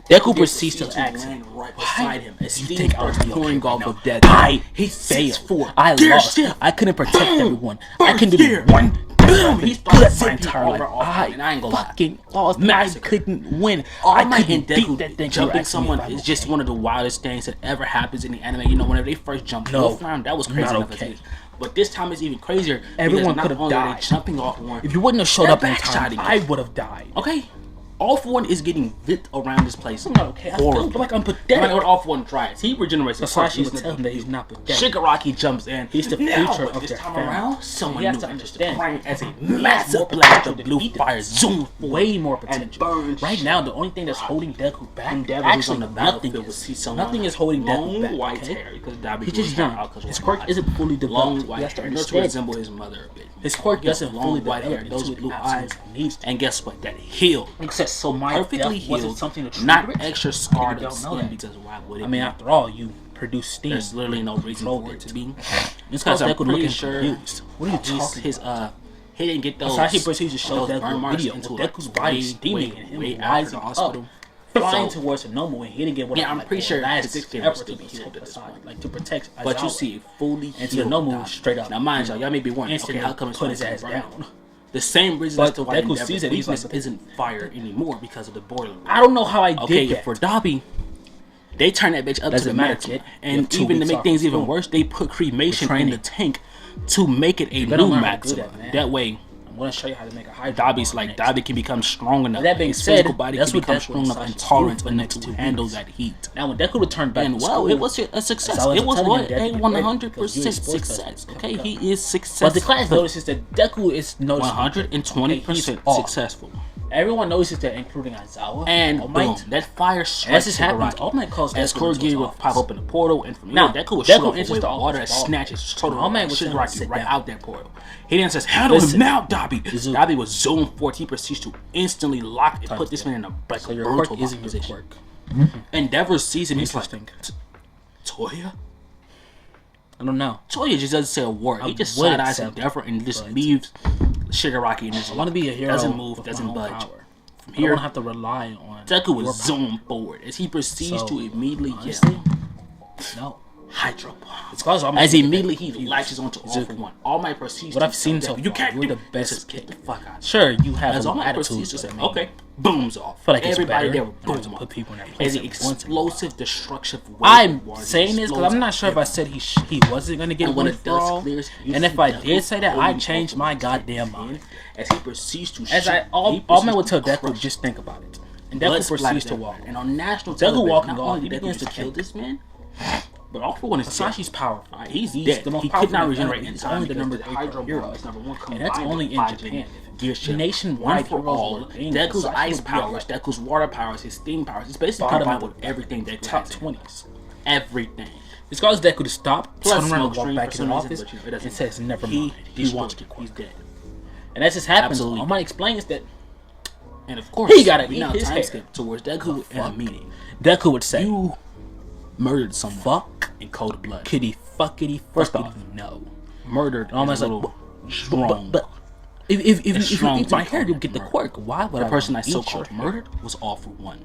Deku proceeds to ask right beside him. As you think I was pouring off of Deku? He failed. I lost. I couldn't protect everyone. I couldn't do one. He put my entire life. I fucking lost. I couldn't win. I couldn't beat that thing. Jumping someone is just one of the wildest things that ever happens in the anime. You know, whenever they first jumped off round, that was crazy. Not okay. But this time it's even crazier. Everyone could have died. Jumping off one. If you wouldn't have showed up in time, I would have died. Okay. All for One is getting lit around this place. I'm not okay. I feel like I'm pathetic. No matter what All for One tries, he regenerates. Hisashi would tell him that he's not pathetic. Shigaraki jumps in. He's the future of this their time family. around. Someone he has new to understand as a massive blast of blue fire zoom way more potential. Right now, the only thing that's holding Deku back, actually nothing is. Nothing is holding Deku back. White hair, because Dabi he's just young. His quirk isn't fully developed. Long white hair. He resemble his mother a bit. His quirk doesn't fully white hair, those blue eyes, and guess what? That healed. So my perfectly healed, something to not extra scarred up skin, because why would it? I mean, after all, you produce steam. There's literally no reason for it to be. It's because Deku looking confused. What are you talking his he didn't get those. Hisashi proceeds to show Deku a video with Deku's body steaming and him rising up, flying towards Nomu, and he didn't get what I'm pretty sure last effort to be healed like to protect Aizawa. But you see, fully and to Nomu straight up. Now mind y'all may be wondering, okay, how come put his ass down? The same reason as to why Deku sees that he's like, isn't fire anymore because of the boiler. I don't know how I did that. For Dabi, they turn that bitch up to the max, and even to make things even worse, they put cremation in the tank to make it a new maximum. That way, I'm gonna show you how to make a Hydro. Dabi can become strong enough. That being said, physical body can become strong enough and tolerant enough to handle that heat. Now, when Deku returned back, and well, it was a success. It was what a 100% success. Okay, he is successful. But the class notices that Deku is 120% successful. Everyone notices that, including Aizawa and All Might. That fire strikes. As this happens, All Might calls as Quirk will pop open the portal, and from here, Deku enters the water and snatches All Might Shigaraki right out that portal. He then says, "Handle him now, Dabi." Dabi was zone 4. He proceeds to instantly lock and put this man in a brutal position. Endeavor sees him. He's like, "Toya." I don't know. Toya just doesn't say a word. He just side eyes Endeavor and just leaves Shigaraki in his. I want to be a hero. Doesn't move, doesn't budge. From here, I don't have to rely on. Deku was zoomed forward as he proceeds to immediately yell. No. Hydro Bomb. As immediately he latches onto All for One. All Might proceeds. What I've seen so far, you can't you're do the best. Get the fuck out. Sure, you have as an attitude. Okay, booms off. Feel like everybody there will boom put people in their place. As the explosive, destructive. I'm saying this because I'm not sure if I said he wasn't gonna get one for all. And if I did say that, I changed my goddamn mind. As he proceeds to. As All Might would tell Deku, just think about it. And Deku proceeds to walk. And on national television, Deku walking off, he begins to kill this man. But All for One is Hisashi's powerful. He's dead. The most he could not regenerate in time. Only the number Hydro Bomb is number 1 and that's only in Japan. Nationwide for all. Deku's ice powers, Deku's water powers, his steam powers. It's basically combined with everything Deku top has. 20s. Everything. This causes Deku to stop, turn around, and walk back in the office, and says, "Never mind." He wants to quit. He's dead. And as this happens, All Might explains that. And of course, he gotta eat now his time hair. skip towards Deku in a meeting. Deku would say, "You murdered someone. Fuck in cold blood. Kitty, fuckity. First off, no. Murdered. Almost like strong. But if you eat my hair, you'll get the quirk. Why would the person I so-called murdered was All for One.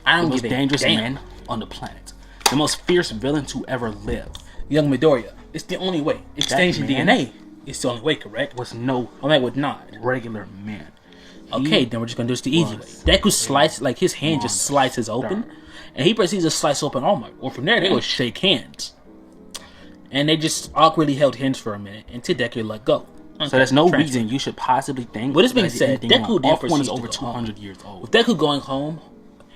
I don't the most dangerous man on the planet. The most fierce villain to ever live. Young Midoriya. It's the only way. Exchanging DNA. It's the only way, correct? Was no. All Might would not. Regular man. Okay, then we're just gonna do this the easy way. Deku slices, like his hand just slices open, and he proceeds to slice open All Might. Or from there, they would shake hands, and they just awkwardly held hands for a minute until Deku let go. Okay, so there's no reason you should possibly think. With this being said, Deku All for One is over 200 years old. With Deku going home,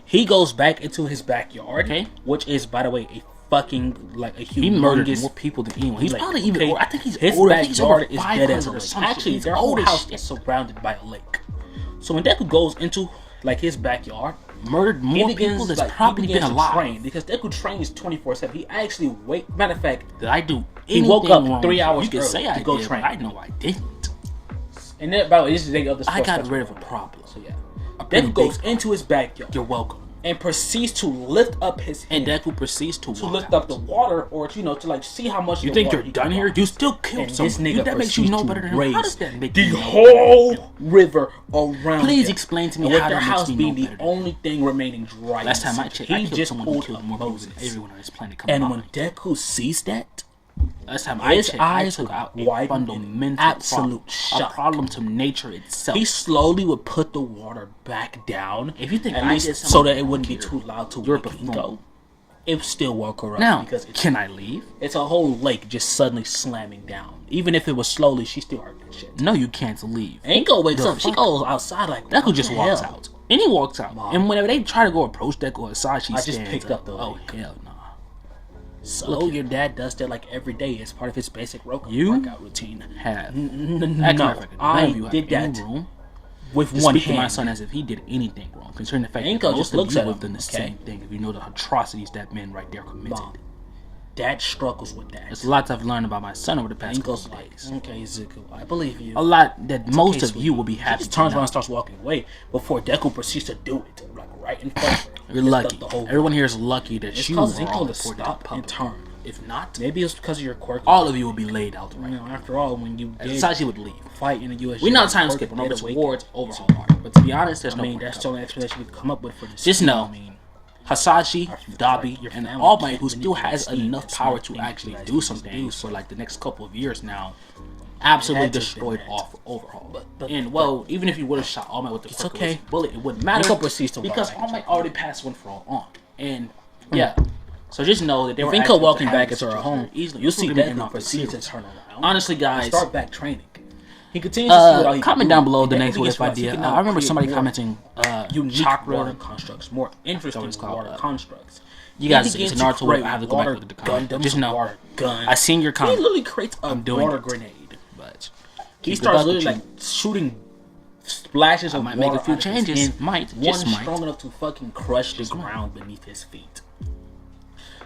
he goes back into his backyard, which is, by the way, a fucking like a humongous. He murdered more people than anyone. He's probably I think he's his older. backyard is dead as a lake. Actually, their whole house is surrounded by a lake. So when Deku goes into like his backyard, murdered more people that's probably been alive. Train, because Deku trains 24/7. He actually matter of fact, did I do anything he woke up wrong 3 hours you can say I to go did, train. I know I didn't. And then, by the way, this is the other. I got rid of a problem. So yeah, Deku goes into his backyard. You're welcome. And proceeds to lift up his hand. And Deku proceeds to lift up the water, or to like see how much. You think you're done here? You still killed someone. That makes you know better than him. How does that make you know? The whole river around. Please explain to me how their that house makes me being the only thing remaining dry. Last time I checked, he just pulled up more Moses. than everyone on this planet. And when Deku sees that, last time I checked, eyes took out a fundamental absolute a problem to nature itself. He slowly would put the water back down. If you think at least so that it wouldn't be too loud to wake Inko, it still woke her up. Now, because can I leave? It's a whole lake just suddenly slamming down. Even if it was slowly, she still heard that shit. No, you can't leave. Inko wakes up. She goes outside like Deku just walks out. And he walks out. Mom. And whenever they try to go approach Deku or Hisashi, I just picked up the oh hell no. So your dad does that like every day as part of his basic workout routine. Have no, I did that room with to one speak hand. to my son as if he did anything wrong, concerning the fact Inko that just most looks of at you him, have done the same thing. If you know the atrocities that man right there committed. Mom, Dad struggles with that. There's lots I've learned about my son over the past couple Inko's days. Okay, Izuku, I believe you. A lot that most of you will be happy to turns know. around and starts walking away before Deku proceeds to do it, like right in front of her. You're lucky. Everyone here is lucky that you causes were Inko all to stop and turn. If not, maybe it's because of your quirk. All of you will be laid out right now. After all, when you Hisashi would leave. Fight in the U.S. We're not time skipping over towards overhaul arc. But to be honest, there's no point. That's the only explanation we could come up with for this. Just know, Hisashi, Dabi, and All Might, who still has enough power to actually do some things for like the next couple of years now, absolutely destroyed off overhaul. And well, even if you would have shot All Might with the Quirk bullet, it wouldn't matter because All Might already passed one for all on. And yeah. So just know that they were Inko walking back into her home. You'll see Deku proceeds to turn around. Honestly, guys, start back training. He continues to see what he comment down below the next what if idea. I remember somebody commenting chakra water constructs, more interesting water constructs. You guys, it's Naruto where I have to go back with the comment. Just know, I seen your comment. He literally creates a water grenade, but he starts literally like shooting splashes of water. Might make a few changes. Might strong enough to fucking crush the ground beneath his feet.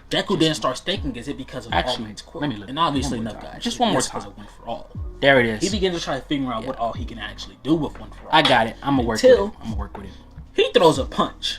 Deku then starts thinking, is it because of All Might's quirk? And obviously no, guys. Just one more time. One for all. There it is. He begins to try to figure out what all he can actually do with one for all. I got it. I'm gonna work with it. He throws a punch.